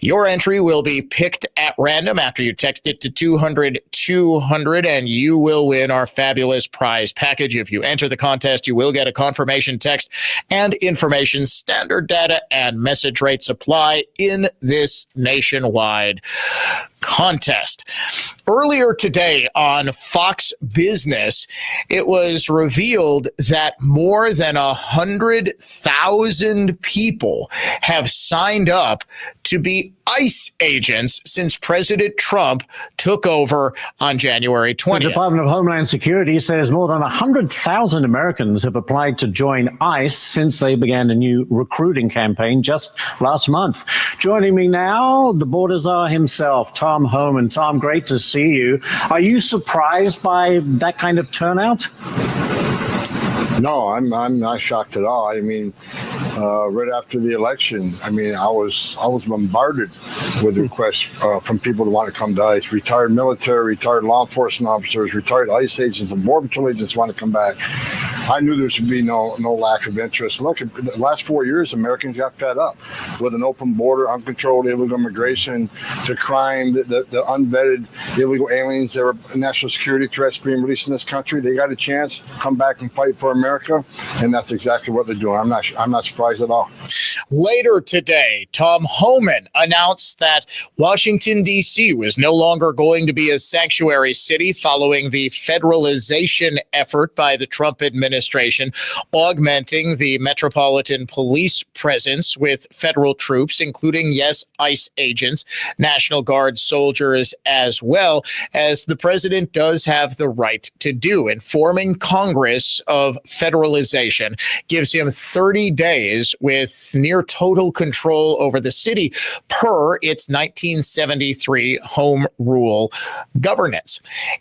your entry will be picked at random after you text it to 200 200, and you will win our fabulous prize package. If you enter the contest, you will get a confirmation text and information. Standard data and message rates apply in this nationwide contest. Earlier today on Fox Business, it was revealed that more than 100,000 people have signed up to be ICE agents since President Trump took over on January 20th. The Department of Homeland Security says more than 100,000 Americans have applied to join ICE since they began a new recruiting campaign just last month. Joining me now, the border czar himself, Tom Homan. Tom, great to see you. Are you surprised by that kind of turnout? No, I'm not shocked at all. I mean, right after the election, I was bombarded with requests from people who want to come to ICE. Retired military, retired law enforcement officers, retired ICE agents, and Border Patrol agents want to come back. I knew there should be no lack of interest. Look, the last 4 years, Americans got fed up with an open border, uncontrolled illegal immigration, to crime, the unvetted illegal aliens that were national security threats being released in this country. They got a chance to come back and fight for America, and that's exactly what they're doing. I'm not surprised at all. Later today, Tom Homan announced that Washington, D.C. was no longer going to be a sanctuary city following the federalization effort by the Trump administration, augmenting the Metropolitan Police presence with federal troops, including, yes, ICE agents, National Guard soldiers, as well as the president does have the right to do. Informing Congress of federalization gives him 30 days with near total control over the city per its 1973 Home Rule governance.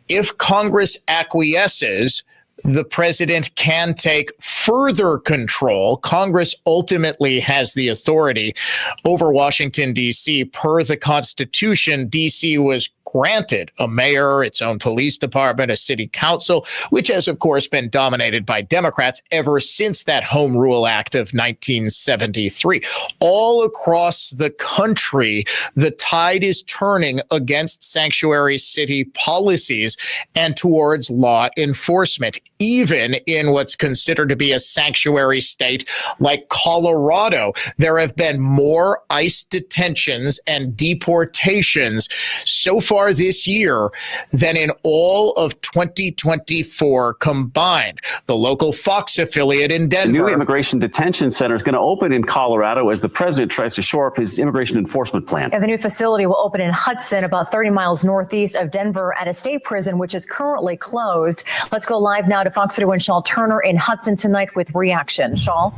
If Congress acquiesces, the president can take further control. Congress ultimately has the authority over Washington, D.C. Per the Constitution, D.C. was granted a mayor, its own police department, a city council, which has, of course, been dominated by Democrats ever since that Home Rule Act of 1973. All across the country, the tide is turning against sanctuary city policies and towards law enforcement, even in what's considered to be a sanctuary state like Colorado. There have been more ICE detentions and deportations so far this year than in all of 2024 combined. The local Fox affiliate in Denver. The new immigration detention center is going to open in Colorado as the president tries to shore up his immigration enforcement plan. And the new facility will open in Hudson, about 30 miles northeast of Denver, at a state prison, which is currently closed. Let's go live now to Fox 31 Shaw Turner in Hudson tonight with reaction. Shaw?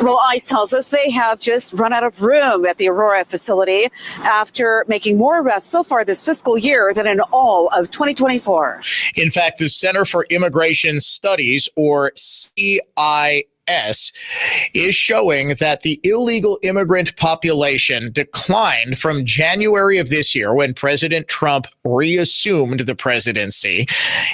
Well, ICE tells us they have just run out of room at the Aurora facility after making more arrests so far this fiscal year than in all of 2024. In fact, the Center for Immigration Studies, or CIS, is showing that the illegal immigrant population declined from January of this year, when President Trump reassumed the presidency.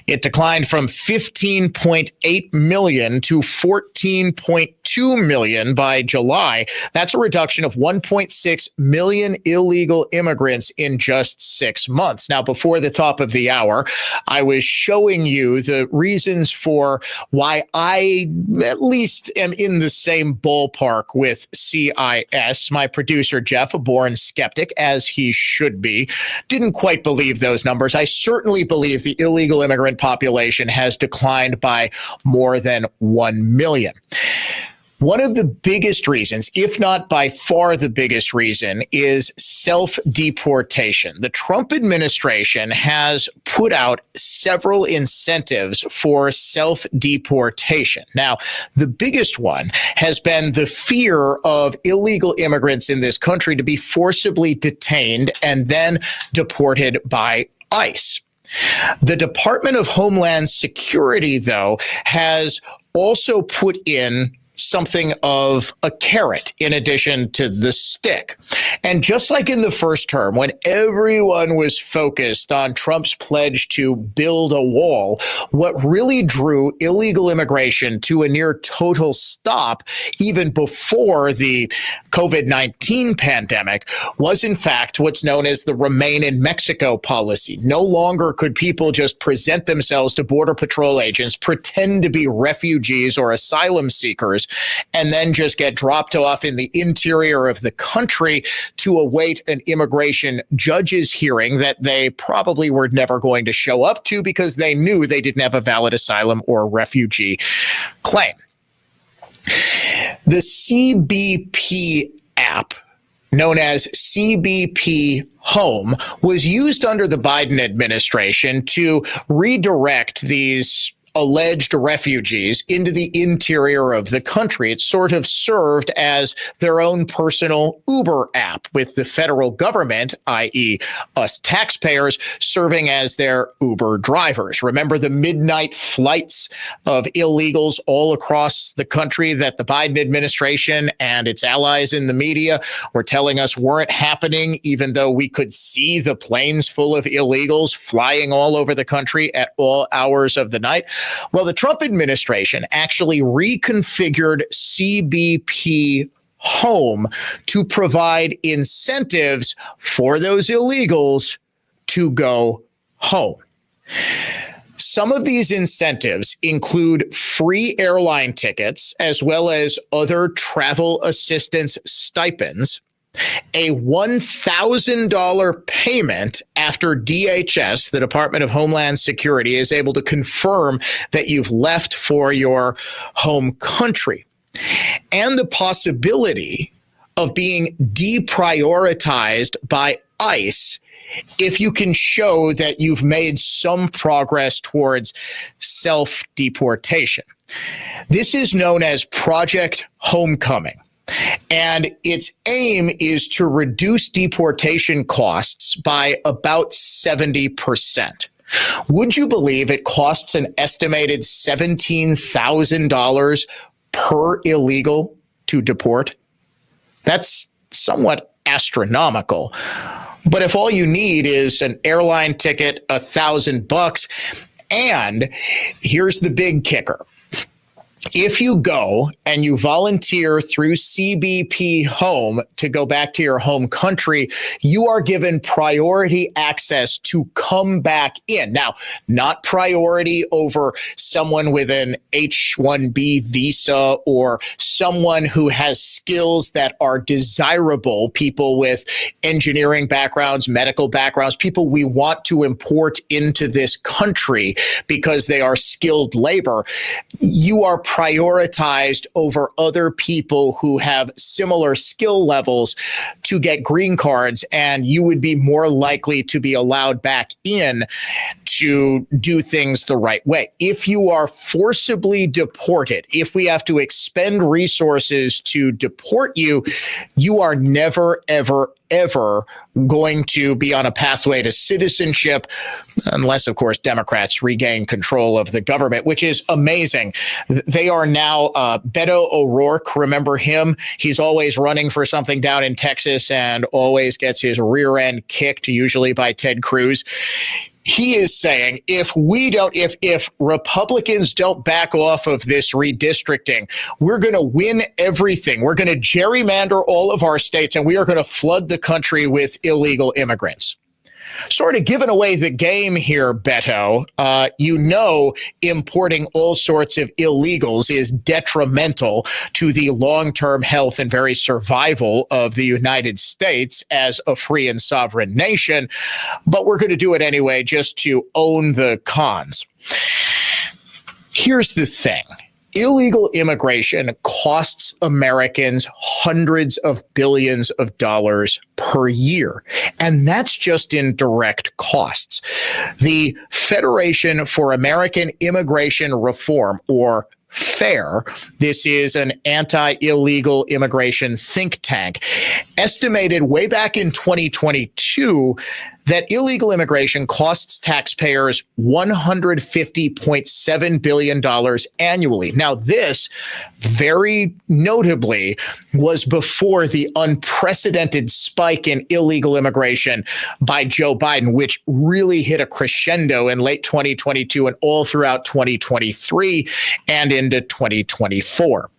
It declined from 15.8 million to 14.2 million by July. That's a reduction of 1.6 million illegal immigrants in just 6 months. Now, before the top of the hour, I was showing you the reasons for why I at least am in the same ballpark with CIS. My producer, Jeff, a born skeptic, as he should be, didn't quite believe those numbers. I certainly believe the illegal immigrant population has declined by more than 1 million. One of the biggest reasons, if not by far the biggest reason, is self-deportation. The Trump administration has put out several incentives for self-deportation. Now, the biggest one has been the fear of illegal immigrants in this country to be forcibly detained and then deported by ICE. The Department of Homeland Security, though, has also put in something of a carrot in addition to the stick. And just like in the first term, when everyone was focused on Trump's pledge to build a wall, what really drew illegal immigration to a near total stop, even before the COVID-19 pandemic, was in fact what's known as the Remain in Mexico policy. No longer could people just present themselves to Border Patrol agents, pretend to be refugees or asylum seekers, and then just get dropped off in the interior of the country to await an immigration judge's hearing that they probably were never going to show up to because they knew they didn't have a valid asylum or refugee claim. The CBP app, known as CBP Home, was used under the Biden administration to redirect these alleged refugees into the interior of the country. It sort of served as their own personal Uber app, with the federal government, i.e. us taxpayers, serving as their Uber drivers. Remember the midnight flights of illegals all across the country that the Biden administration and its allies in the media were telling us weren't happening, even though we could see the planes full of illegals flying all over the country at all hours of the night? Well, the Trump administration actually reconfigured CBP Home to provide incentives for those illegals to go home. Some of these incentives include free airline tickets, as well as other travel assistance stipends, a $1,000 payment after DHS, the Department of Homeland Security, is able to confirm that you've left for your home country, and the possibility of being deprioritized by ICE if you can show that you've made some progress towards self-deportation. This is known as Project Homecoming. And its aim is to reduce deportation costs by about 70%. Would you believe it costs an estimated $17,000 per illegal to deport? That's somewhat astronomical. But if all you need is an airline ticket, $1,000, and here's the big kicker. If you go and you volunteer through CBP Home to go back to your home country, you are given priority access to come back in. Now, not priority over someone with an H-1B visa or someone who has skills that are desirable, people with engineering backgrounds, medical backgrounds, people we want to import into this country because they are skilled labor. You are prioritized over other people who have similar skill levels to get green cards, and you would be more likely to be allowed back in to do things the right way. If you are forcibly deported, if we have to expend resources to deport you, you are never, ever going to be on a pathway to citizenship, unless, of course, Democrats regain control of the government, which is amazing. They are now Beto O'Rourke. Remember him? He's always running for something down in Texas and always gets his rear end kicked, usually by Ted Cruz. He is saying if Republicans don't back off of this redistricting, we're going to win everything. We're going to gerrymander all of our states, and we are going to flood the country with illegal immigrants. Sort of giving away the game here, Beto. Importing all sorts of illegals is detrimental to the long-term health and very survival of the United States as a free and sovereign nation. But we're going to do it anyway just to own the cons. Here's the thing. Illegal immigration costs Americans hundreds of billions of dollars per year, and that's just in direct costs. The Federation for American Immigration Reform, or FAIR, this is an anti-illegal immigration think tank, estimated way back in 2022 that illegal immigration costs taxpayers $150.7 billion annually. Now, this very notably was before the unprecedented spike in illegal immigration by Joe Biden, which really hit a crescendo in late 2022 and all throughout 2023 and into 2024.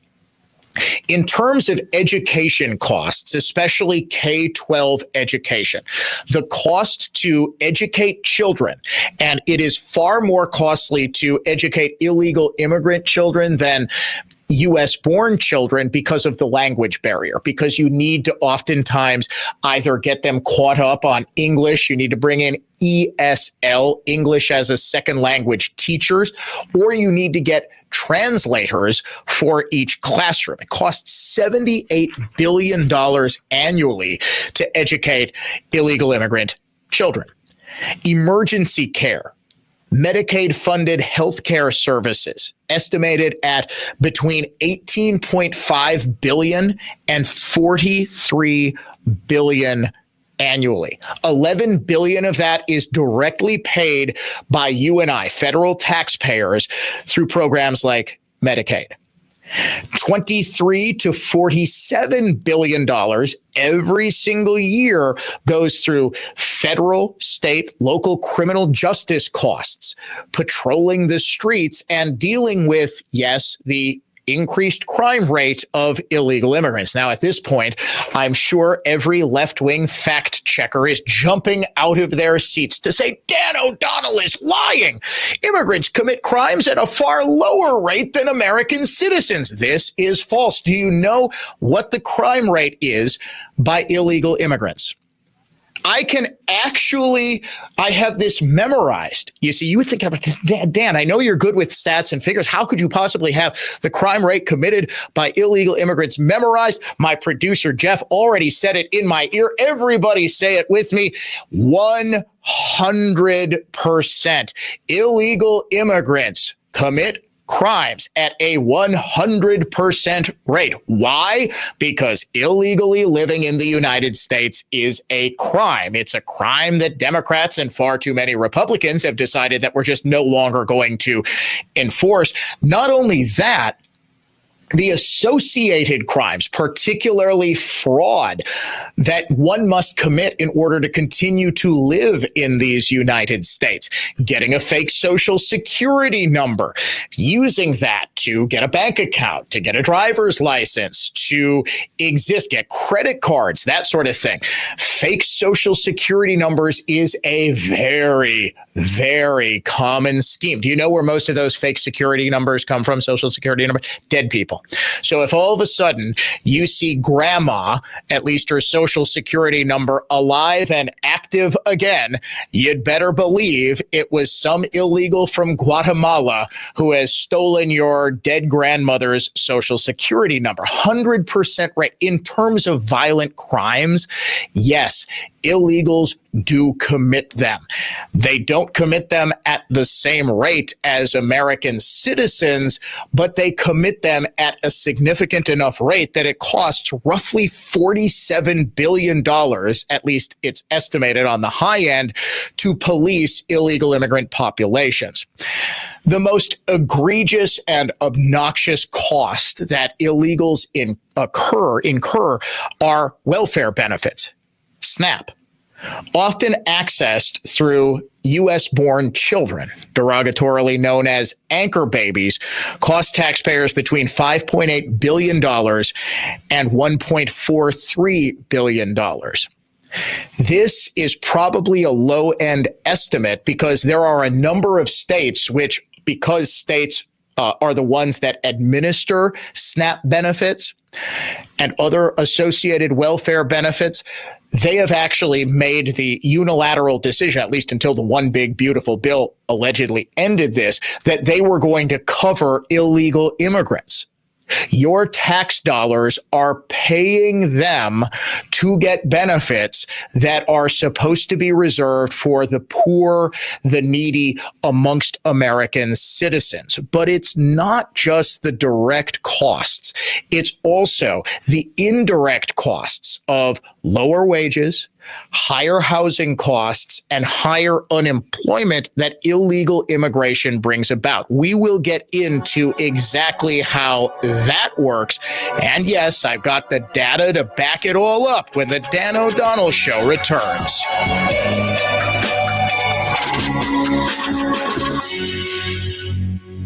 In terms of education costs, especially K-12 education, the cost to educate children, and it is far more costly to educate illegal immigrant children than U.S.-born children because of the language barrier, because you need to oftentimes either get them caught up on English, you need to bring in ESL, English as a second language teachers, or you need to get translators for each classroom. It costs $78 billion annually to educate illegal immigrant children. Emergency care, Medicaid-funded healthcare services, estimated at between $18.5 billion and $43 billion annually. $11 billion of that is directly paid by you and I, federal taxpayers, through programs like Medicaid. $23 to $47 billion every single year goes through federal, state, local criminal justice costs, patrolling the streets and dealing with, yes, the increased crime rate of illegal immigrants. Now, at this point, I'm sure every left-wing fact checker is jumping out of their seats to say Dan O'Donnell is lying. Immigrants commit crimes at a far lower rate than American citizens. This is false. Do you know what the crime rate is by illegal immigrants? I have this memorized. You see, you would think, Dan, I know you're good with stats and figures. How could you possibly have the crime rate committed by illegal immigrants memorized? My producer, Jeff, already said it in my ear. Everybody say it with me. 100%. Illegal immigrants commit crimes at a 100% rate. Why? Because illegally living in the United States is a crime. It's a crime that Democrats and far too many Republicans have decided that we're just no longer going to enforce. Not only that, the associated crimes, particularly fraud, that one must commit in order to continue to live in these United States. Getting a fake social security number, using that to get a bank account, to get a driver's license, to exist, get credit cards, that sort of thing. Fake social security numbers is a very, very common scheme. Do you know where most of those fake security numbers come from, social security numbers? Dead people. So if all of a sudden you see grandma, at least her social security number, alive and active again, you'd better believe it was some illegal from Guatemala who has stolen your dead grandmother's social security number. 100% rate. In terms of violent crimes, yes, illegals do commit them. They don't commit them at the same rate as American citizens, but they commit them at a significant enough rate that it costs roughly $47 billion, at least it's estimated on the high end, to police illegal immigrant populations. The most egregious and obnoxious cost that illegals incur are welfare benefits, SNAP. Often accessed through U.S.-born children, derogatorily known as anchor babies, cost taxpayers between $5.8 billion and $1.43 billion. This is probably a low-end estimate because there are a number of states which, because states are the ones that administer SNAP benefits and other associated welfare benefits. They have actually made the unilateral decision, at least until the one big beautiful bill allegedly ended this, that they were going to cover illegal immigrants. Your tax dollars are paying them to get benefits that are supposed to be reserved for the poor, the needy amongst American citizens. But it's not just the direct costs. It's also the indirect costs of lower wages, higher housing costs, and higher unemployment that illegal immigration brings about. We will get into exactly how that works. And yes, I've got the data to back it all up when the Dan O'Donnell Show returns.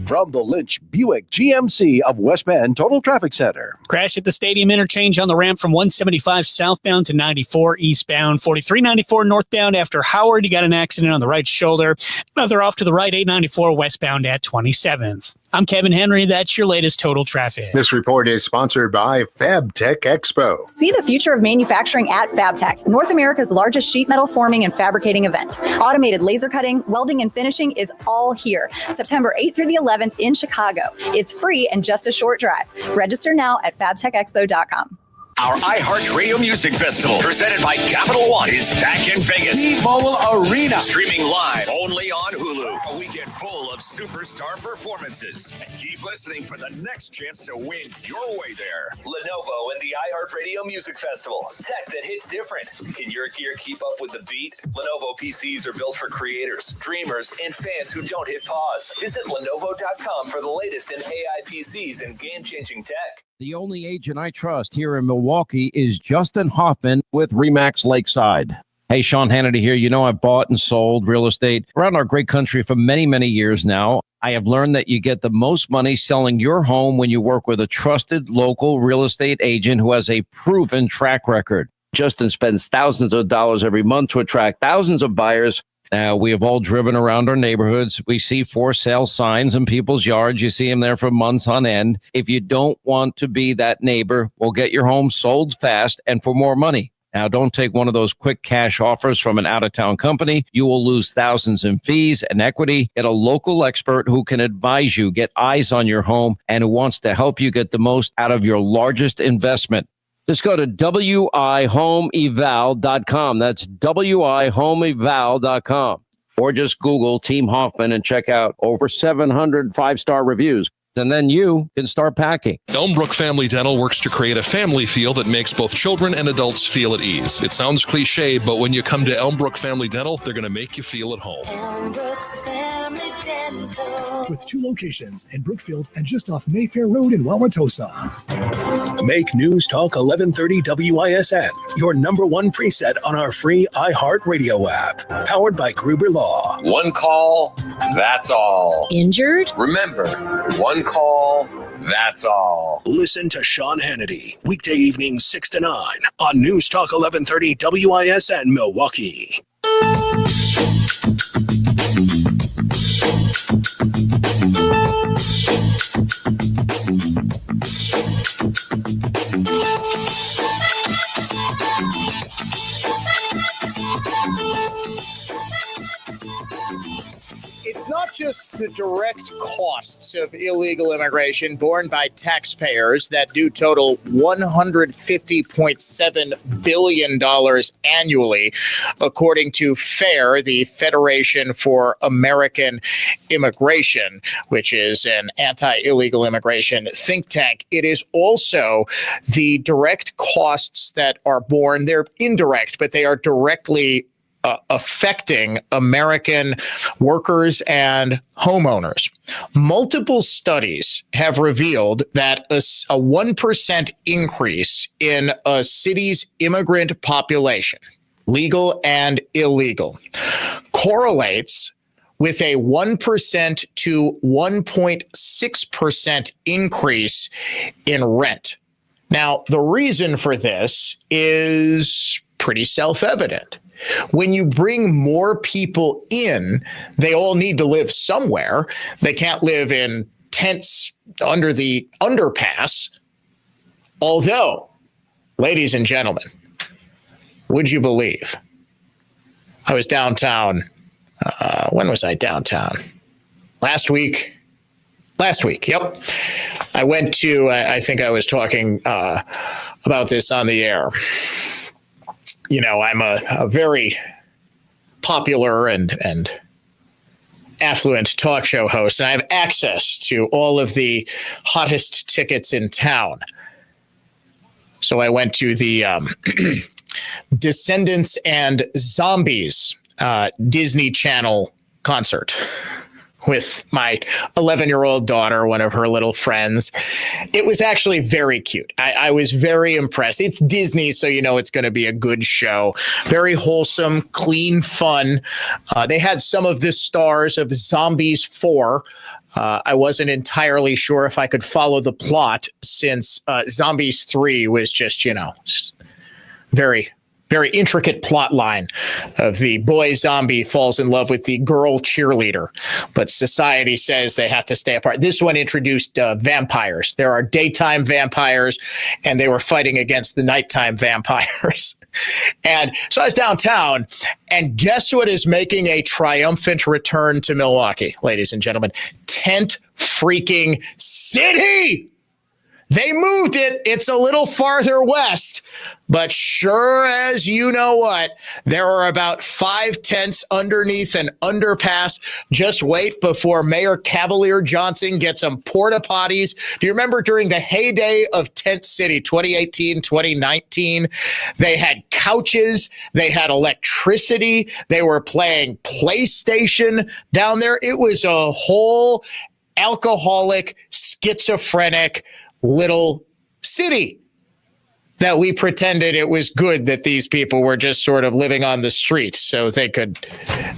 From the Lynch Buick GMC of West Bend Total Traffic Center. Crash at the stadium interchange on the ramp from 175 southbound to 94 eastbound. 4394 northbound after Howard. You got an accident on the right shoulder. Another off to the right, 894 westbound at 27th. I'm Kevin Henry. That's your latest Total Traffic. This report is sponsored by FabTech Expo. See the future of manufacturing at FabTech, North America's largest sheet metal forming and fabricating event. Automated laser cutting, welding, and finishing is all here. September 8th through the 11th in Chicago. It's free and just a short drive. Register now at fabtechexpo.com. Our iHeartRadio Music Festival, presented by Capital One, is back in Vegas. T-Mobile Arena. Streaming live only on Hulu. A weekend full of superstar performances. And keep listening for the next chance to win your way there. Lenovo and the iHeartRadio Music Festival. Tech that hits different. Can your gear keep up with the beat? Lenovo PCs are built for creators, dreamers, and fans who don't hit pause. Visit Lenovo.com for the latest in AI PCs and game-changing tech. The only agent I trust here in Milwaukee is Justin Hoffman with RE/MAX Lakeside. Hey, Sean Hannity here. You know, I've bought and sold real estate around our great country for many, many years now. I have learned that you get the most money selling your home when you work with a trusted local real estate agent who has a proven track record. Justin spends thousands of dollars every month to attract thousands of buyers. Now, we have all driven around our neighborhoods. We see for sale signs in people's yards. You see them there for months on end. If you don't want to be that neighbor, we'll get your home sold fast and for more money. Now, don't take one of those quick cash offers from an out-of-town company. You will lose thousands in fees and equity. Get a local expert who can advise you, get eyes on your home, and who wants to help you get the most out of your largest investment. Just go to wihomeeval.com. That's wihomeeval.com. Or just Google Team Hoffman and check out over 700 five-star reviews. And then you can start packing. Elmbrook Family Dental works to create a family feel that makes both children and adults feel at ease. It sounds cliche, but when you come to Elmbrook Family Dental, they're going to make you feel at home. Elmbrook Family Dental. With 2 locations in Brookfield and just off Mayfair Road in Wauwatosa. Make News Talk 1130 WISN your number 1 preset on our free iHeartRadio app. Powered by Gruber Law. One call, that's all. Injured? Remember, one call, that's all. Listen to Sean Hannity, weekday evenings 6 to 9 on News Talk 1130 WISN Milwaukee. It's not just the direct costs of illegal immigration borne by taxpayers that do total $150.7 billion annually, according to FAIR, the Federation for American Immigration, which is an anti-illegal immigration think tank. It is also the direct costs that are borne. They're indirect, but they are directly affecting American workers and homeowners. Multiple studies have revealed that a 1% increase in a city's immigrant population, legal and illegal, correlates with a 1% to 1.6% increase in rent. Now, the reason for this is pretty self-evident. When you bring more people in, they all need to live somewhere. They can't live in tents under the underpass. Although, ladies and gentlemen, would you believe I was downtown? When was I downtown? Last week. Yep. I went to, I think I was talking about this on the air. You know, I'm a very popular and affluent talk show host, and I have access to all of the hottest tickets in town. So I went to the Descendants and Zombies Disney Channel concert with my 11-year-old daughter, one of her little friends. It was actually very cute. I was very impressed. It's Disney, so you know it's going to be a good show. Very wholesome, clean fun. They had some of the stars of Zombies 4. I wasn't entirely sure if I could follow the plot since Zombies 3 was just, you know, very, very intricate plot line of the boy zombie falls in love with the girl cheerleader, but society says they have to stay apart. This one introduced vampires. There are daytime vampires, and they were fighting against the nighttime vampires. And so I was downtown, and guess what is making a triumphant return to Milwaukee, ladies and gentlemen? Tent freaking City! They moved it. It's a little farther west, but sure as you know what, there are about 5 tents underneath an underpass. Just wait before Mayor Cavalier Johnson gets some porta potties. Do you remember during the heyday of Tent City, 2018, 2019, they had couches, they had electricity, they were playing PlayStation down there. It was a whole alcoholic, schizophrenic little city that we pretended it was good that these people were just sort of living on the street so they could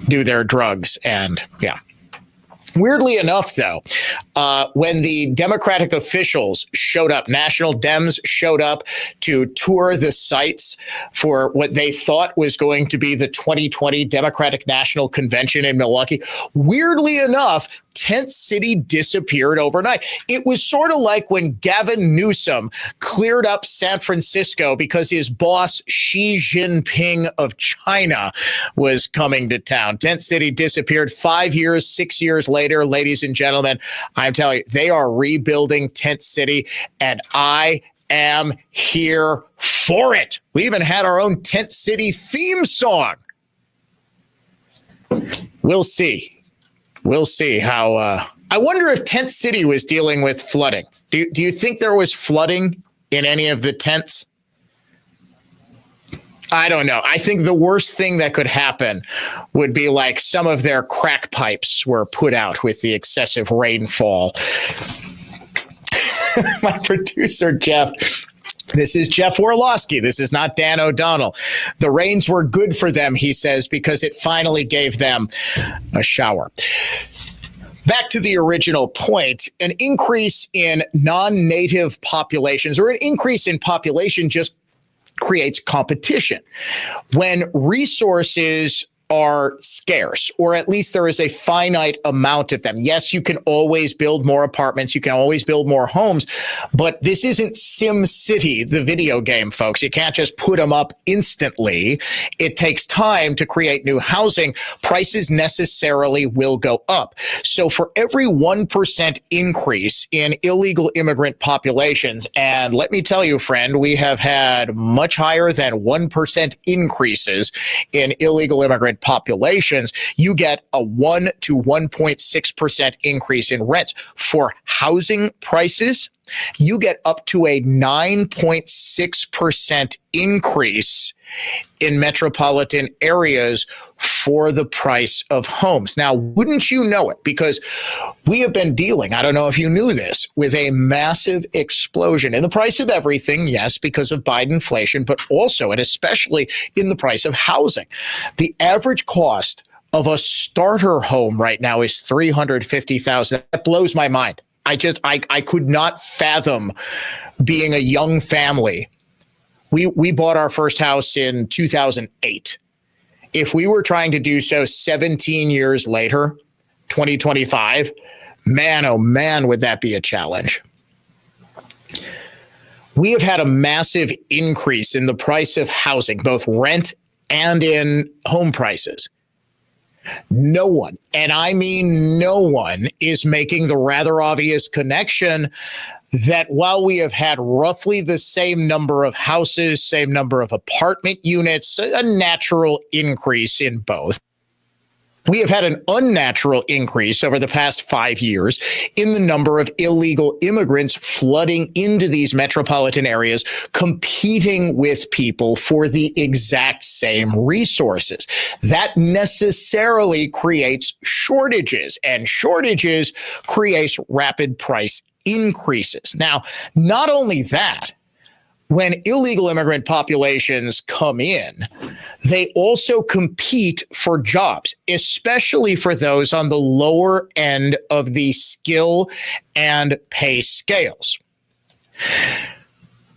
do their drugs. And yeah. Weirdly enough, though, when the Democratic officials showed up, National Dems showed up to tour the sites for what they thought was going to be the 2020 Democratic National Convention in Milwaukee, weirdly enough, Tent City disappeared overnight. It was sort of like when Gavin Newsom cleared up San Francisco because his boss, Xi Jinping of China, was coming to town. Tent City disappeared 5 years, 6 years later. Ladies and gentlemen, I'm telling you, they are rebuilding Tent City, and I am here for it. We even had our own Tent City theme song. We'll see. We'll see how. I wonder if Tent City was dealing with flooding. Do you think there was flooding in any of the tents? I don't know. I think the worst thing that could happen would be like some of their crack pipes were put out with the excessive rainfall. My producer, Jeff. This is Jeff Orlowski. This is not Dan O'Donnell. The rains were good for them, he says, because it finally gave them a shower. Back to the original point, an increase in non-native populations or an increase in population just creates competition. When resources are scarce, or at least there is a finite amount of them. Yes, you can always build more apartments. You can always build more homes, but this isn't Sim City, the video game, folks. You can't just put them up instantly. It takes time to create new housing. Prices necessarily will go up. So for every 1% increase in illegal immigrant populations, and let me tell you, friend, we have had much higher than 1% increases in illegal immigrant populations, you get a 1 to 1.6% increase in rents. For housing prices, you get up to a 9.6% increase in metropolitan areas for the price of homes. Now, wouldn't you know it? Because we have been dealing, I don't know if you knew this, with a massive explosion in the price of everything, yes, because of Biden inflation, but also and especially in the price of housing. The average cost of a starter home right now is $350,000. That blows my mind. I could not fathom being a young family. We bought our first house in 2008. If we were trying to do so 17 years later, 2025, Man, oh man, would that be a challenge. We have had a massive increase in the price of housing, both rent and in home prices. No one, and I mean no one, is making the rather obvious connection that while we have had roughly the same number of houses, same number of apartment units, a natural increase in both, we have had an unnatural increase over the past 5 years in the number of illegal immigrants flooding into these metropolitan areas, competing with people for the exact same resources. That necessarily creates shortages, and shortages creates rapid price increases. Now, not only that, when illegal immigrant populations come in, they also compete for jobs, especially for those on the lower end of the skill and pay scales.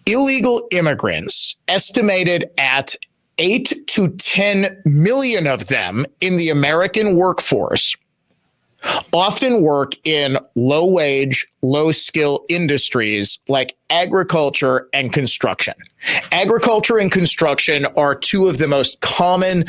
Illegal immigrants, estimated at 8 to 10 million of them in the American workforce, often work in low-wage, low-skill industries like agriculture and construction. Agriculture and construction are two of the most common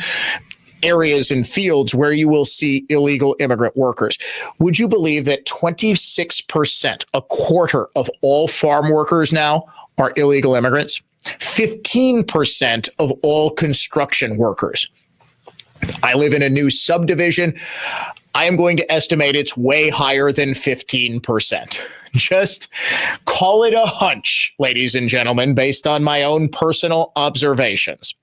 areas and fields where you will see illegal immigrant workers. Would you believe that 26%, a quarter of all farm workers now, are illegal immigrants? 15% of all construction workers. I live in a new subdivision. I am going to estimate it's way higher than 15%. Just call it a hunch, ladies and gentlemen, based on my own personal observations.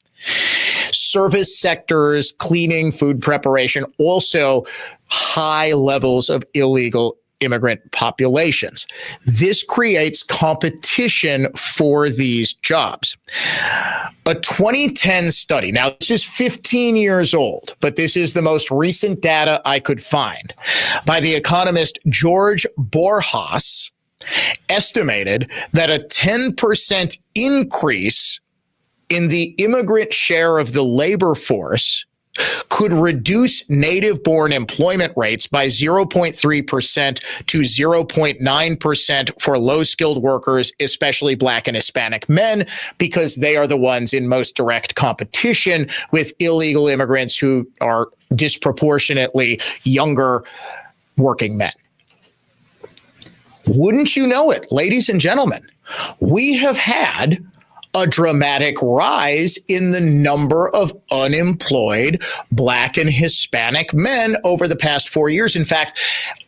Service sectors, cleaning, food preparation, also high levels of illegal immigrant populations. This creates competition for these jobs. A 2010 study, now this is 15 years old, but this is the most recent data I could find, by the economist George Borjas, estimated that a 10% increase in the immigrant share of the labor force could reduce native-born employment rates by 0.3% to 0.9% for low-skilled workers, especially Black and Hispanic men, because they are the ones in most direct competition with illegal immigrants who are disproportionately younger working men. Wouldn't you know it, ladies and gentlemen, we have had a dramatic rise in the number of unemployed Black and Hispanic men over the past 4 years. In fact,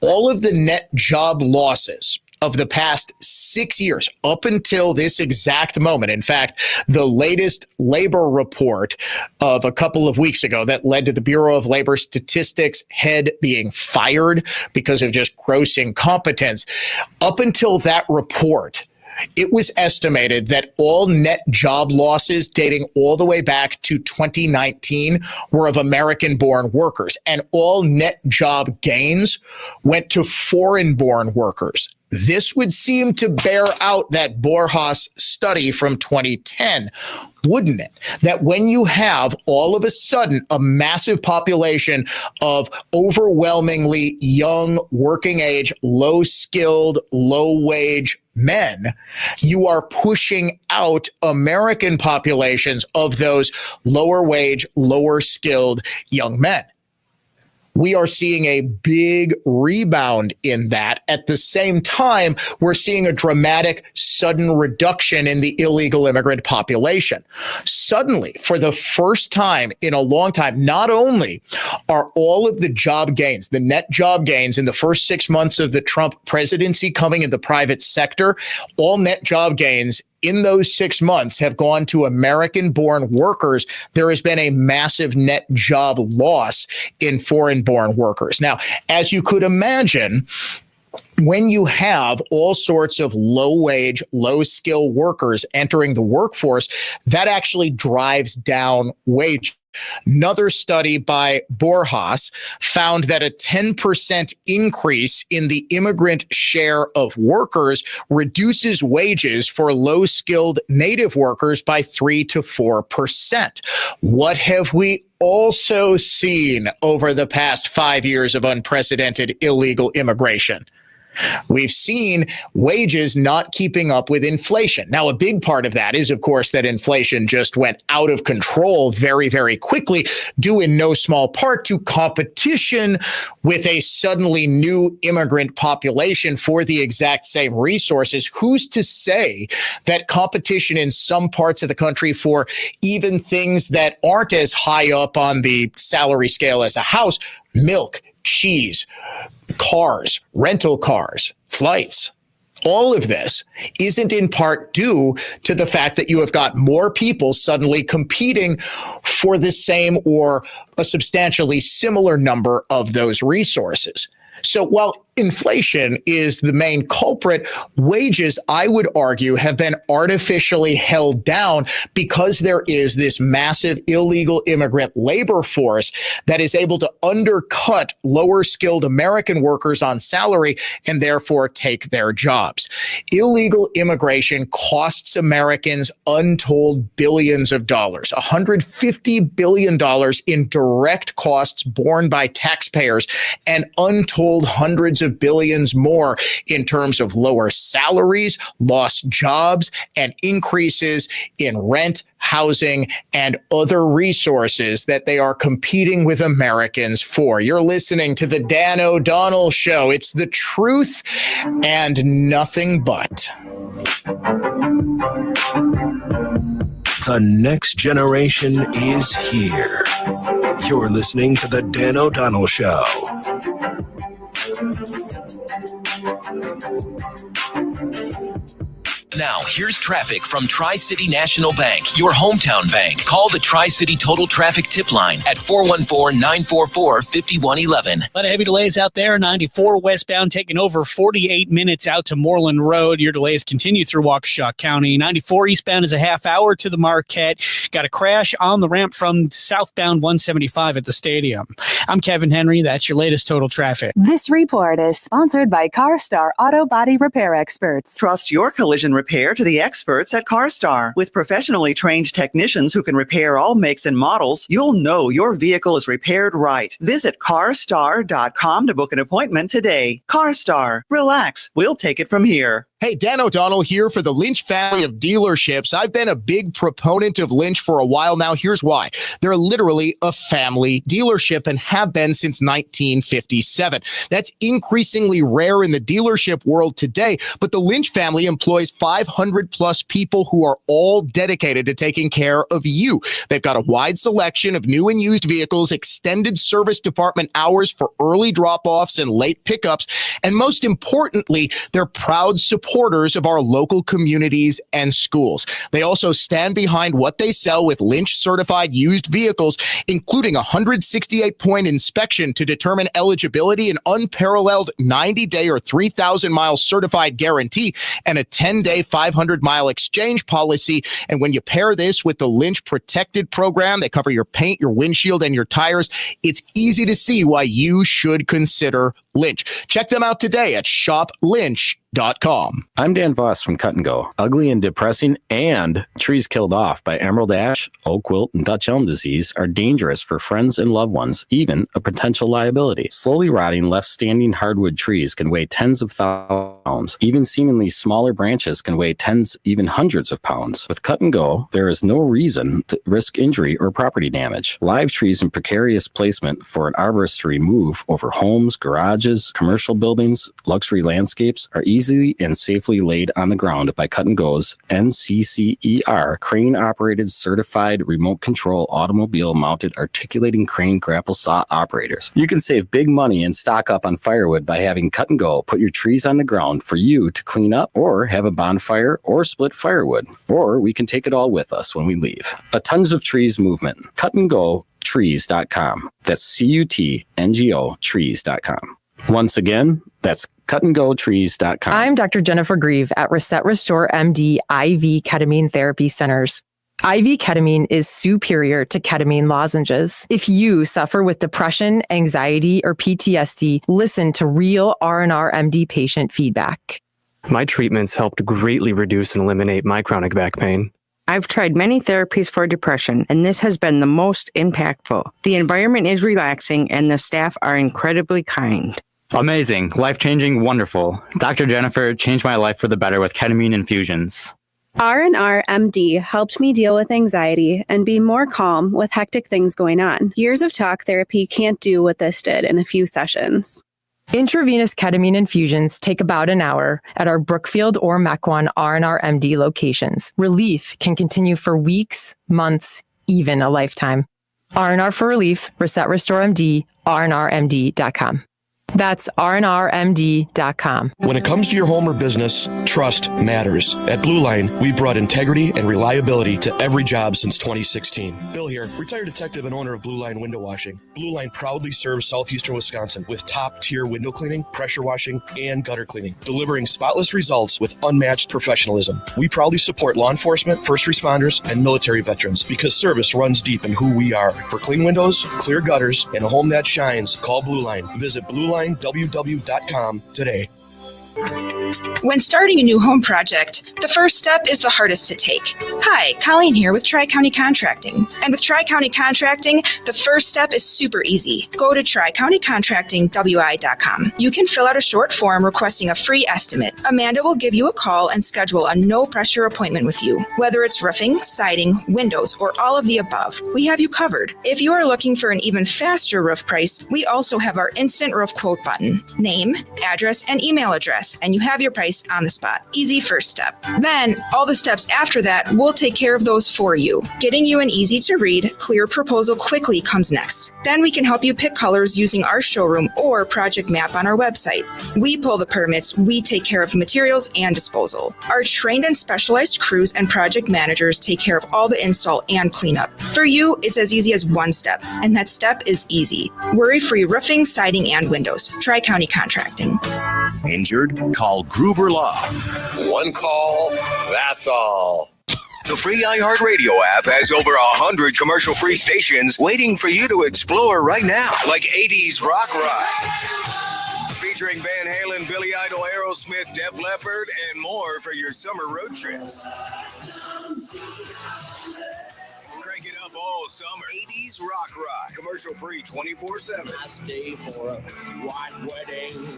all of the net job losses of the past 6 years up until this exact moment. In fact, the latest labor report of a couple of weeks ago that led to the Bureau of Labor Statistics head being fired because of just gross incompetence. Up until that report, it was estimated that all net job losses dating all the way back to 2019 were of American-born workers, and all net job gains went to foreign-born workers. This would seem to bear out that Borjas study from 2010, wouldn't it? That when you have all of a sudden a massive population of overwhelmingly young, working age, low-skilled, low-wage men, you are pushing out American populations of those lower wage, lower skilled young men. We are seeing a big rebound in that. At the same time, we're seeing a dramatic, sudden reduction in the illegal immigrant population. Suddenly, for the first time in a long time, not only are all of the job gains, the net job gains in the first 6 months of the Trump presidency coming in the private sector, all net job gains in those 6 months have gone to American-born workers. There has been a massive net job loss in foreign-born workers. Now, as you could imagine, when you have all sorts of low-wage, low-skill workers entering the workforce, that actually drives down wages. Another study by Borjas found that a 10% increase in the immigrant share of workers reduces wages for low-skilled native workers by 3 to 4%. What have we also seen over the past 5 years of unprecedented illegal immigration? We've seen wages not keeping up with inflation. Now, a big part of that is, of course, that inflation just went out of control very, very quickly, due in no small part to competition with a suddenly new immigrant population for the exact same resources. Who's to say that competition in some parts of the country for even things that aren't as high up on the salary scale as a house, milk, cheese, cars, rental cars, flights, all of this isn't in part due to the fact that you have got more people suddenly competing for the same or a substantially similar number of those resources. So while inflation is the main culprit, wages, I would argue, have been artificially held down because there is this massive illegal immigrant labor force that is able to undercut lower skilled American workers on salary and therefore take their jobs. Illegal immigration costs Americans untold billions of dollars, $150 billion in direct costs borne by taxpayers, and untold hundreds of billions more in terms of lower salaries, lost jobs, and increases in rent, housing, and other resources that they are competing with Americans for. You're listening to the Dan O'Donnell Show. It's the truth and nothing but. The next generation is here. You're listening to the Dan O'Donnell Show. Now, here's traffic from Tri-City National Bank, your hometown bank. Call the Tri-City Total Traffic Tip Line at 414-944-5111. A lot of heavy delays out there. 94 westbound taking over 48 minutes out to Moreland Road. Your delays continue through Waukesha County. 94 eastbound is a half hour to the Marquette. Got a crash on the ramp from southbound 175 at the stadium. I'm Kevin Henry. That's your latest total traffic. This report is sponsored by CarStar Auto Body Repair Experts. Trust your collision repair to the experts at CarStar. With professionally trained technicians who can repair all makes and models, you'll know your vehicle is repaired right. Visit carstar.com to book an appointment today. CarStar. Relax. We'll take it from here. Hey, Dan O'Donnell here for the Lynch family of dealerships. I've been a big proponent of Lynch for a while now. Here's why. They're literally a family dealership and have been since 1957. That's increasingly rare in the dealership world today, but the Lynch family employs 500 plus people who are all dedicated to taking care of you. They've got a wide selection of new and used vehicles, extended service department hours for early drop-offs and late pickups, and most importantly, they're proud supporters of our local communities and schools. They also stand behind what they sell with Lynch certified used vehicles, including a 168-point inspection to determine eligibility, an unparalleled 90-day or 3,000-mile certified guarantee, and a 10-day 500-mile exchange policy. And when you pair this with the Lynch Protected program, they cover your paint, your windshield, and your tires. It's easy to see why you should consider Lynch. Check them out today at shoplynch.com. I'm Dan Voss from Cut & Go. Ugly and depressing and trees killed off by emerald ash, oak wilt, and Dutch elm disease are dangerous for friends and loved ones, even a potential liability. Slowly rotting, left-standing hardwood trees can weigh tens of thousands of pounds. Even seemingly smaller branches can weigh tens, even hundreds of pounds. With Cut & Go, there is no reason to risk injury or property damage. Live trees in precarious placement for an arborist to remove over homes, garages, commercial buildings, luxury landscapes are easily and safely laid on the ground by Cut & Go's NCCER crane-operated certified remote control automobile-mounted articulating crane grapple saw operators. You can save big money and stock up on firewood by having Cut & Go put your trees on the ground for you to clean up or have a bonfire or split firewood. Or we can take it all with us when we leave. A Tons of Trees movement. cutandgotrees.com. That's CUTNGO trees.com. Once again, that's cutandgotrees.com. I'm Dr. Jennifer Grieve at Reset Restore MD IV Ketamine Therapy Centers. IV ketamine is superior to ketamine lozenges. If you suffer with depression, anxiety, or PTSD, listen to real R&R MD patient feedback. My treatments helped greatly reduce and eliminate my chronic back pain. I've tried many therapies for depression, and this has been the most impactful. The environment is relaxing, and the staff are incredibly kind. Amazing, life-changing, wonderful. Dr. Jennifer changed my life for the better with ketamine infusions. R&R MD helped me deal with anxiety and be more calm with hectic things going on. Years of talk therapy can't do what this did in a few sessions. Intravenous ketamine infusions take about an hour at our Brookfield or Mequon R&R MD locations. Relief can continue for weeks, months, even a lifetime. R&R for Relief, Reset Restore MD, rnrmd.com. That's rnrmd.com. When it comes to your home or business, trust matters. At Blue Line, we've brought integrity and reliability to every job since 2016. Bill here, retired detective and owner of Blue Line Window Washing. Blue Line proudly serves southeastern Wisconsin with top-tier window cleaning, pressure washing, and gutter cleaning, delivering spotless results with unmatched professionalism. We proudly support law enforcement, first responders, and military veterans because service runs deep in who we are. For clean windows, clear gutters, and a home that shines, call Blue Line. Visit BlueLineWW.com today. When starting a new home project, the first step is the hardest to take. Hi, Colleen here with Tri-County Contracting. And with Tri-County Contracting, the first step is super easy. Go to TriCountyContractingWI.com. You can fill out a short form requesting a free estimate. Amanda will give you a call and schedule a no-pressure appointment with you. Whether it's roofing, siding, windows, or all of the above, we have you covered. If you are looking for an even faster roof price, we also have our instant roof quote button. Name, address, and email address, and you have your price on the spot. Easy first step. Then, all the steps after that, we'll take care of those for you. Getting you an easy-to-read, clear proposal quickly comes next. Then we can help you pick colors using our showroom or project map on our website. We pull the permits, we take care of materials and disposal. Our trained and specialized crews and project managers take care of all the install and cleanup. For you, it's as easy as one step, and that step is easy. Worry-free roofing, siding, and windows. Tri-County Contracting. Injured? Call Gruber Law. One call, that's all. The free iHeartRadio app has over 100 commercial-free stations waiting for you to explore right now. Like 80s Rock Rock, featuring Van Halen, Billy Idol, Aerosmith, Def Leppard, and more for your summer road trips. Crank it up all summer. 80s Rock Rock. Commercial-free 24/7. I stay for a white wedding.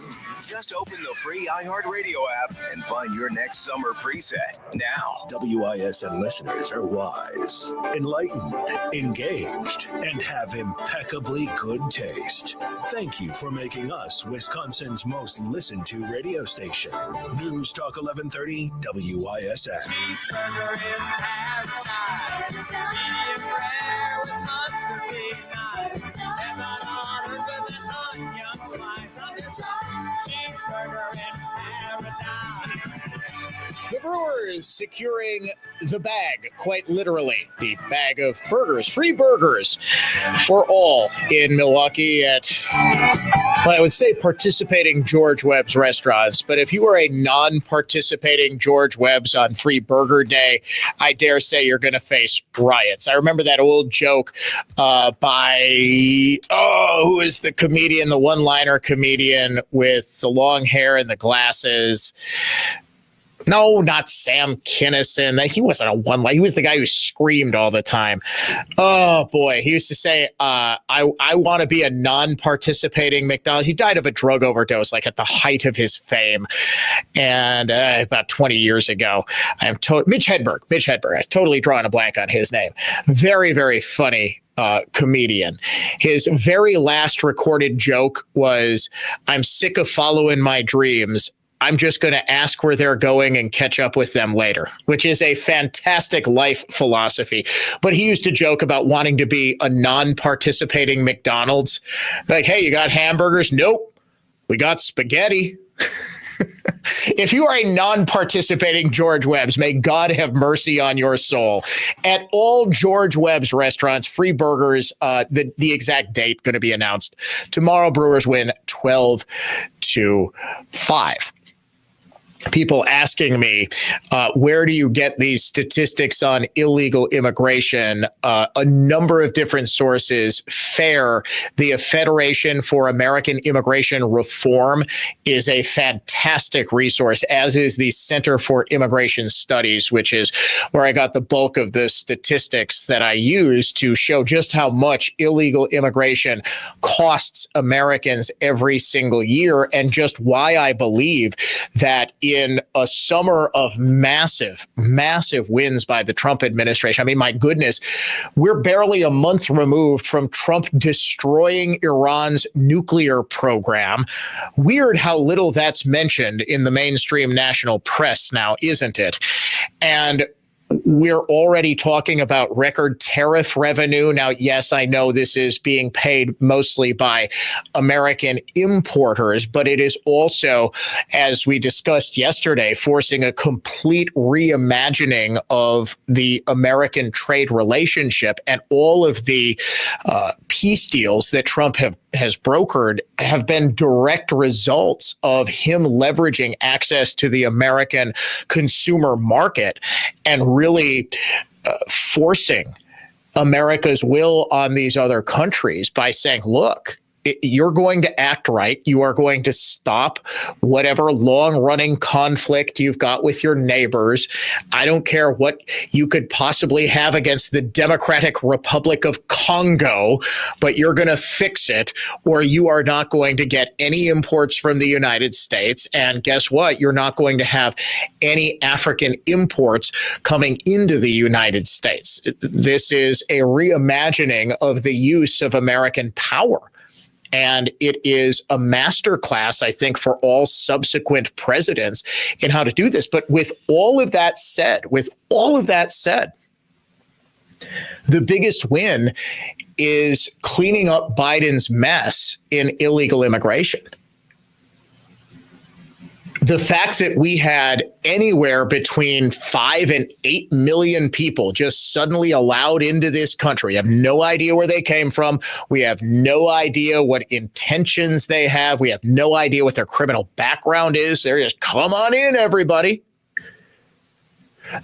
Just open the free iHeartRadio app and find your next summer preset. Now, WISN listeners are wise, enlightened, engaged, and have impeccably good taste. Thank you for making us Wisconsin's most listened to radio station. News Talk 1130 WISN. Cheeseburger in paradise. Medium rare with mustard beef knife. And not honored with an onion slice on this cheeseburger in paradise. The Brewers securing the bag, quite literally. The bag of burgers, free burgers for all in Milwaukee at, well, I would say participating George Webb's restaurants. But if you are a non-participating George Webb's on Free Burger Day, I dare say you're going to face riots. I remember that old joke by, who is the comedian, the one-liner comedian with the long hair and the glasses? No, not Sam Kinison. He wasn't a one-liner. He was the guy who screamed all the time. Oh, boy. He used to say, I want to be a non-participating McDonald's. He died of a drug overdose, like at the height of his fame. And about 20 years ago, Mitch Hedberg. I'm totally drawing a blank on his name. Very, very funny comedian. His very last recorded joke was, I'm sick of following my dreams. I'm just going to ask where they're going and catch up with them later, which is a fantastic life philosophy. But he used to joke about wanting to be a non-participating McDonald's. Like, hey, you got hamburgers? Nope. We got spaghetti. If you are a non-participating George Webb's, may God have mercy on your soul. At all George Webb's restaurants, free burgers, the exact date going to be announced. Tomorrow, Brewers win 12-5. people asking me, where do you get these statistics on illegal immigration? A number of different sources. FAIR, the Federation for American Immigration Reform, is a fantastic resource, as is the Center for Immigration Studies, which is where I got the bulk of the statistics that I use to show just how much illegal immigration costs Americans every single year, and just why I believe that in a summer of massive wins by the Trump administration. I mean, my goodness, we're barely a month removed from Trump destroying Iran's nuclear program. Weird how little that's mentioned in the mainstream national press now, isn't it? And we're already talking about record tariff revenue. Now, yes, I know this is being paid mostly by American importers, but it is also, as we discussed yesterday, forcing a complete reimagining of the American trade relationship, and all of the peace deals that Trump has brokered have been direct results of him leveraging access to the American consumer market and really forcing America's will on these other countries by saying, look, you're going to act right. You are going to stop whatever long-running conflict you've got with your neighbors. I don't care what you could possibly have against the Democratic Republic of Congo, but you're going to fix it, or you are not going to get any imports from the United States. And guess what? You're not going to have any African imports coming into the United States. This is a reimagining of the use of American power. And it is a masterclass, I think, for all subsequent presidents in how to do this. But with all of that said, the biggest win is cleaning up Biden's mess in illegal immigration. The fact that we had anywhere between 5 and 8 million people just suddenly allowed into this country. We have no idea where they came from. We have no idea what intentions they have. We have no idea what their criminal background is. They're just, come on in, everybody.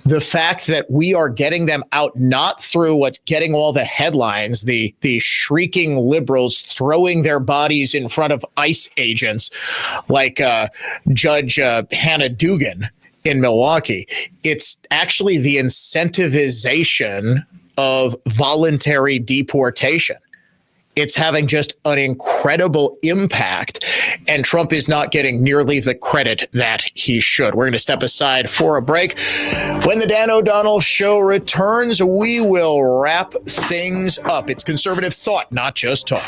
The fact that we are getting them out not through what's getting all the headlines, the shrieking liberals throwing their bodies in front of ICE agents like Judge Hannah Dugan in Milwaukee. It's actually the incentivization of voluntary deportation. It's having just an incredible impact, and Trump is not getting nearly the credit that he should. We're going to step aside for a break. When the Dan O'Donnell Show returns, we will wrap things up. It's conservative thought, not just talk.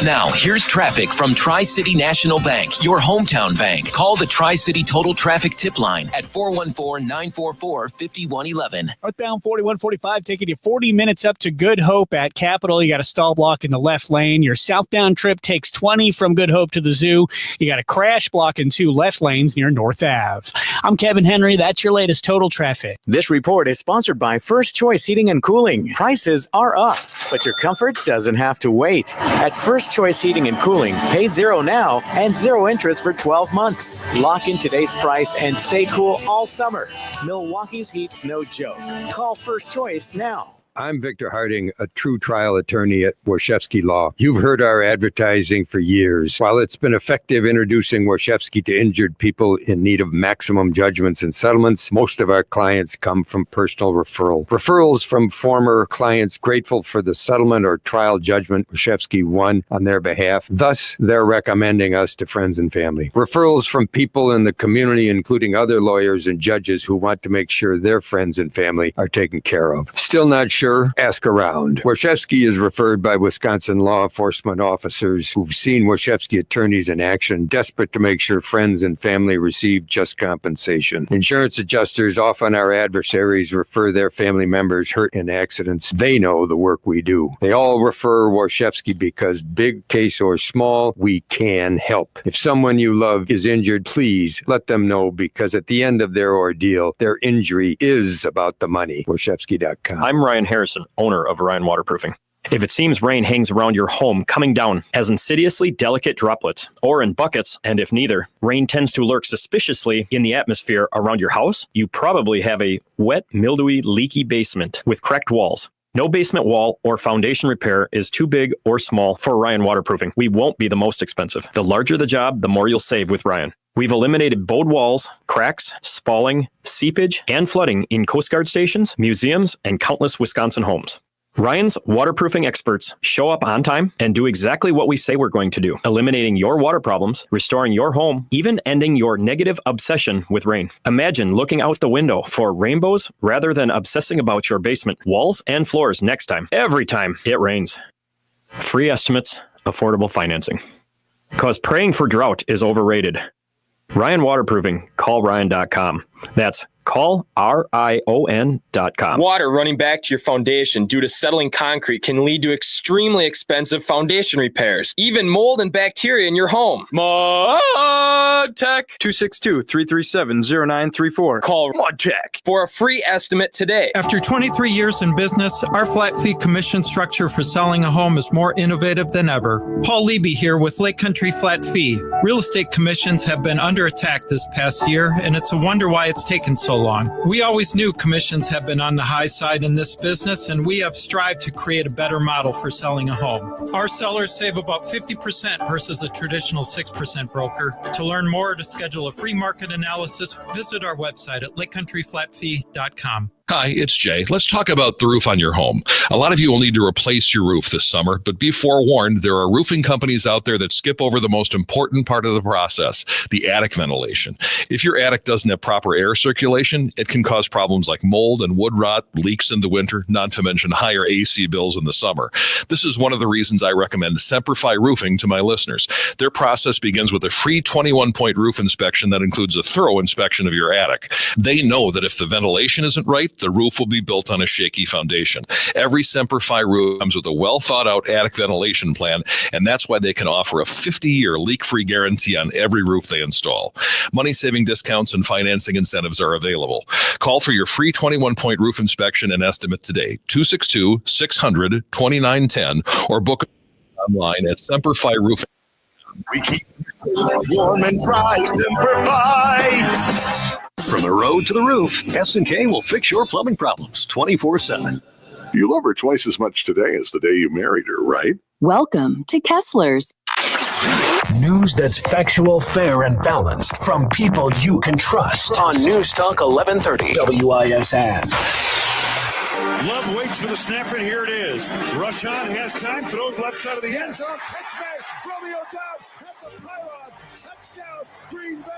Now, here's traffic from Tri-City National Bank, your hometown bank. Call the Tri-City Total Traffic Tip Line at 414-944-5111. Northbound 4145 taking you 40 minutes up to Good Hope at Capitol. You got a stall block in the left lane. Your southbound trip takes 20 from Good Hope to the zoo. You got a crash block in 2 left lanes near North Ave. I'm Kevin Henry. That's your latest total traffic. This report is sponsored by First Choice Heating and Cooling. Prices are up, but your comfort doesn't have to wait. At First Choice Heating and Cooling, pay $0 now and 0 interest for 12 months. Lock in today's price and stay cool all summer. Milwaukee's heat's no joke. Call First Choice now. I'm Victor Harding, a true trial attorney at Warshevsky Law. You've heard our advertising for years. While it's been effective introducing Warshevsky to injured people in need of maximum judgments and settlements, most of our clients come from personal referral. Referrals from former clients grateful for the settlement or trial judgment Warshevsky won on their behalf. Thus, they're recommending us to friends and family. Referrals from people in the community, including other lawyers and judges who want to make sure their friends and family are taken care of. Still not sure? Ask around. Warshevsky is referred by Wisconsin law enforcement officers who've seen Warshevsky attorneys in action, desperate to make sure friends and family receive just compensation. Insurance adjusters, often our adversaries, refer their family members hurt in accidents. They know the work we do. They all refer Warshevsky because, big case or small, we can help. If someone you love is injured, please let them know, because at the end of their ordeal, their injury is about the money. Warshevsky.com. I'm Ryan Harrison, owner of Ryan Waterproofing. If it seems rain hangs around your home coming down as insidiously delicate droplets, or in buckets, and if neither, rain tends to lurk suspiciously in the atmosphere around your house, you probably have a wet, mildewy, leaky basement with cracked walls. No basement wall or foundation repair is too big or small for Ryan Waterproofing. We won't be the most expensive. The larger the job, the more you'll save with Ryan. We've eliminated bowed walls, cracks, spalling, seepage, and flooding in Coast Guard stations, museums, and countless Wisconsin homes. Ryan's waterproofing experts show up on time and do exactly what we say we're going to do, eliminating your water problems, restoring your home, even ending your negative obsession with rain. Imagine looking out the window for rainbows rather than obsessing about your basement walls and floors next time, every time it rains. Free estimates, affordable financing. Because praying for drought is overrated. Ryan Waterproofing, callryan.com. That's callRION.com. Water running back to your foundation due to settling concrete can lead to extremely expensive foundation repairs, even mold and bacteria in your home. MudTech 262-337-0934. Call MudTech for a free estimate today. After 23 years in business, our flat fee commission structure for selling a home is more innovative than ever. Paul Leby here with Lake Country Flat Fee. Real estate commissions have been under attack this past year, and it's a wonder why it's taken so long. We always knew commissions have been on the high side in this business, and we have strived to create a better model for selling a home. Our sellers save about 50% versus a traditional 6% broker. To learn more or to schedule a free market analysis, visit our website at lakecountryflatfee.com. Hi, it's Jay. Let's talk about the roof on your home. A lot of you will need to replace your roof this summer, but be forewarned, there are roofing companies out there that skip over the most important part of the process, the attic ventilation. If your attic doesn't have proper air circulation, it can cause problems like mold and wood rot, leaks in the winter, not to mention higher AC bills in the summer. This is one of the reasons I recommend Semperfi Roofing to my listeners. Their process begins with a free 21-point roof inspection that includes a thorough inspection of your attic. They know that if the ventilation isn't right, the roof will be built on a shaky foundation. Every Semperfi roof comes with a well-thought-out attic ventilation plan, and that's why they can offer a 50-year leak-free guarantee on every roof they install. Money-saving discounts and financing incentives are available. Call for your free 21-point roof inspection and estimate today, 262-600-2910, or book online at Semperfi Roofing. We keep warm and dry, Semperfi. From the road to the roof, S&K will fix your plumbing problems 24/7. You love her twice as much today as the day you married her, right? Welcome to Kessler's. News that's factual, fair, and balanced from people you can trust. On News Talk 1130 WISN. Love waits for the snap, and here it is. Rushan has time, throws left side of the end zone. Touchback, Romeo Dobbs has a pylon. Touchdown, Green Bay.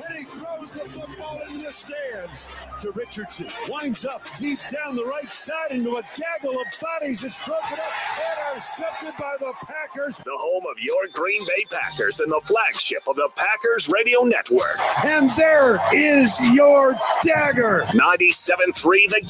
And he throws the football into the stands to Richardson. Winds up deep down the right side into a gaggle of bodies. It's broken up and intercepted by the Packers. The home of your Green Bay Packers and the flagship of the Packers Radio Network. And there is your dagger. 97.3 The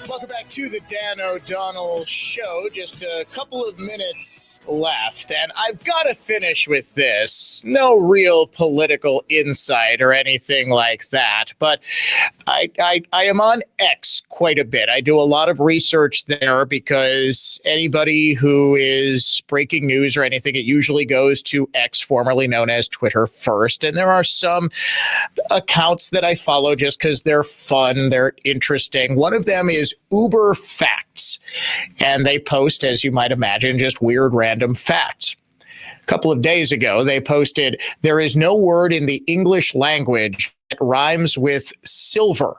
Welcome back to the Dan O'Donnell Show. Just a couple of minutes left, and I've got to finish with this. No real political insight or anything like that, but I am on X quite a bit. I do a lot of research there because anybody who is breaking news or anything, it usually goes to X, formerly known as Twitter, first. And there are some accounts that I follow just because they're fun, they're interesting. One of them is Uber Facts, and they post, as you might imagine, just weird random facts. A couple of days ago, they posted, there is no word in the English language that rhymes with silver.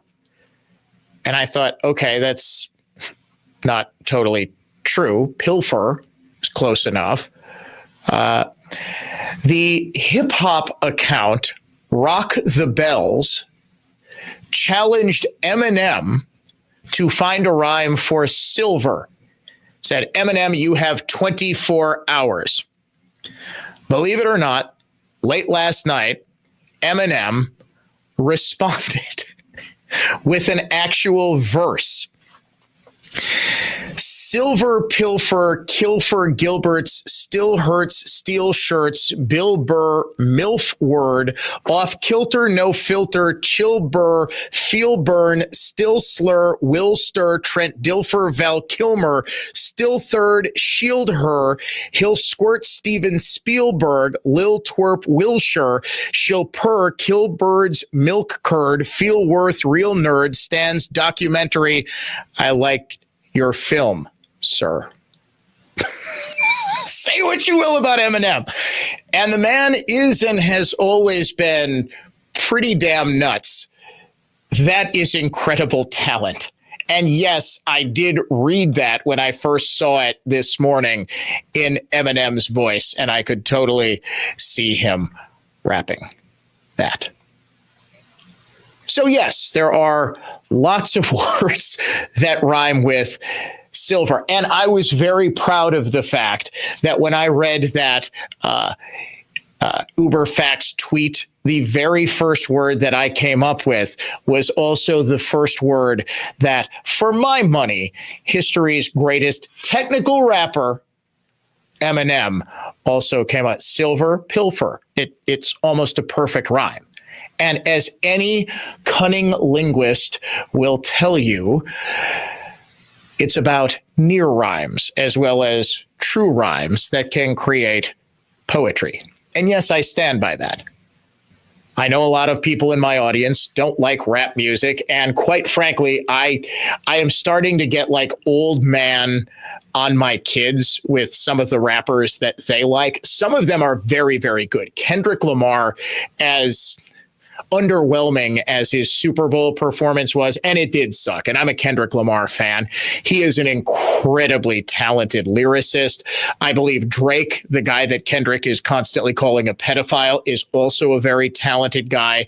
And I thought, okay, that's not totally true. Pilfer is close enough. The hip-hop account Rock the Bells challenged Eminem to find a rhyme for silver. Said, Eminem, you have 24 hours. Believe it or not, late last night, Eminem responded with an actual verse. Silver pilfer, kilfer Gilberts, still hurts, steel shirts, Bill Burr, MILF word, off kilter, no filter, chill burr, feel burn, still slur, will stir, Trent Dilfer, Val Kilmer, still third, shield her, he'll squirt, Steven Spielberg, Lil Twerp, Wilshire, she'll purr, kill birds, milk curd, feel worth, real nerd, stands documentary. I like your film, sir. Say what you will about Eminem. And the man is and has always been pretty damn nuts. That is incredible talent. And yes, I did read that when I first saw it this morning in Eminem's voice, and I could totally see him rapping that. So yes, there are lots of words that rhyme with silver. And I was very proud of the fact that when I read that Uberfax tweet, the very first word that I came up with was also the first word that, for my money, history's greatest technical rapper, Eminem, also came out. Silver pilfer. It's almost a perfect rhyme. And as any cunning linguist will tell you, it's about near rhymes as well as true rhymes that can create poetry. And yes, I stand by that. I know a lot of people in my audience don't like rap music. And quite frankly, I am starting to get like old man on my kids with some of the rappers that they like. Some of them are very, very good. Kendrick Lamar, as underwhelming as his Super Bowl performance was, and it did suck, and I'm a Kendrick Lamar fan. He is an incredibly talented lyricist. I believe Drake, the guy that Kendrick is constantly calling a pedophile, is also a very talented guy.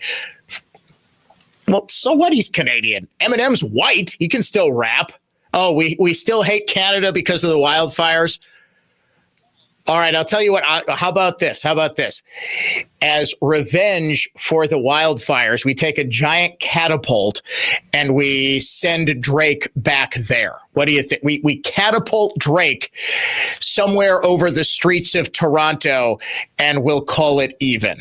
Well, so what? He's Canadian. Eminem's white. He can still rap. Oh, we still hate Canada because of the wildfires. All right, I'll tell you what. How about this? As revenge for the wildfires, we take a giant catapult and we send Drake back there. What do you think? We catapult Drake somewhere over the streets of Toronto, and we'll call it even.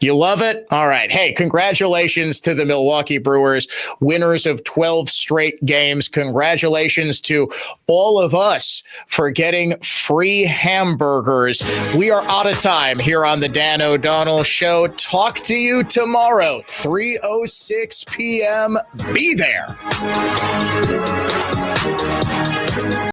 You love it? All right. Hey, congratulations to the Milwaukee Brewers, winners of 12 straight games. Congratulations to all of us for getting free hamburgers. We are out of time here on the Dan O'Donnell Show. Talk to you tomorrow, 3:06 p.m. Be there.